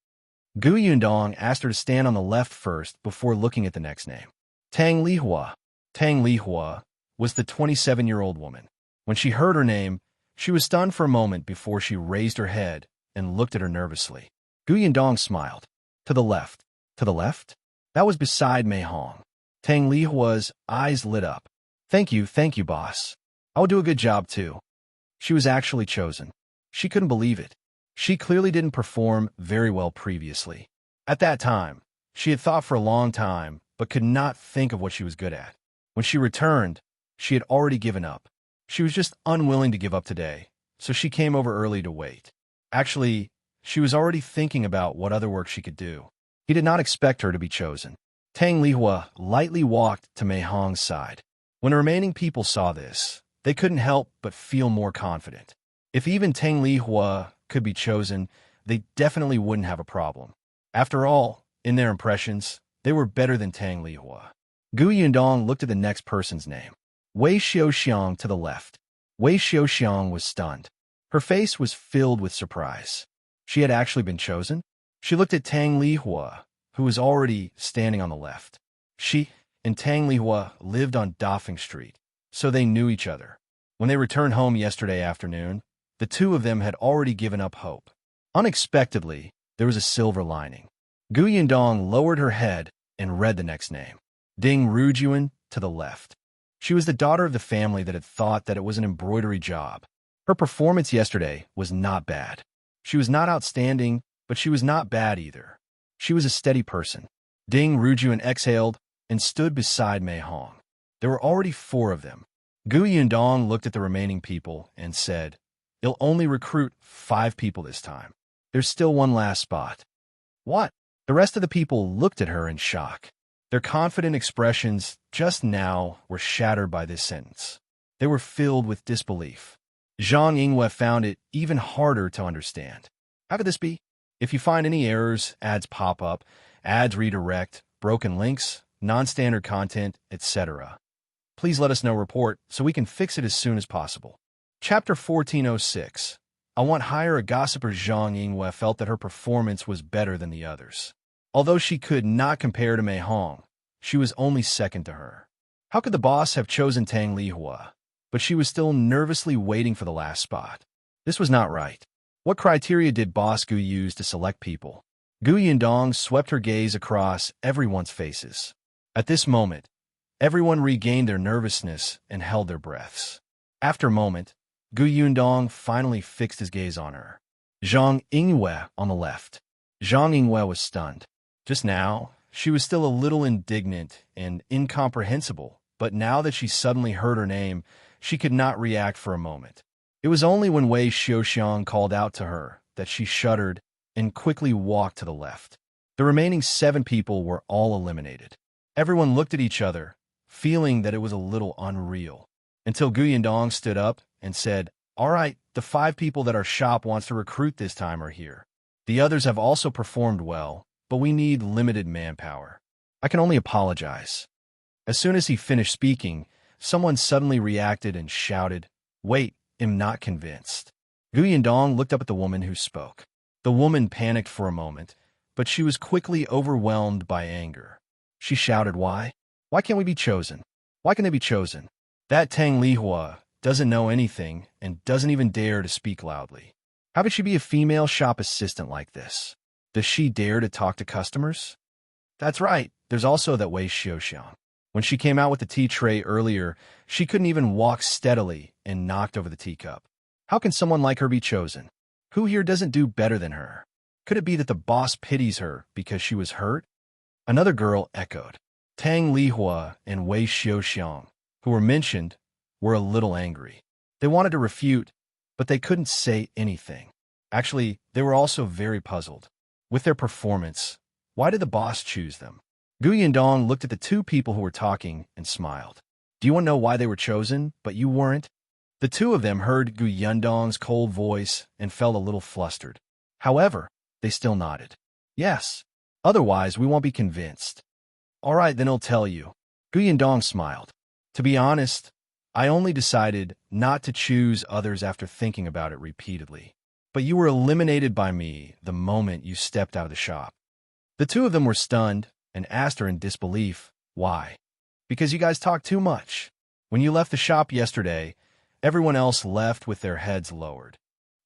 Gu Yundong asked her to stand on the left first before looking at the next name. Tang Lihua. Tang Lihua was the 27-year-old woman. When she heard her name, she was stunned for a moment before she raised her head and looked at her nervously. Gu Yundong smiled. To the left. To the left? That was beside Mei Hong. Tang Lihua's eyes lit up. Thank you, boss. I will do a good job, too." She was actually chosen. She couldn't believe it. She clearly didn't perform very well previously. At that time, she had thought for a long time, but could not think of what she was good at. When she returned, she had already given up. She was just unwilling to give up today, so she came over early to wait. Actually, she was already thinking about what other work she could do. He did not expect her to be chosen. Tang Lihua lightly walked to Mei Hong's side. When the remaining people saw this, they couldn't help but feel more confident. If even Tang Lihua could be chosen, they definitely wouldn't have a problem. After all, in their impressions, they were better than Tang Lihua. Gu Yundong looked at the next person's name. Wei Xiaoxiang to the left. Wei Xiaoxiang was stunned. Her face was filled with surprise. She had actually been chosen? She looked at Tang Lihua, who was already standing on the left. She and Tang Lihua lived on Dafeng Street, so they knew each other. When they returned home yesterday afternoon, the two of them had already given up hope. Unexpectedly, there was a silver lining. Gu Yundong lowered her head and read the next name. Ding Rujun to the left. She was the daughter of the family that had thought that it was an embroidery job. Her performance yesterday was not bad. She was not outstanding, but she was not bad either. She was a steady person. Ding Rujun exhaled and stood beside Mei Hong. There were already 4 of them. Gu Yundong looked at the remaining people and said, "You'll only recruit 5 people this time. There's still one last spot." What? The rest of the people looked at her in shock. Their confident expressions just now were shattered by this sentence. They were filled with disbelief. Zhang Yingwe found it even harder to understand. How could this be? If you find any errors, ads pop up, ads redirect, broken links, non-standard content, etc., please let us know report so we can fix it as soon as possible. Chapter 1406. I want hire a gossiper. Zhang Yingwe felt that her performance was better than the others. Although she could not compare to Mei Hong, she was only second to her. How could the boss have chosen Tang Lihua? But she was still nervously waiting for the last spot. This was not right. What criteria did Boss Gu use to select people? Gu Yundong swept her gaze across everyone's faces. At this moment, everyone regained their nervousness and held their breaths. After a moment, Gu Yundong finally fixed his gaze on her. Zhang Yingwe on the left. Zhang Yingwe was stunned. Just now, she was still a little indignant and incomprehensible, but now that she suddenly heard her name, she could not react for a moment. It was only when Wei Xiaoxiang called out to her that she shuddered and quickly walked to the left. The remaining 7 people were all eliminated. Everyone looked at each other, feeling that it was a little unreal, until Gu Yundong stood up and said, "All right, the 5 people that our shop wants to recruit this time are here. The others have also performed well, but we need limited manpower. I can only apologize." As soon as he finished speaking, someone suddenly reacted and shouted, "Wait, I'm not convinced." Gu Yundong looked up at the woman who spoke. The woman panicked for a moment, but she was quickly overwhelmed by anger. She shouted, "Why? Why can't we be chosen? Why can they be chosen? That Tang Lihua doesn't know anything and doesn't even dare to speak loudly. How could she be a female shop assistant like this? Does she dare to talk to customers?" That's right, there's also that Wei Xiaoxiang. When she came out with the tea tray earlier, she couldn't even walk steadily and knocked over the teacup. How can someone like her be chosen? Who here doesn't do better than her? Could it be that the boss pities her because she was hurt? Another girl echoed. Tang Lihua and Wei Xiaoxiang, who were mentioned, were a little angry. They wanted to refute, but they couldn't say anything. Actually, they were also very puzzled. With their performance, why did the boss choose them? Gu Yundong looked at the 2 people who were talking and smiled. Do you want to know why they were chosen, but you weren't? The 2 of them heard Gu Yundong's cold voice and felt a little flustered. However, they still nodded. Yes. Otherwise, we won't be convinced. All right, then I'll tell you. Gu Yundong smiled. To be honest, I only decided not to choose others after thinking about it repeatedly. But you were eliminated by me the moment you stepped out of the shop. The 2 of them were stunned and asked her in disbelief, "Why?" "Because you guys talk too much. When you left the shop yesterday, everyone else left with their heads lowered.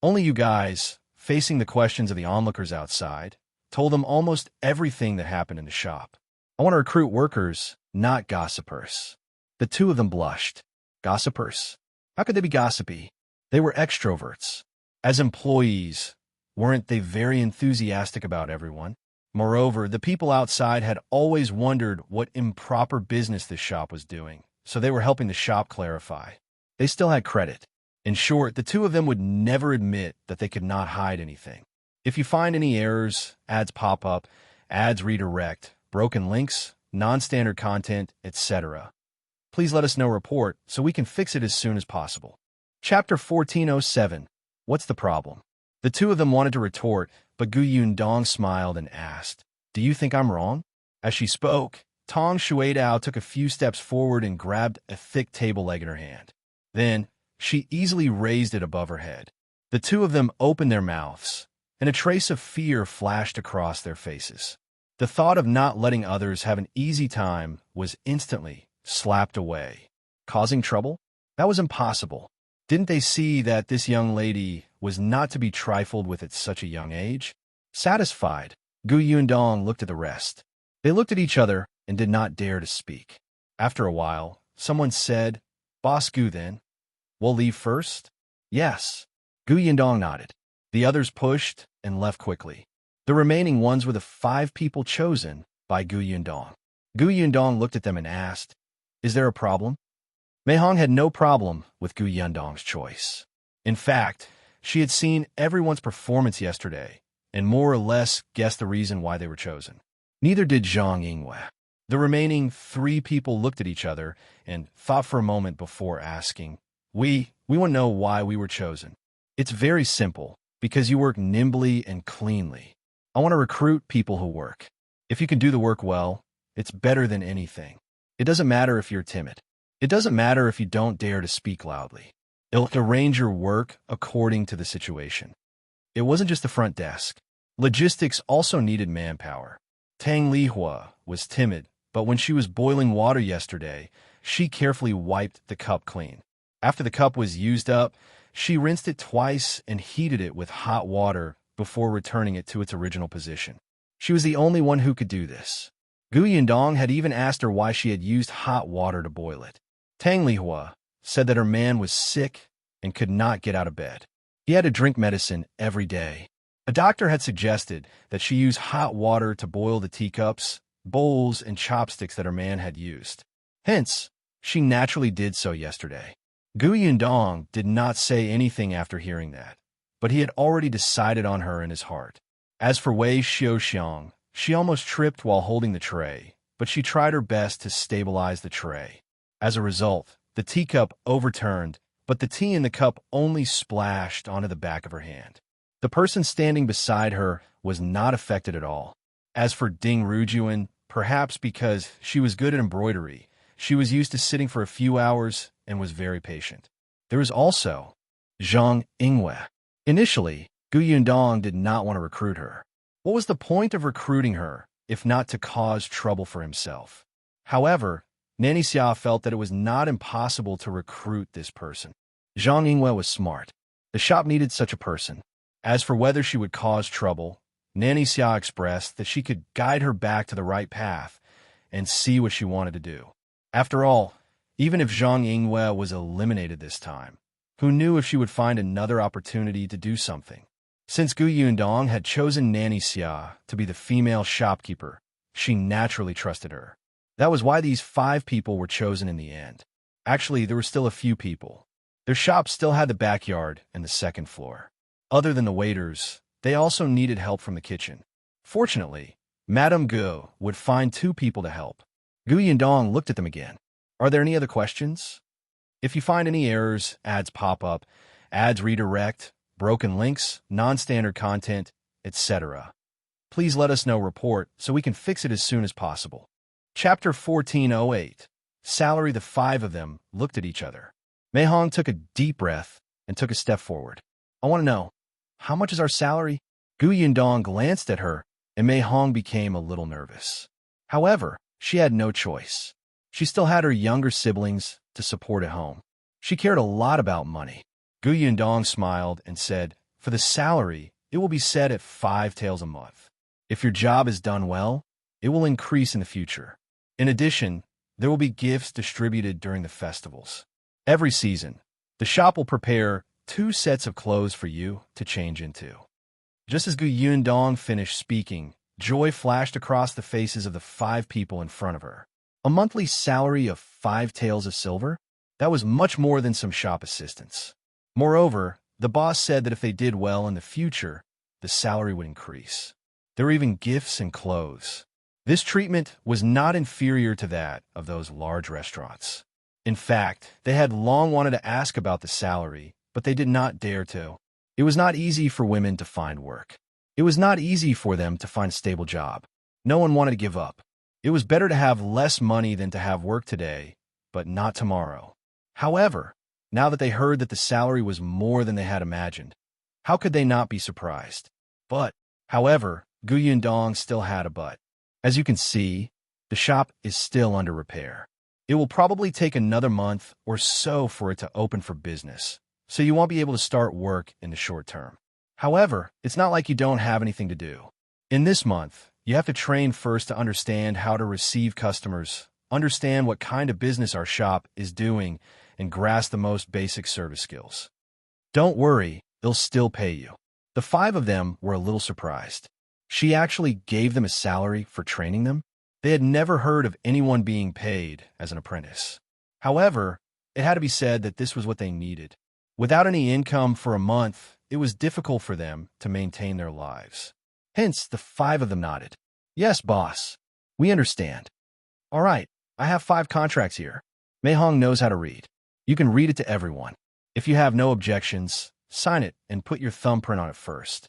Only you guys, facing the questions of the onlookers outside, told them almost everything that happened in the shop. I want to recruit workers, not gossipers." The 2 of them blushed. Gossipers? How could they be gossipy? They were extroverts. As employees, weren't they very enthusiastic about everyone? Moreover, the people outside had always wondered what improper business this shop was doing, so they were helping the shop clarify. They still had credit. In short, the two of them would never admit that they could not hide anything. If you find any errors, ads pop up, ads redirect, broken links, non-standard content, etc., please let us know report so we can fix it as soon as possible. Chapter 1407. What's the problem? The two of them wanted to retort, but Gu Yundong smiled and asked, "Do you think I'm wrong?" As she spoke, Tong Shuidao took a few steps forward and grabbed a thick table leg in her hand. Then, she easily raised it above her head. The two of them opened their mouths, and a trace of fear flashed across their faces. The thought of not letting others have an easy time was instantly slapped away. Causing trouble? That was impossible. Didn't they see that this young lady was not to be trifled with at such a young age? Satisfied, Gu Yundong looked at the rest. They looked at each other and did not dare to speak. After a while, someone said, "Boss Gu then? We'll leave first?" "Yes." Gu Yundong nodded. The others pushed and left quickly. The remaining ones were the 5 people chosen by Gu Yundong. Gu Yundong looked at them and asked, "Is there a problem?" Mei Hong had no problem with Gu Yundong's choice. In fact, she had seen everyone's performance yesterday and more or less guessed the reason why they were chosen. Neither did Zhang Yingwe. The remaining 3 people looked at each other and thought for a moment before asking, We want to know why we were chosen." "It's very simple, because you work nimbly and cleanly. I want to recruit people who work. If you can do the work well, it's better than anything. It doesn't matter if you're timid. It doesn't matter if you don't dare to speak loudly. It'll arrange your work according to the situation." It wasn't just the front desk. Logistics also needed manpower. Tang Lihua was timid, but when she was boiling water yesterday, she carefully wiped the cup clean. After the cup was used up, she rinsed it twice and heated it with hot water before returning it to its original position. She was the only one who could do this. Gu Yundong had even asked her why she had used hot water to boil it. Tang Lihua said that her man was sick and could not get out of bed. He had to drink medicine every day. A doctor had suggested that she use hot water to boil the teacups, bowls, and chopsticks that her man had used. Hence, she naturally did so yesterday. Gu Yundong did not say anything after hearing that, but he had already decided on her in his heart. As for Wei Xiaoxiang, she almost tripped while holding the tray, but she tried her best to stabilize the tray. As a result, the teacup overturned, but the tea in the cup only splashed onto the back of her hand. The person standing beside her was not affected at all. As for Ding Rujun, perhaps because she was good at embroidery, she was used to sitting for a few hours and was very patient. There was also Zhang Yingwe. Initially, Gu Yundong did not want to recruit her. What was the point of recruiting her, if not to cause trouble for himself? However, Nanny felt that it was not impossible to recruit this person. Zhang Yingwe was smart. The shop needed such a person. As for whether she would cause trouble, Nanny expressed that she could guide her back to the right path and see what she wanted to do. After all, even if Zhang Yingwe was eliminated this time, who knew if she would find another opportunity to do something? Since Gu Yundong had chosen Nanny to be the female shopkeeper, she naturally trusted her. That was why these 5 people were chosen in the end. Actually, there were still a few people. Their shop still had the backyard and the second floor. Other than the waiters, they also needed help from the kitchen. Fortunately, Madame Gu would find 2 people to help. Gu Yundong looked at them again. "Are there any other questions? If you find any errors, ads pop up, ads redirect, broken links, non-standard content, etc., please let us know report so we can fix it as soon as possible." Chapter 1408. Salary. The 5 of them looked at each other. Mei Hong took a deep breath and took a step forward. "I want to know, how much is our salary?" Gu Yundong glanced at her, and Mei Hong became a little nervous. However, she had no choice. She still had her younger siblings to support at home. She cared a lot about money. Gu Yundong smiled and said, "For the salary, it will be set at 5 taels a month. If your job is done well, it will increase in the future. In addition, there will be gifts distributed during the festivals. Every season, the shop will prepare 2 sets of clothes for you to change into." Just as Gu Yundong finished speaking, Joy flashed across the faces of the 5 people in front of her. A monthly salary of 5 taels of silver? That was much more than some shop assistants. Moreover, the boss said that if they did well in the future, the salary would increase. There were even gifts and clothes. This treatment was not inferior to that of those large restaurants. In fact, they had long wanted to ask about the salary, but they did not dare to. It was not easy for women to find work. It was not easy for them to find a stable job. No one wanted to give up. It was better to have less money than to have work today, but not tomorrow. However, now that they heard that the salary was more than they had imagined, how could they not be surprised? However, Yundong still had a but. As you can see, the shop is still under repair. It will probably take another month or so for it to open for business, so you won't be able to start work in the short term. However, it's not like you don't have anything to do. In this month, you have to train first to understand how to receive customers, understand what kind of business our shop is doing, and grasp the most basic service skills. Don't worry, they'll still pay you. The 5 of them were a little surprised. She actually gave them a salary for training them. They had never heard of anyone being paid as an apprentice. However, it had to be said that this was what they needed. Without any income for a month, it was difficult for them to maintain their lives. Hence, the 5 of them nodded. Yes, boss. We understand. All right, I have 5 contracts here. Mei Hong knows how to read. You can read it to everyone. If you have no objections, sign it and put your thumbprint on it first.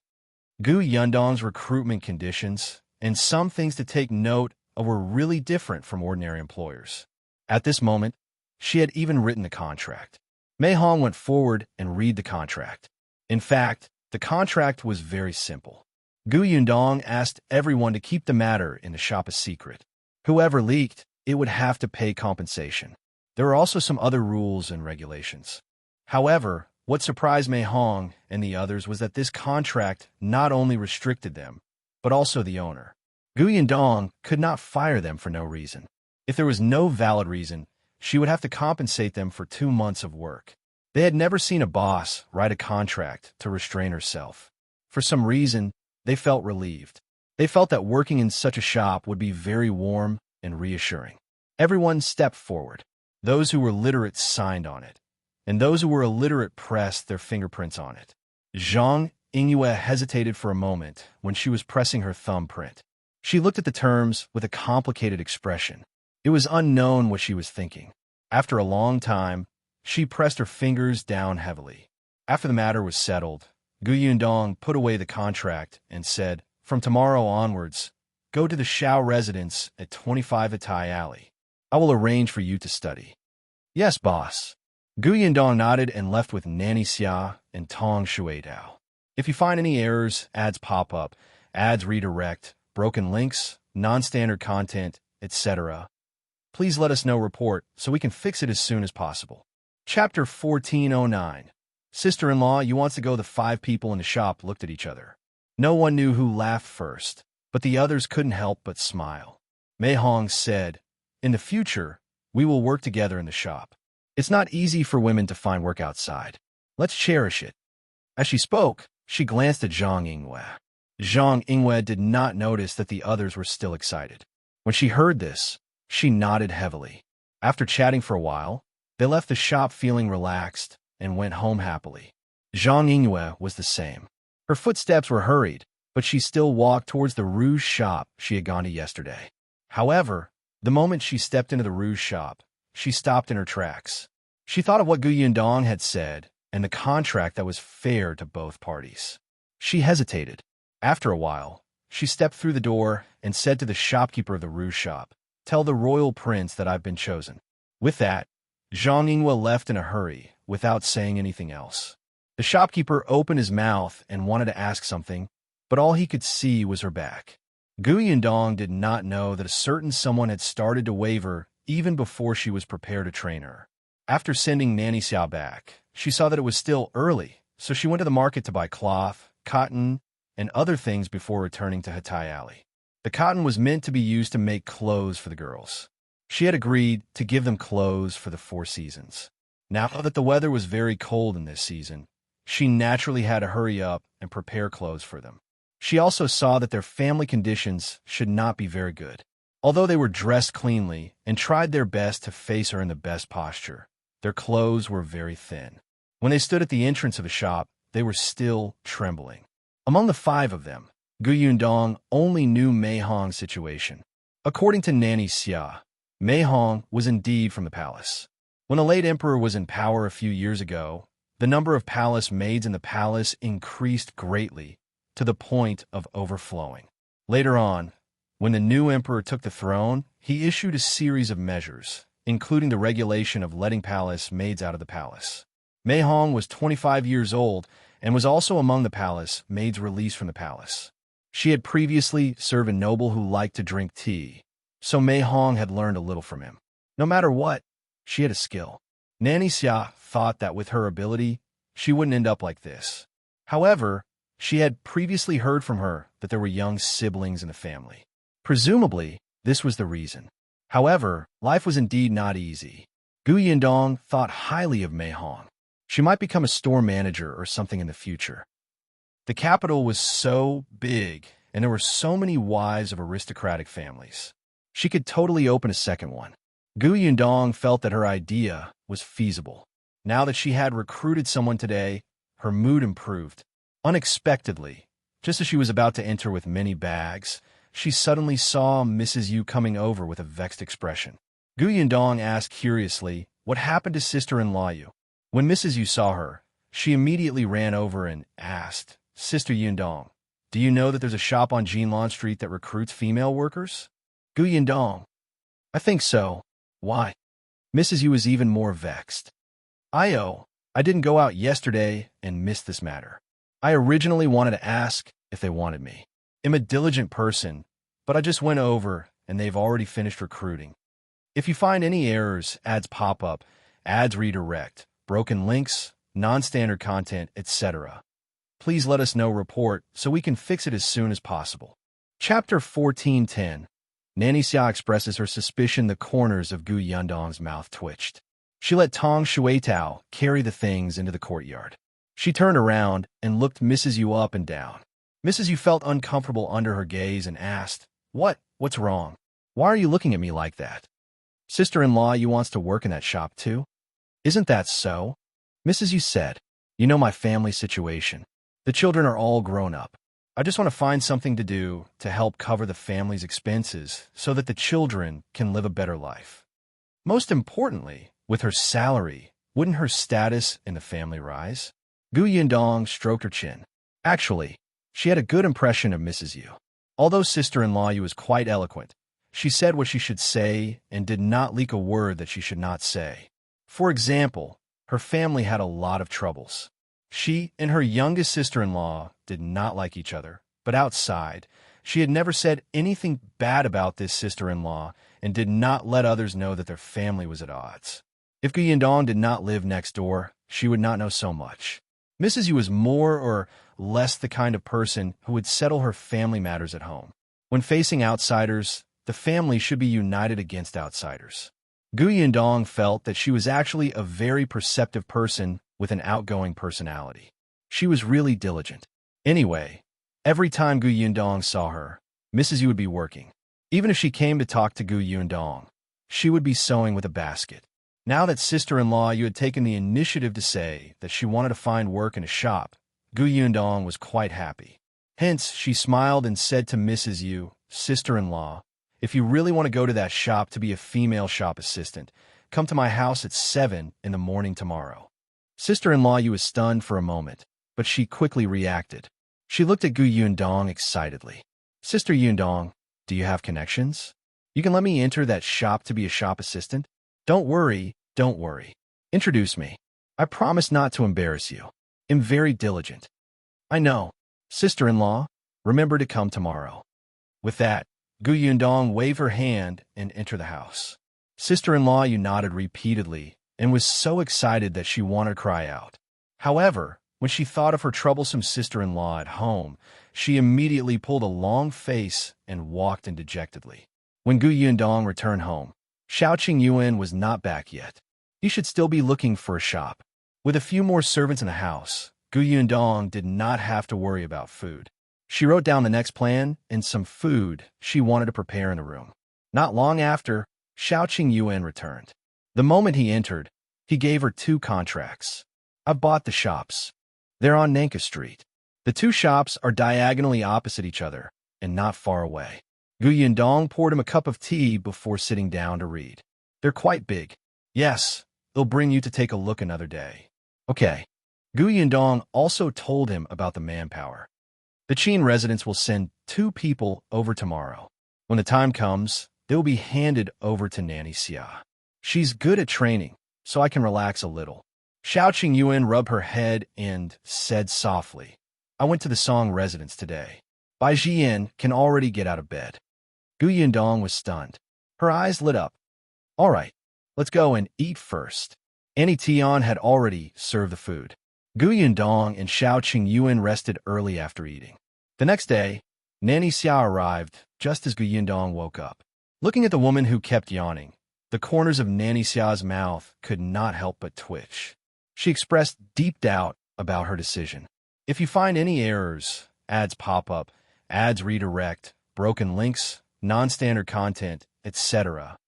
Yundong's recruitment conditions and some things to take note of were really different from ordinary employers. At this moment, she had even written the contract. Mei Hong went forward and read the contract. In fact, the contract was very simple. Yundong asked everyone to keep the matter in the shop a secret. Whoever leaked, it would have to pay compensation. There were also some other rules and regulations. However, what surprised Mei Hong and the others was that this contract not only restricted them, but also the owner. Yundong could not fire them for no reason. If there was no valid reason, she would have to compensate them for 2 months of work. They had never seen a boss write a contract to restrain herself. For some reason, they felt relieved. They felt that working in such a shop would be very warm and reassuring. Everyone stepped forward. Those who were literate signed on it, and those who were illiterate pressed their fingerprints on it. Zhang Yingyue hesitated for a moment when she was pressing her thumbprint. She looked at the terms with a complicated expression. It was unknown what she was thinking. After a long time, she pressed her fingers down heavily. After the matter was settled, Yundong put away the contract and said, "From tomorrow onwards, go to the Shao residence at 25 Atai Alley. I will arrange for you to study." "Yes, boss." Yundong nodded and left with Nanny Xia and Tong Shuidao. If you find any errors, ads pop up, ads redirect, broken links, non-standard content, etc., please let us know report so we can fix it as soon as possible. Chapter 1409. Sister-in-law, you wants to go. The 5 people in the shop looked at each other. No one knew who laughed first, but the others couldn't help but smile. Mei Hong said, "In the future, we will work together in the shop. It's not easy for women to find work outside. Let's cherish it." As she spoke, she glanced at Zhang Yingyue. Zhang Yingyue did not notice that the others were still excited. When she heard this, she nodded heavily. After chatting for a while, they left the shop feeling relaxed and went home happily. Zhang Yingyue was the same. Her footsteps were hurried, but she still walked towards the rouge shop she had gone to yesterday. However, the moment she stepped into the rouge shop, she stopped in her tracks. She thought of what Yundong had said and the contract that was fair to both parties. She hesitated. After a while, she stepped through the door and said to the shopkeeper of the rouge shop, "Tell the royal prince that I've been chosen." With that, Zhang Yingyue left in a hurry without saying anything else. The shopkeeper opened his mouth and wanted to ask something, but all he could see was her back. Yundong did not know that a certain someone had started to waver even before she was prepared to train her. After sending Nanny Xiao back, she saw that it was still early, so she went to the market to buy cloth, cotton, and other things before returning to Hatai Alley. The cotton was meant to be used to make clothes for the girls. She had agreed to give them clothes for the 4 seasons. Now that the weather was very cold in this season, she naturally had to hurry up and prepare clothes for them. She also saw that their family conditions should not be very good. Although they were dressed cleanly and tried their best to face her in the best posture, their clothes were very thin. When they stood at the entrance of the shop, they were still trembling. Among the 5 of them, Yundong only knew Mei Hong's situation. According to Nanny Xia, Mei Hong was indeed from the palace. When the late emperor was in power a few years ago, the number of palace maids in the palace increased greatly, to the point of overflowing. Later on, when the new emperor took the throne, he issued a series of measures, including the regulation of letting palace maids out of the palace. Mei Hong was 25 years old and was also among the palace maids released from the palace. She had previously served a noble who liked to drink tea, so Mei Hong had learned a little from him. No matter what, she had a skill. Nanny Xia thought that with her ability, she wouldn't end up like this. However, she had previously heard from her that there were young siblings in the family. Presumably, this was the reason. However, life was indeed not easy. Yundong thought highly of Mei Hong. She might become a store manager or something in the future. The capital was so big, and there were so many wives of aristocratic families. She could totally open a second one. Yundong felt that her idea was feasible. Now that she had recruited someone today, her mood improved. Unexpectedly, just as she was about to enter with many bags, she suddenly saw Mrs. Yu coming over with a vexed expression. Yundong asked curiously, "What happened to sister-in-law Yu?" When Mrs. Yu saw her, she immediately ran over and asked, "Sister Yundong, do you know that there's a shop on Jinlan Street that recruits female workers?" Yundong, "I think so. Why?" Mrs. Yu was even more vexed. I didn't go out yesterday and missed this matter. I originally wanted to ask if they wanted me. I'm a diligent person, but I just went over and they've already finished recruiting. If you find any errors, ads pop up, ads redirect, broken links, non-standard content, etc., please let us know report so we can fix it as soon as possible. Chapter 14:10. Nanny Xia expresses her suspicion. The corners of Yundong's mouth twitched. She let Tong Shuitao carry the things into the courtyard. She turned around and looked Mrs. Yu up and down. Mrs. Yu felt uncomfortable under her gaze and asked, What's wrong? Why are you looking at me like that? Sister-in-law Yu wants to work in that shop too? Isn't that so? Mrs. Yu said, "You know my family situation. The children are all grown up. I just want to find something to do to help cover the family's expenses so that the children can live a better life. Most importantly, with her salary, wouldn't her status in the family rise?" Yundong stroked her chin. Actually, she had a good impression of Mrs. Yu. Although sister-in-law Yu was quite eloquent, she said what she should say and did not leak a word that she should not say. For example, her family had a lot of troubles. She and her youngest sister-in-law did not like each other, but outside, she had never said anything bad about this sister-in-law and did not let others know that their family was at odds. If Yundong did not live next door, she would not know so much. Mrs. Yu was more or less the kind of person who would settle her family matters at home. When facing outsiders, the family should be united against outsiders. Yundong felt that she was actually a very perceptive person with an outgoing personality. She was really diligent. Anyway, every time Yundong saw her, Mrs. Yu would be working. Even if she came to talk to Yundong, she would be sewing with a basket. Now that sister-in-law Yu had taken the initiative to say that she wanted to find work in a shop, Yundong was quite happy. Hence, she smiled and said to Mrs. Yu, "Sister-in-law, if you really want to go to that shop to be a female shop assistant, come to my house at 7 in the morning tomorrow." Sister-in-law Yu was stunned for a moment, but she quickly reacted. She looked at Yundong excitedly. "Sister Yundong, do you have connections? You can let me enter that shop to be a shop assistant? Don't worry. Introduce me. I promise not to embarrass you. I'm very diligent." "I know. Sister-in-law, remember to come tomorrow." With that, Yundong waved her hand and entered the house. Sister-in-law Yu nodded repeatedly and was so excited that she wanted to cry out. However, when she thought of her troublesome sister-in-law at home, she immediately pulled a long face and walked in dejectedly. When Yundong returned home, Shao Qingyuan was not back yet. He should still be looking for a shop. With a few more servants in the house, Yundong did not have to worry about food. She wrote down the next plan and some food she wanted to prepare in the room. Not long after, Shao Qingyuan returned. The moment he entered, he gave her 2 contracts. I've bought the shops. They're on Nanka Street. The 2 shops are diagonally opposite each other and not far away. Yundong poured him a cup of tea before sitting down to read. They're quite big. Yes, they'll bring you to take a look another day. Okay. Yundong also told him about the manpower. The Qin residents will send 2 people over tomorrow. When the time comes, they'll be handed over to Nanny Xia. She's good at training, so I can relax a little. Shao Qingyuan rubbed her head and said softly, I went to the Song residence today. Bai Zhiyan can already get out of bed. Yundong was stunned. Her eyes lit up. All right, let's go and eat first. Annie Tian had already served the food. Yundong and Shao Qingyuan rested early after eating. The next day, Nanny Xia arrived just as Yundong woke up. Looking at the woman who kept yawning, the corners of Nanny Xia's mouth could not help but twitch. She expressed deep doubt about her decision. If you find any errors, ads pop up, ads redirect, broken links, non-standard content, etc.,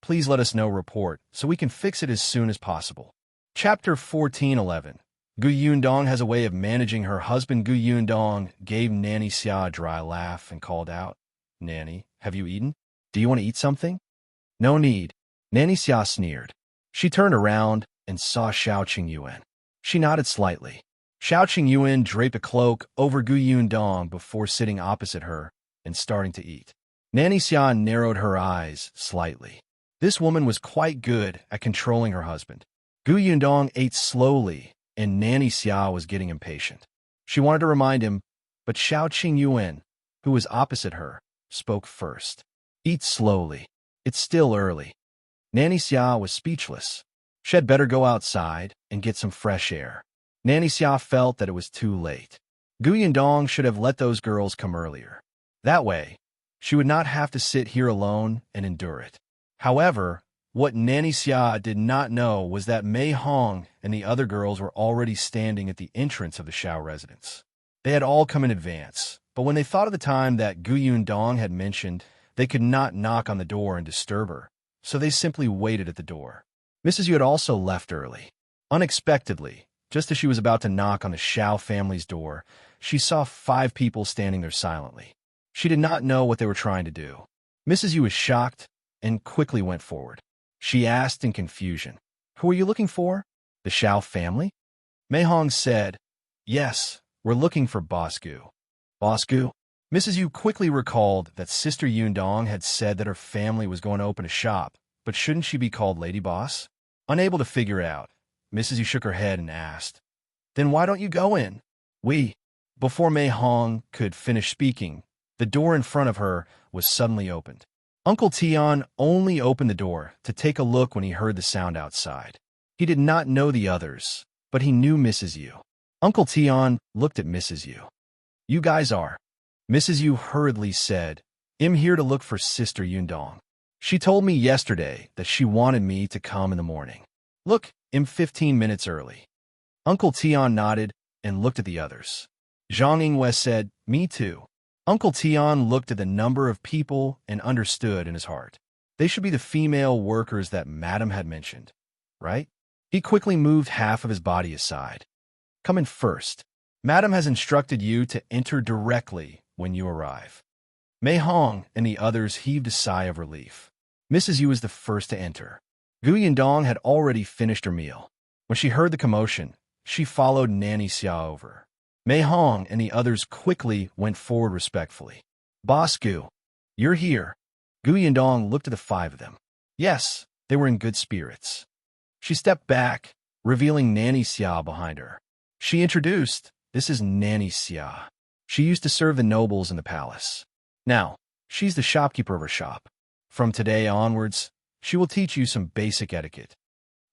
please let us know report so we can fix it as soon as possible. Chapter 14:11. Yundong has a way of managing her husband. Yundong gave Nanny Xia a dry laugh and called out, Nanny, have you eaten? Do you want to eat something? No need. Nanny Xia sneered. She turned around and saw Shao Qingyuan. She nodded slightly. Shao Qingyuan draped a cloak over Yundong before sitting opposite her and starting to eat. Nanny Xia narrowed her eyes slightly. This woman was quite good at controlling her husband. Yundong ate slowly, and Nanny Xia was getting impatient. She wanted to remind him, but Shao Qingyuan, who was opposite her, spoke first. Eat slowly. It's still early. Nanny Xia was speechless. She had better go outside and get some fresh air. Nanny Xia felt that it was too late. Yundong should have let those girls come earlier. That way, she would not have to sit here alone and endure it. However, what Nanny Xia did not know was that Mei Hong and the other girls were already standing at the entrance of the Shao residence. They had all come in advance, but when they thought of the time that Yundong had mentioned, they could not knock on the door and disturb her, so they simply waited at the door. Mrs. Yu had also left early. Unexpectedly, just as she was about to knock on the Shao family's door, she saw 5 people standing there silently. She did not know what they were trying to do. Mrs. Yu was shocked and quickly went forward. She asked in confusion, Who are you looking for? The Shao family? Mei Hong said, Yes, we're looking for Boss Gu. Boss Gu? Mrs. Yu quickly recalled that Sister Yundong had said that her family was going to open a shop, but shouldn't she be called Lady Boss? Unable to figure it out, Mrs. Yu shook her head and asked, Then why don't you go in? Before Mei Hong could finish speaking, the door in front of her was suddenly opened. Uncle Tian only opened the door to take a look when he heard the sound outside. He did not know the others, but he knew Mrs. Yu. Uncle Tian looked at Mrs. Yu. You guys are. Mrs. Yu hurriedly said, I'm here to look for Sister Yundong. She told me yesterday that she wanted me to come in the morning. Look, I'm 15 minutes early. Uncle Tian nodded and looked at the others. Zhang Yingwei said, Me too. Uncle Tian looked at the number of people and understood in his heart. They should be the female workers that Madam had mentioned, right? He quickly moved half of his body aside. Come in first. Madam has instructed you to enter directly when you arrive. Mei Hong and the others heaved a sigh of relief. Mrs. Yu was the first to enter. Yundong had already finished her meal. When she heard the commotion, she followed Nanny Xia over. Mei Hong and the others quickly went forward respectfully. Boss Gu, you're here. Yundong looked at the 5 of them. Yes, they were in good spirits. She stepped back, revealing Nanny Xia behind her. She introduced, This is Nanny Xia. She used to serve the nobles in the palace. Now, she's the shopkeeper of her shop. From today onwards, she will teach you some basic etiquette.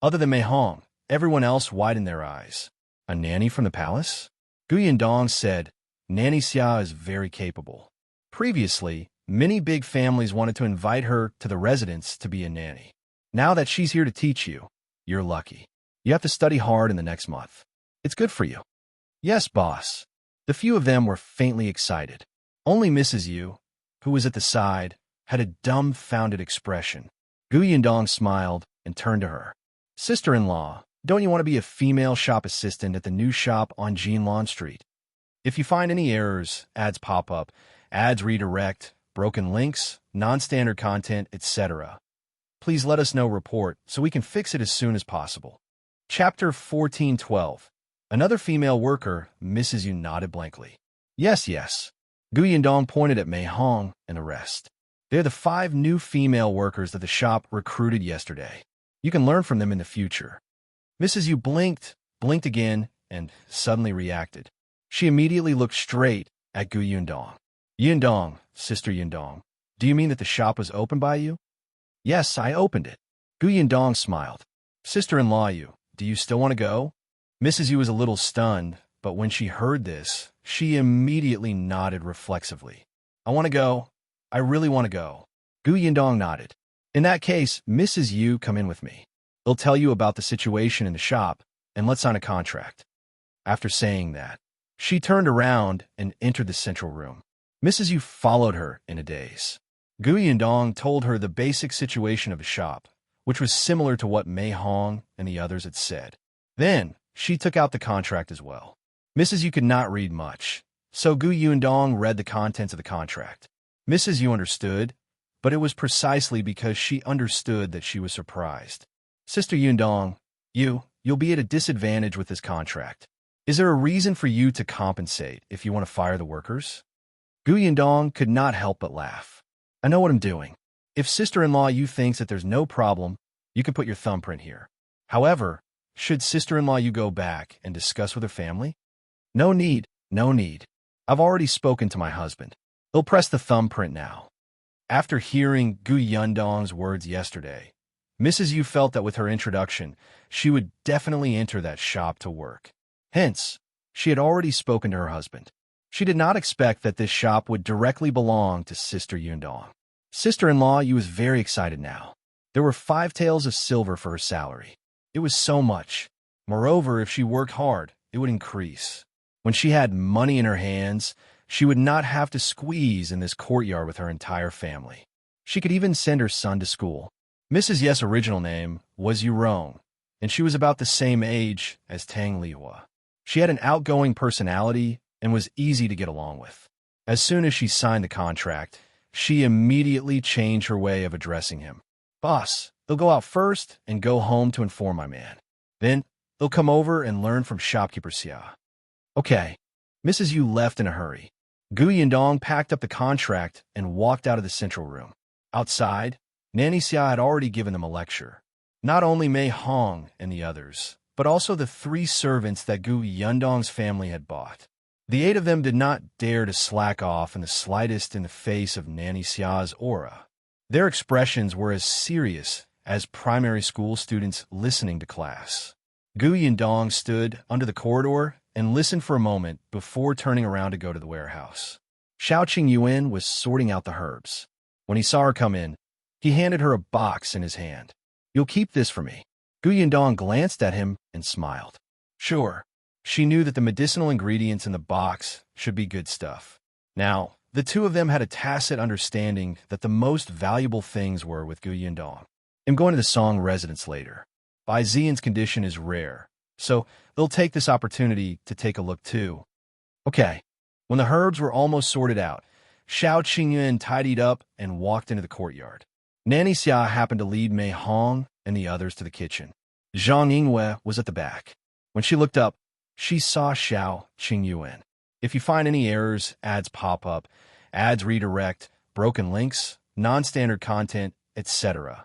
Other than Mei Hong, everyone else widened their eyes. A nanny from the palace? Yundong said, Nanny Xia is very capable. Previously, many big families wanted to invite her to the residence to be a nanny. Now that she's here to teach you, you're lucky. You have to study hard in the next month. It's good for you. Yes, boss. The few of them were faintly excited. Only Mrs. Yu, who was at the side, had a dumbfounded expression. Gu Yundong smiled and turned to her. Sister-in-law, don't you want to be a female shop assistant at the new shop on Jinlan Street? If you find any errors, ads pop up, ads redirect, broken links, non-standard content, etc., please let us know report so we can fix it as soon as possible. Chapter 1412. Another female worker, Mrs. Yu nodded blankly. Yes, yes. Gu Yundong pointed at Mei Hong and the rest. They're the 5 new female workers that the shop recruited yesterday. You can learn from them in the future. Mrs. Yu blinked again, and suddenly reacted. She immediately looked straight at Gu Yundong. Yundong, Sister Yundong, do you mean that the shop was opened by you? Yes, I opened it. Gu Yundong smiled. Sister-in-law Yu, do you still want to go? Mrs. Yu was a little stunned, but when she heard this, she immediately nodded reflexively. I want to go. I really want to go. Gu Yundong nodded. In that case, Mrs. Yu, come in with me. I'll tell you about the situation in the shop, and let's sign a contract. After saying that, she turned around and entered the central room. Mrs. Yu followed her in a daze. Gu Yundong told her the basic situation of the shop, which was similar to what Mei Hong and the others had said. Then, she took out the contract as well. Mrs. Yu could not read much, so Gu Yundong read the contents of the contract. Mrs. Yu understood, but it was precisely because she understood that she was surprised. Sister Yundong, you'll be at a disadvantage with this contract. Is there a reason for you to compensate if you want to fire the workers? Gu Yundong could not help but laugh. I know what I'm doing. If sister-in-law Yu thinks that there's no problem, you can put your thumbprint here. However, should sister-in-law Yu go back and discuss with her family? No need. I've already spoken to my husband. He'll press the thumbprint now. After hearing Gu Yundong's words yesterday, Mrs. Yu felt that with her introduction, she would definitely enter that shop to work. Hence, she had already spoken to her husband. She did not expect that this shop would directly belong to Sister Yundong. Sister-in-law Yu was very excited now. There were 5 taels of silver for her salary. It was so much. Moreover, if she worked hard, it would increase. When she had money in her hands, she would not have to squeeze in this courtyard with her entire family. She could even send her son to school. Mrs. Ye's original name was Yurong, and she was about the same age as Tang Lihua. She had an outgoing personality and was easy to get along with. As soon as she signed the contract, she immediately changed her way of addressing him. Boss, they'll go out first and go home to inform my man. Then, they'll come over and learn from shopkeeper Xia. Okay. Mrs. Yu left in a hurry. Gu Yundong packed up the contract and walked out of the central room. Outside, Nanny Xia had already given them a lecture. Not only Mei Hong and the others, but also the 3 servants that Gu Yundong's family had bought. The 8 of them did not dare to slack off in the slightest in the face of Nanny Xia's aura. Their expressions were as serious as primary school students listening to class. Gu Yundong stood under the corridor and listened for a moment before turning around to go to the warehouse. Shao Qingyuan was sorting out the herbs. When he saw her come in, he handed her a box in his hand. You'll keep this for me. Gu Yundong glanced at him and smiled. Sure. She knew that the medicinal ingredients in the box should be good stuff. Now, the 2 of them had a tacit understanding that the most valuable things were with Gu Yundong. I'm going to the Song residence later. Bai Ziyan's condition is rare, so they'll take this opportunity to take a look too. Okay. When the herbs were almost sorted out, Shao Qingyuan tidied up and walked into the courtyard. Nanny Xia happened to lead Mei Hong and the others to the kitchen. Zhang Yingwei was at the back. When she looked up, she saw Shao Qingyuan. If you find any errors, ads pop up, ads redirect, broken links, non-standard content, etc.,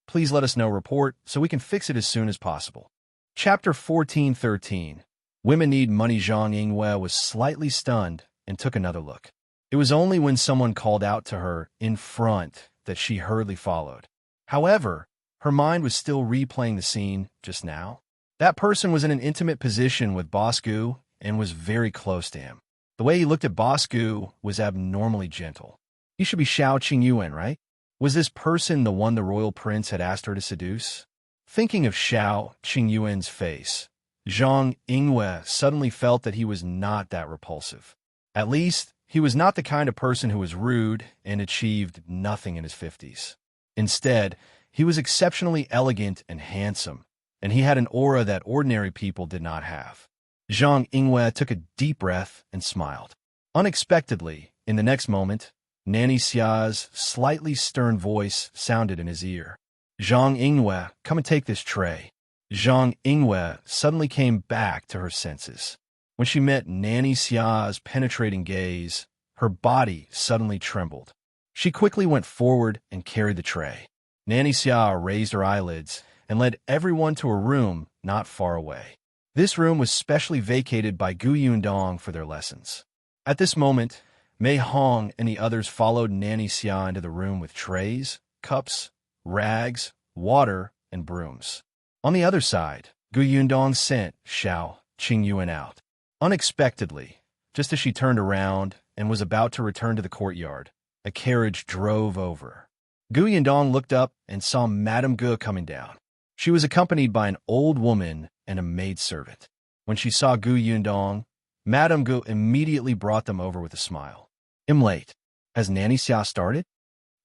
please let us know report so we can fix it as soon as possible. Chapter 1413. Women Need Money. Zhang Yingwei was slightly stunned and took another look. It was only when someone called out to her in front that she hurriedly followed. However, her mind was still replaying the scene just now. That person was in an intimate position with Boss Gu and was very close to him. The way he looked at Boss Gu was abnormally gentle. He should be Shao Qingyuan, right? Was this person the one the royal prince had asked her to seduce? Thinking of Shao Qingyuan's face, Zhang Yingwei suddenly felt that he was not that repulsive. At least, he was not the kind of person who was rude and achieved nothing in his 50s. Instead, he was exceptionally elegant and handsome, and he had an aura that ordinary people did not have. Zhang Yingwei took a deep breath and smiled. Unexpectedly, in the next moment, Nanny Xia's slightly stern voice sounded in his ear. Zhang Yingwei, come and take this tray. Zhang Yingwei suddenly came back to her senses. When she met Nanny Xia's penetrating gaze, her body suddenly trembled. She quickly went forward and carried the tray. Nanny Xia raised her eyelids and led everyone to a room not far away. This room was specially vacated by Gu Yundong for their lessons. At this moment, Mei Hong and the others followed Nanny Xia into the room with trays, cups, rags, water, and brooms. On the other side, Gu Yundong sent Shao, Qingyuan out. Unexpectedly, just as she turned around and was about to return to the courtyard, a carriage drove over. Gu Yundong looked up and saw Madame Gu coming down. She was accompanied by an old woman and a maidservant. When she saw Gu Yundong, Madame Gu immediately brought them over with a smile. I'm late. Has Nanny Xia started?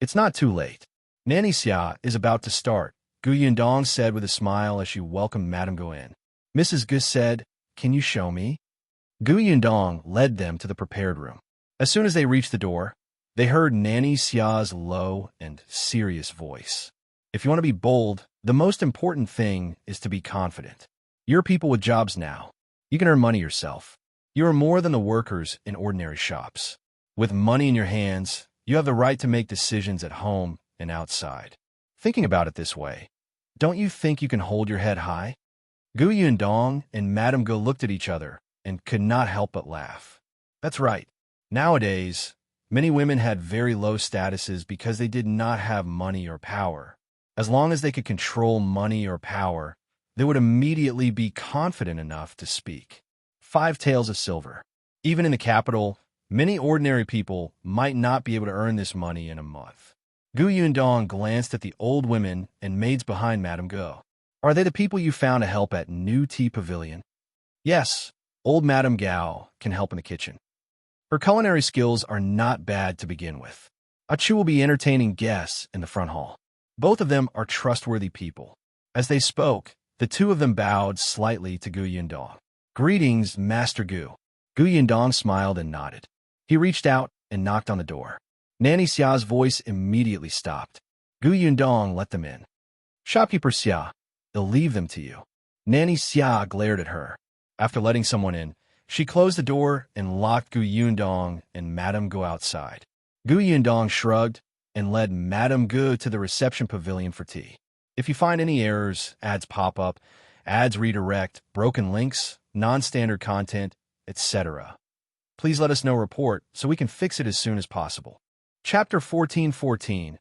It's not too late. Nanny Xia is about to start, Gu Yundong said with a smile as she welcomed Madame Gu in. Mrs. Gu said, can you show me? Gu Yundong led them to the prepared room. As soon as they reached the door, they heard Nanny Xia's low and serious voice. If you want to be bold, the most important thing is to be confident. You're people with jobs now. You can earn money yourself. You are more than the workers in ordinary shops. With money in your hands, you have the right to make decisions at home and outside. Thinking about it this way, don't you think you can hold your head high? Gu Yundong and Madame Gu looked at each other and could not help but laugh. That's right. Nowadays, many women had very low statuses because they did not have money or power. As long as they could control money or power, they would immediately be confident enough to speak. 5 taels of silver. Even in the capital, many ordinary people might not be able to earn this money in a month. Gu Yundong glanced at the old women and maids behind Madame Gu. Are they the people you found to help at New Tea Pavilion? Yes, old Madame Gao can help in the kitchen. Her culinary skills are not bad to begin with. Achu will be entertaining guests in the front hall. Both of them are trustworthy people. As they spoke, the two of them bowed slightly to Gu Yundong. Greetings, Master Gu. Gu Yundong smiled and nodded. He reached out and knocked on the door. Nanny Xia's voice immediately stopped. Gu Yundong let them in. Shopkeeper Xia, they'll leave them to you. Nanny Xia glared at her. After letting someone in, she closed the door and locked Gu Yundong and Madame Gu outside. Gu Yundong shrugged and led Madame Gu to the reception pavilion for tea. If you find any errors, ads pop up, ads redirect, broken links, non-standard content, etc., please let us know report so we can fix it as soon as possible. Chapter 14:14.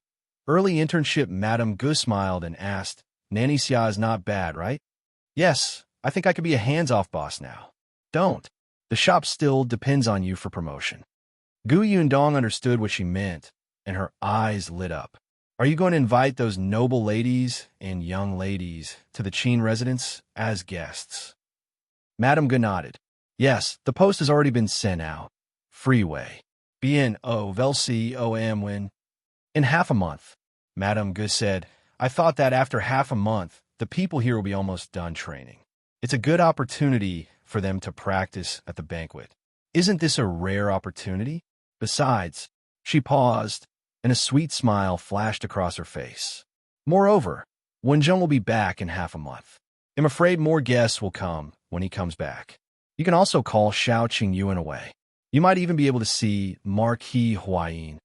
Early internship. Madame Gu smiled and asked, Nanny Xia is not bad, right? Yes, I think I could be a hands-off boss now. Don't. The shop still depends on you for promotion. Gu Yundong understood what she meant, and her eyes lit up. Are you going to invite those noble ladies and young ladies to the Qin residence as guests? Madame Gu nodded. Yes, the post has already been sent out. Freeway. Bien, when? In half a month. Madame Gu said, I thought that after half a month, the people here will be almost done training. It's a good opportunity for them to practice at the banquet. Isn't this a rare opportunity? Besides, she paused, and a sweet smile flashed across her face. Moreover, Wenzheng will be back in half a month. I'm afraid more guests will come when he comes back. You can also call Shao Qingyuan away. You might even be able to see Marquis Huayin.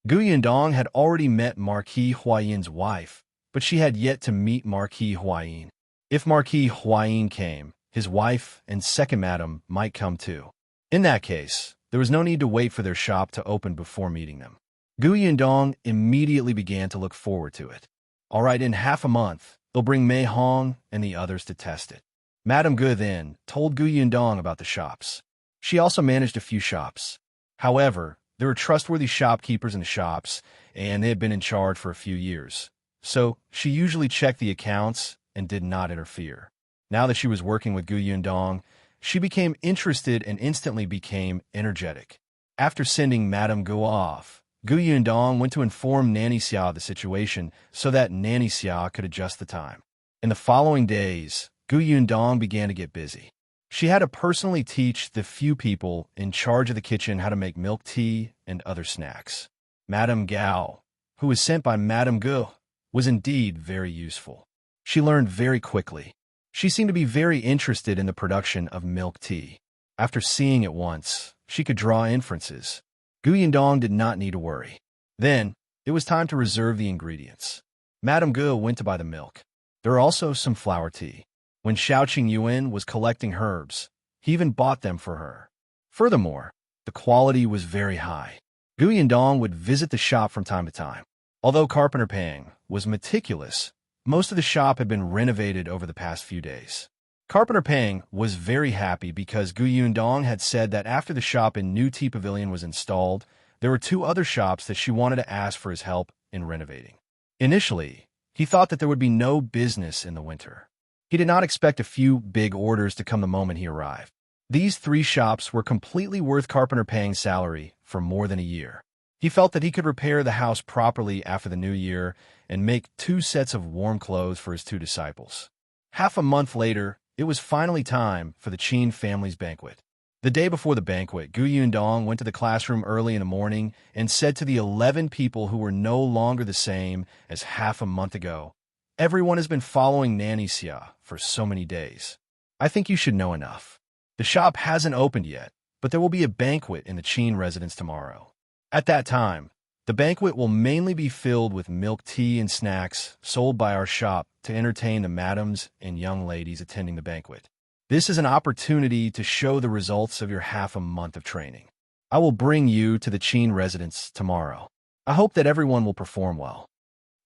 Gu Yundong had already met Marquis Huayin's wife, but she had yet to meet Marquis Huayin. If Marquis Huayin came, his wife and second madam might come too. In that case, there was no need to wait for their shop to open before meeting them. Gu Yundong immediately began to look forward to it. All right, in half a month, they'll bring Mei Hong and the others to test it. Madame Gu then told Gu Yundong about the shops. She also managed a few shops. However, there were trustworthy shopkeepers in the shops, and they had been in charge for a few years. So she usually checked the accounts and did not interfere. Now that she was working with Gu Yundong, she became interested and instantly became energetic. After sending Madame Gu off, Gu Yundong went to inform Nanny Xia of the situation so that Nanny Xia could adjust the time. In the following days, Gu Yundong began to get busy. She had to personally teach the few people in charge of the kitchen how to make milk tea and other snacks. Madame Gao, who was sent by Madame Gu, was indeed very useful. She learned very quickly. She seemed to be very interested in the production of milk tea. After seeing it once, she could draw inferences. Gu Yundong did not need to worry. Then, it was time to reserve the ingredients. Madame Gu went to buy the milk. There were also some flower tea. When Shao Qingyuan was collecting herbs, he even bought them for her. Furthermore, the quality was very high. Gu Yundong would visit the shop from time to time. Although Carpenter Peng was meticulous, most of the shop had been renovated over the past few days. Carpenter Peng was very happy because Gu Yundong had said that after the shop in New Tea Pavilion was installed, there were 2 other shops that she wanted to ask for his help in renovating. Initially, he thought that there would be no business in the winter. He did not expect a few big orders to come the moment he arrived. These 3 shops were completely worth Carpenter Peng's salary for more than a year. He felt that he could repair the house properly after the new year and make 2 sets of warm clothes for his 2 disciples. Half a month later, it was finally time for the Qin family's banquet. The day before the banquet, Gu Yundong went to the classroom early in the morning and said to the 11 people who were no longer the same as half a month ago, "Everyone has been following Nanny Xia for so many days. I think you should know enough. The shop hasn't opened yet, but there will be a banquet in the Qin residence tomorrow. At that time, the banquet will mainly be filled with milk tea and snacks sold by our shop to entertain the madams and young ladies attending the banquet. This is an opportunity to show the results of your half a month of training. I will bring you to the Qin residence tomorrow. I hope that everyone will perform well.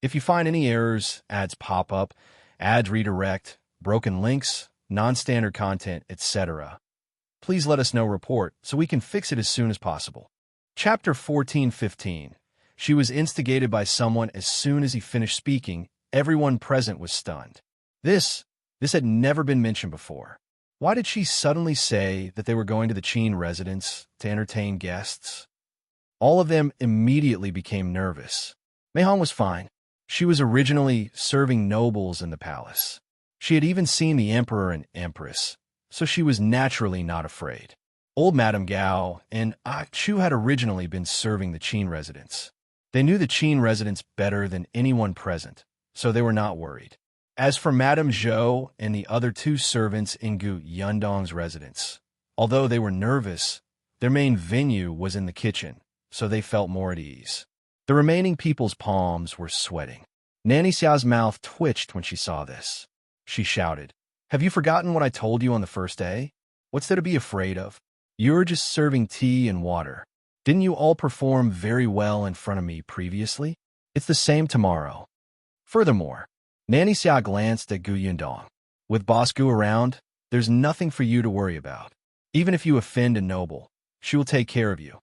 If you find any errors, ads pop up, ads redirect, broken links, non-standard content, etc., please let us know report so we can fix it as soon as possible." Chapter 14:15. She was instigated by someone as soon as he finished speaking. Everyone present was stunned. This had never been mentioned before. Why did she suddenly say that they were going to the Qin residence to entertain guests? All of them immediately became nervous. Mei Hong was fine. She was originally serving nobles in the palace. She had even seen the emperor and empress, so she was naturally not afraid. Old Madame Gao and Chu had originally been serving the Qin residence. They knew the Qin residence better than anyone present, so they were not worried. As for Madame Zhou and the other 2 servants in Gu Yundong's residence, although they were nervous, their main venue was in the kitchen, so they felt more at ease. The remaining people's palms were sweating. Nanny Xia's mouth twitched when she saw this. She shouted, "Have you forgotten what I told you on the first day? What's there to be afraid of? You're just serving tea and water. Didn't you all perform very well in front of me previously? It's the same tomorrow." Furthermore, Nanny Xia glanced at Gu Yundong. "With Boss Gu around, there's nothing for you to worry about. Even if you offend a noble, she will take care of you."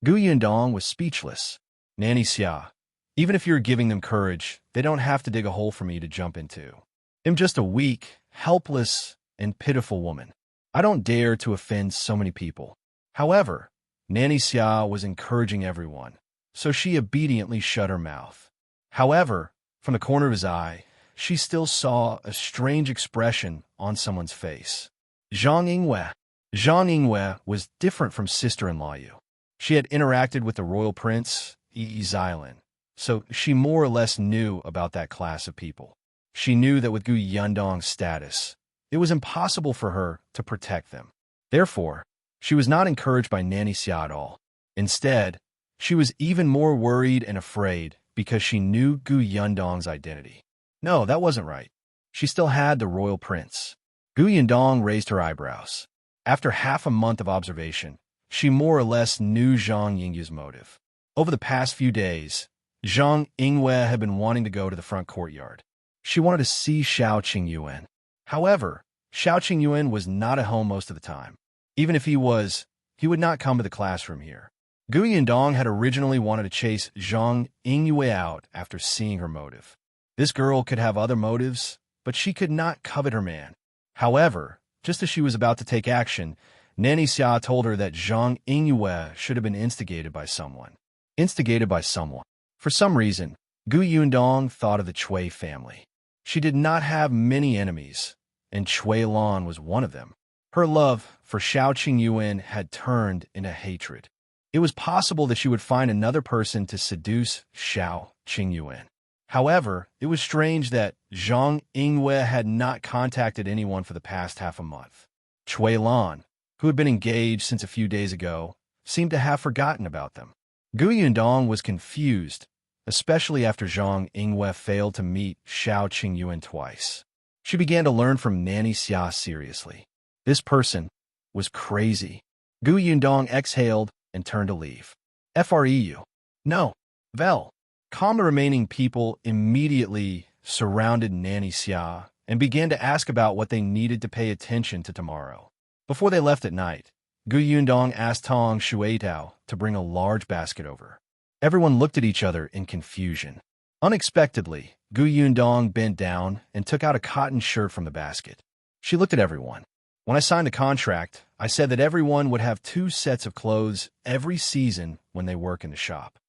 Gu Yundong was speechless. "Nanny Xia, even if you're giving them courage, they don't have to dig a hole for me to jump into. I'm just a weak, helpless, and pitiful woman. I don't dare to offend so many people." However, Nanny Xia was encouraging everyone, so she obediently shut her mouth. However, from the corner of his eye, she still saw a strange expression on someone's face. Zhang Yingwei. Zhang Yingwei was different from sister-in-law Yu. She had interacted with the royal prince, Zhiyan, so she more or less knew about that class of people. She knew that with Gu Yundong's status, it was impossible for her to protect them. Therefore, she was not encouraged by Nanny Xia at all. Instead, she was even more worried and afraid because she knew Gu Yundong's identity. No, that wasn't right. She still had the royal prince. Gu Yundong raised her eyebrows. After half a month of observation, she more or less knew Zhang Yingyu's motive. Over the past few days, Zhang Yingwei had been wanting to go to the front courtyard. She wanted to see Shao Qingyuan. However, Shao Qingyuan was not at home most of the time. Even if he was, he would not come to the classroom here. Gu Yundong had originally wanted to chase Zhang Yingyue out after seeing her motive. This girl could have other motives, but she could not covet her man. However, just as she was about to take action, Nanny Xia told her that Zhang Yingyue should have been instigated by someone. Instigated by someone. For some reason, Gu Yundong thought of the Cui family. She did not have many enemies, and Cui Lan was one of them. Her love for Shao Qingyuan had turned into hatred. It was possible that she would find another person to seduce Shao Qingyuan. However, it was strange that Zhang Yingyue had not contacted anyone for the past half a month. Cui Lan, who had been engaged since a few days ago, seemed to have forgotten about them. Gu Yundong was confused, especially after Zhang Yingyue failed to meet Shao Qingyuan twice. She began to learn from Nanny Xia seriously. This person was crazy. Gu Yundong exhaled and turned to leave. Freu. No. Vel. Calm. The remaining people immediately surrounded Nanny Xia and began to ask about what they needed to pay attention to tomorrow. Before they left at night, Gu Yundong asked Tong Shuitao to bring a large basket over. Everyone looked at each other in confusion. Unexpectedly, Gu Yundong bent down and took out a cotton shirt from the basket. She looked at everyone. When I signed the contract, I said that everyone would have 2 sets of clothes every season when they work in the shop.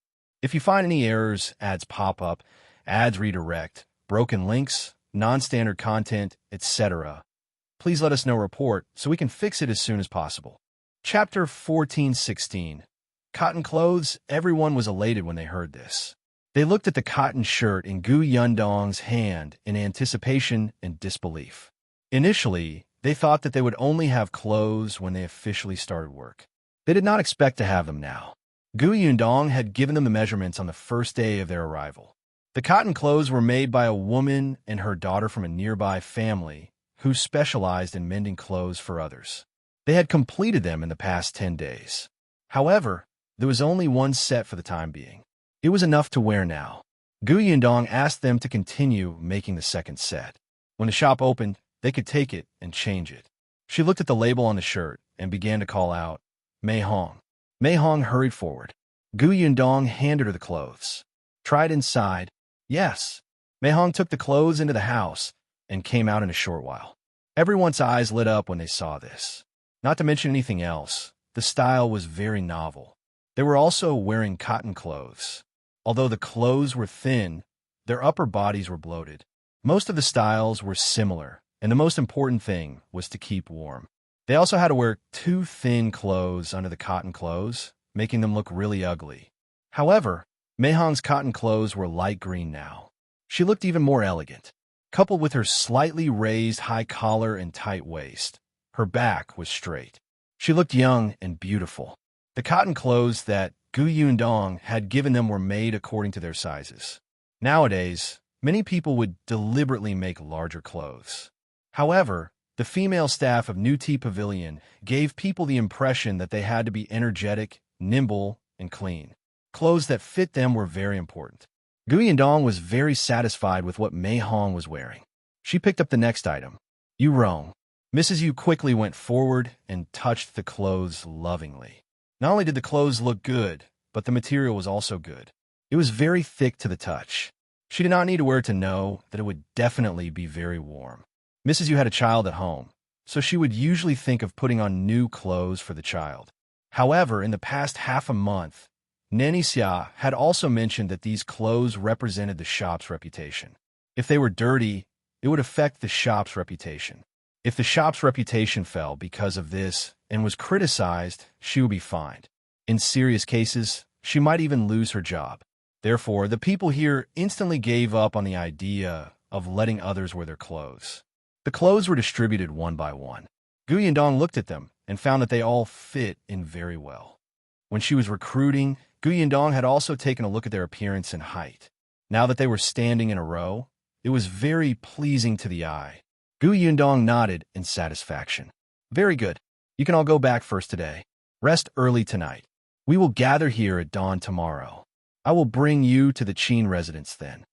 If you find any errors, ads pop up, ads redirect, broken links, non-standard content, etc., please let us know report so we can fix it as soon as possible. Chapter 14:16. Cotton clothes. Everyone was elated when they heard this. They looked at the cotton shirt in Gu Yundong's hand in anticipation and disbelief. Initially, they thought that they would only have clothes when they officially started work. They did not expect to have them now. Gu Yundong had given them the measurements on the first day of their arrival. The cotton clothes were made by a woman and her daughter from a nearby family who specialized in mending clothes for others. They had completed them in the past 10 days. However, there was only one set for the time being. It was enough to wear now. Gu Yundong asked them to continue making the second set. When the shop opened, they could take it and change it. She looked at the label on the shirt and began to call out, Mei Hong. Mei Hong hurried forward. Gu Yundong handed her the clothes. Try it inside. Yes. Mei Hong took the clothes into the house and came out in a short while. Everyone's eyes lit up when they saw this. Not to mention anything else, the style was very novel. They were also wearing cotton clothes. Although the clothes were thin, their upper bodies were bloated. Most of the styles were similar, and the most important thing was to keep warm. They also had to wear 2 thin clothes under the cotton clothes, making them look really ugly. However, Mei Hong's cotton clothes were light green now. She looked even more elegant. Coupled with her slightly raised high collar and tight waist, her back was straight. She looked young and beautiful. The cotton clothes that Gu Yundong had given them were made according to their sizes. Nowadays, many people would deliberately make larger clothes. However, the female staff of New Tea Pavilion gave people the impression that they had to be energetic, nimble, and clean. Clothes that fit them were very important. Gu Yundong was very satisfied with what Mei Hong was wearing. She picked up the next item. Yu Rong. Mrs. Yu quickly went forward and touched the clothes lovingly. Not only did the clothes look good, but the material was also good. It was very thick to the touch. She did not need to wear it to know that it would definitely be very warm. Mrs. Yu had a child at home, so she would usually think of putting on new clothes for the child. However, in the past half a month, Nanny Xia had also mentioned that these clothes represented the shop's reputation. If they were dirty, it would affect the shop's reputation. If the shop's reputation fell because of this and was criticized, she would be fined. In serious cases, she might even lose her job. Therefore, the people here instantly gave up on the idea of letting others wear their clothes. The clothes were distributed one by one. Gu Yundong looked at them and found that they all fit in very well. When she was recruiting, Gu Yundong had also taken a look at their appearance and height. Now that they were standing in a row, it was very pleasing to the eye. Gu Yundong nodded in satisfaction. Very good. You can all go back first today. Rest early tonight. We will gather here at dawn tomorrow. I will bring you to the Qin residence then.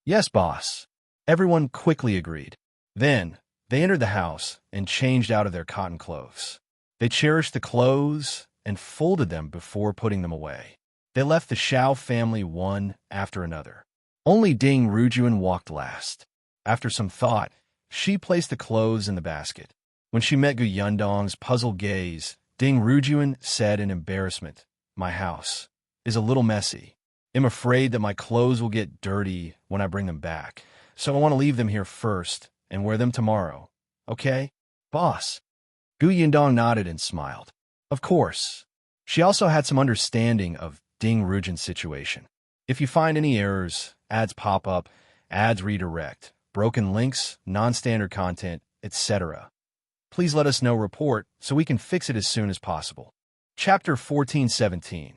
Yes, boss. Everyone quickly agreed. Then, they entered the house and changed out of their cotton clothes. They cherished the clothes and folded them before putting them away. They left the Shao family one after another. Only Ding Rujun walked last. After some thought, She placed the clothes in the basket. When she met Gu Yundong's puzzled gaze, Ding Rujun said in embarrassment, "My house is a little messy. I'm afraid that my clothes will get dirty when I bring them back, so I want to leave them here first and wear them tomorrow. Okay, boss?" Gu Yundong nodded and smiled. Of course. She also had some understanding of Ding Rujun's situation. If you find any errors, ads pop up, ads redirect, broken links, non-standard content, etc., please let us know report so we can fix it as soon as possible. Chapter 14:17.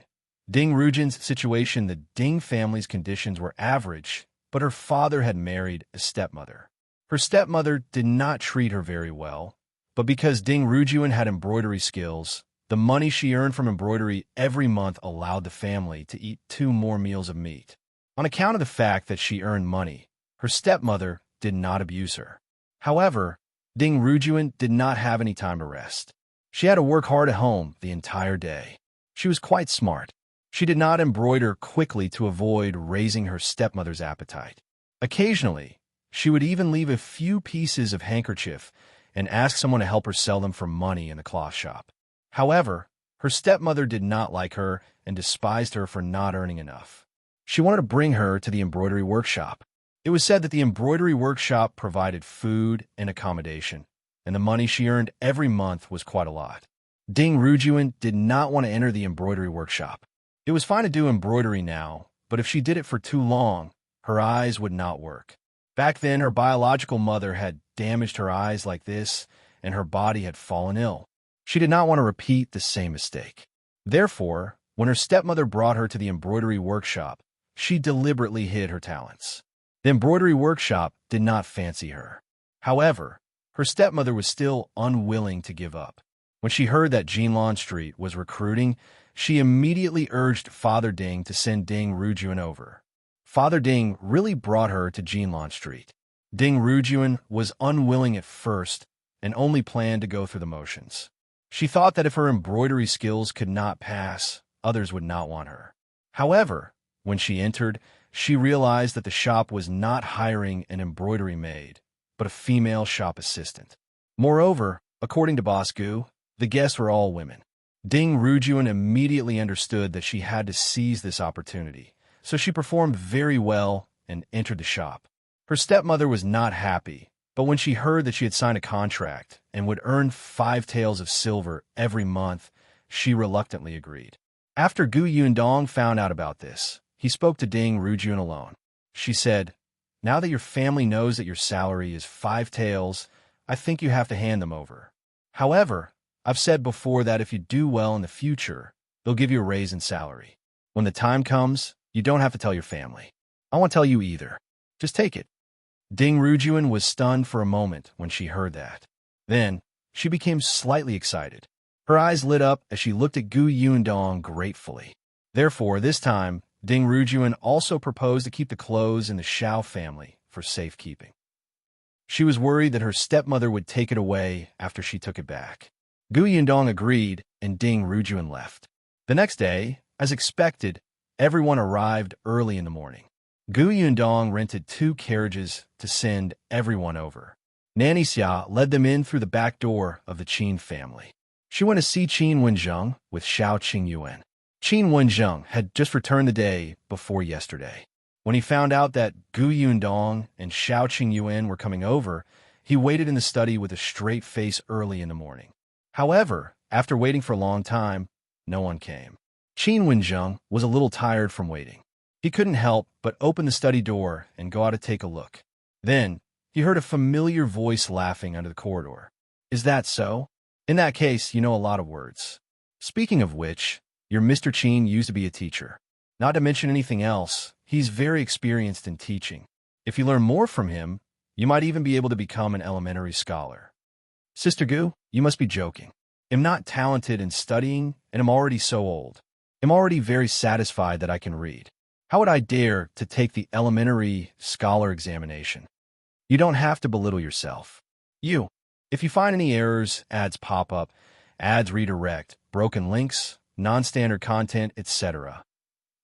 Ding Rujun's situation. The Ding family's conditions were average, but her father had married a stepmother. Her stepmother did not treat her very well, but because Ding Rujun had embroidery skills, the money she earned from embroidery every month allowed the family to eat 2 more meals of meat. On account of the fact that she earned money, her stepmother did not abuse her. However, Ding Rujun did not have any time to rest. She had to work hard at home the entire day. She was quite smart. She did not embroider quickly to avoid raising her stepmother's appetite. Occasionally, she would even leave a few pieces of handkerchief and ask someone to help her sell them for money in the cloth shop. However, her stepmother did not like her and despised her for not earning enough. She wanted to bring her to the embroidery workshop. It was said that the embroidery workshop provided food and accommodation, and the money she earned every month was quite a lot. Ding Rujun did not want to enter the embroidery workshop. It was fine to do embroidery now, but if she did it for too long, her eyes would not work. Back then, her biological mother had damaged her eyes like this, and her body had fallen ill. She did not want to repeat the same mistake. Therefore, when her stepmother brought her to the embroidery workshop, she deliberately hid her talents. The embroidery workshop did not fancy her. However, her stepmother was still unwilling to give up. When she heard that Jinlan Street was recruiting, she immediately urged Father Ding to send Ding Rujun over. Father Ding really brought her to Jinlan Street. Ding Rujun was unwilling at first and only planned to go through the motions. She thought that if her embroidery skills could not pass, others would not want her. However, when she entered, she realized that the shop was not hiring an embroidery maid, but a female shop assistant. Moreover, according to Boss Gu, the guests were all women. Ding Rujun immediately understood that she had to seize this opportunity, so she performed very well and entered the shop. Her stepmother was not happy, but when she heard that she had signed a contract and would earn 5 taels of silver every month, she reluctantly agreed. After Gu Yundong found out about this, he spoke to Ding Rujun alone. She said, "Now that your family knows that your salary is 5 taels, I think you have to hand them over. However, I've said before that if you do well in the future, they'll give you a raise in salary. When the time comes, you don't have to tell your family. I won't tell you either. Just take it." Ding Rujun was stunned for a moment when she heard that. Then, she became slightly excited. Her eyes lit up as she looked at Gu Yundong gratefully. Therefore, this time, Ding Rujun also proposed to keep the clothes in the Shao family for safekeeping. She was worried that her stepmother would take it away after she took it back. Gu Yundong agreed, and Ding Rujun left. The next day, as expected, everyone arrived early in the morning. Gu Yundong rented 2 carriages to send everyone over. Nanny Xia led them in through the back door of the Qin family. She went to see Wenzheng with Shao Qingyuan. Wenzheng had just returned the day before yesterday. When he found out that Gu Yundong and Shao Qingyuan were coming over, he waited in the study with a straight face early in the morning. However, after waiting for a long time, no one came. Wenzheng was a little tired from waiting. He couldn't help but open the study door and go out to take a look. Then, he heard a familiar voice laughing under the corridor. "Is that so? In that case, you know a lot of words. Speaking of which, your Mr. Qin used to be a teacher. Not to mention anything else, he's very experienced in teaching. If you learn more from him, you might even be able to become an elementary scholar." "Sister Gu, you must be joking. I'm not talented in studying, and I'm already so old. I'm already very satisfied that I can read. How would I dare to take the elementary scholar examination? You don't have to belittle yourself. If you find any errors, ads pop up, ads redirect, broken links, non-standard content, etc.,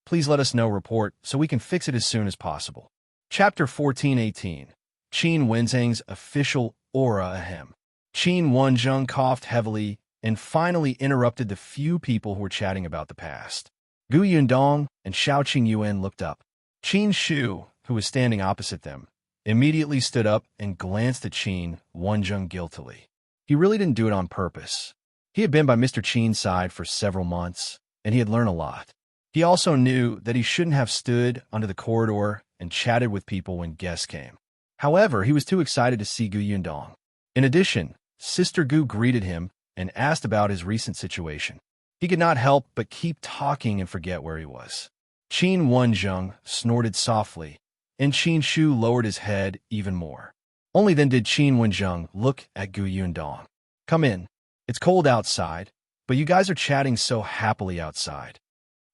please let us know report so we can fix it as soon as possible." Chapter 14:18. Wenzheng's official aura ahem. Wenzheng coughed heavily and finally interrupted the few people who were chatting about the past. Yundong and Shao Qingyuan looked up. Shu, who was standing opposite them, immediately stood up and glanced at Wenzheng guiltily. He really didn't do it on purpose. He had been by Mr. Qin's side for several months, and he had learned a lot. He also knew that he shouldn't have stood under the corridor and chatted with people when guests came. However, he was too excited to see Yundong. In addition, Sister Gu greeted him and asked about his recent situation. He could not help but keep talking and forget where he was. Wenzheng snorted softly, and Shu lowered his head even more. Only then did Wenzheng look at Yundong. Come in. It's cold outside, but you guys are chatting so happily outside.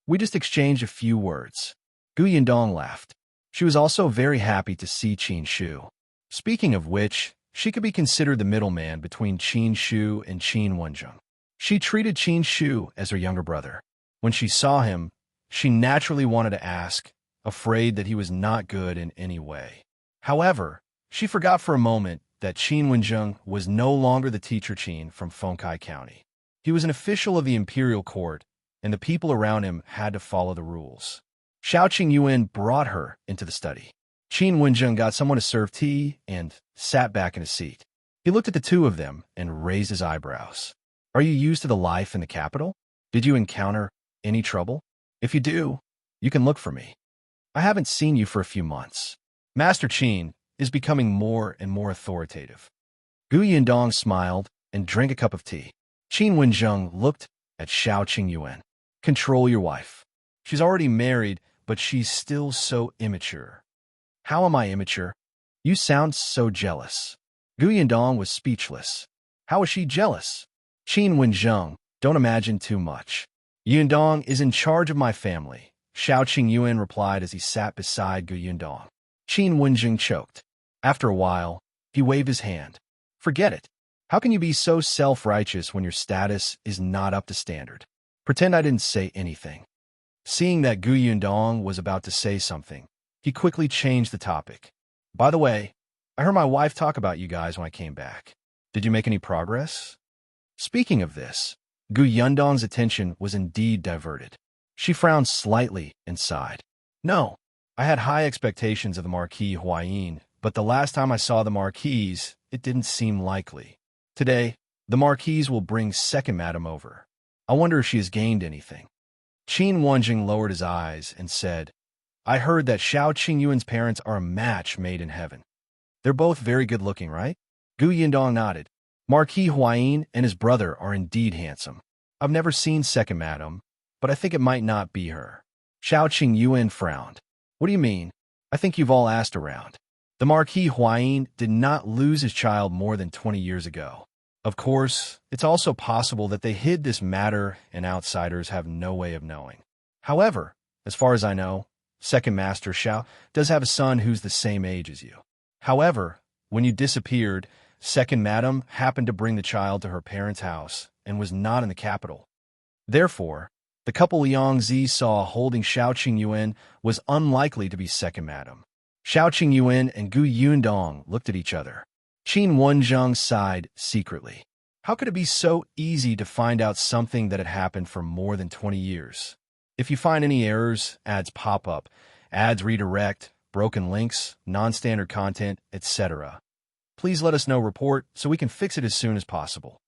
We just exchanged a few words. Yundong laughed. She was also very happy to see Shu. Speaking of which, she could be considered the middleman between Shu and Wenzheng. She treated Shu as her younger brother. When she saw him, she naturally wanted to ask, afraid that he was not good in any way. However, she forgot for a moment that Wenzheng was no longer the teacher Qin from Feng County. He was an official of the imperial court, and the people around him had to follow the rules. Shao Qingyuan brought her into the study. Wenzheng got someone to serve tea and sat back in his seat. He looked at the two of them and raised his eyebrows. Are you used to the life in the capital? Did you encounter any trouble? If you do, you can look for me. I haven't seen you for a few months. Master Qin is becoming more and more authoritative. Yundong smiled and drank a cup of tea. Wenzheng looked at Shao Qingyuan. Control your wife. She's already married, but she's still so immature. How am I immature? You sound so jealous. Yundong was speechless. How is she jealous? Wenzheng, don't imagine too much. Yundong is in charge of my family, Shao Qingyuan replied as he sat beside Yundong. Wenzheng choked. After a while, he waved his hand. Forget it. How can you be so self-righteous when your status is not up to standard? Pretend I didn't say anything. Seeing that Yundong was about to say something, he quickly changed the topic. By the way, I heard my wife talk about you guys when I came back. Did you make any progress? Speaking of this, Yundong's attention was indeed diverted. She frowned slightly and sighed. No, I had high expectations of the Marquis Huayin, but the last time I saw the Marquise, it didn't seem likely. Today, the Marquise will bring second madam over. I wonder if she has gained anything. Wenzheng lowered his eyes and said, I heard that Shao Qingyuan's parents are a match made in heaven. They're both very good-looking, right? Yundong nodded. Marquis Huayin and his brother are indeed handsome. I've never seen second madam, but I think it might not be her. Shao Qingyuan frowned. What do you mean? I think you've all asked around. The Marquis Huayin did not lose his child more than 20 years ago. Of course, it's also possible that they hid this matter and outsiders have no way of knowing. However, as far as I know, Second Master Shao does have a son who's the same age as you. However, when you disappeared, Second Madam happened to bring the child to her parents' house and was not in the capital. Therefore, the couple Liang Zi saw holding Shao Qingyuan was unlikely to be Second Madam. Shao Qingyuan and Yundong looked at each other. Wenzheng sighed secretly. How could it be so easy to find out something that had happened for more than 20 years? If you find any errors, ads pop up, ads redirect, broken links, non-standard content, etc. Please let us know report so we can fix it as soon as possible.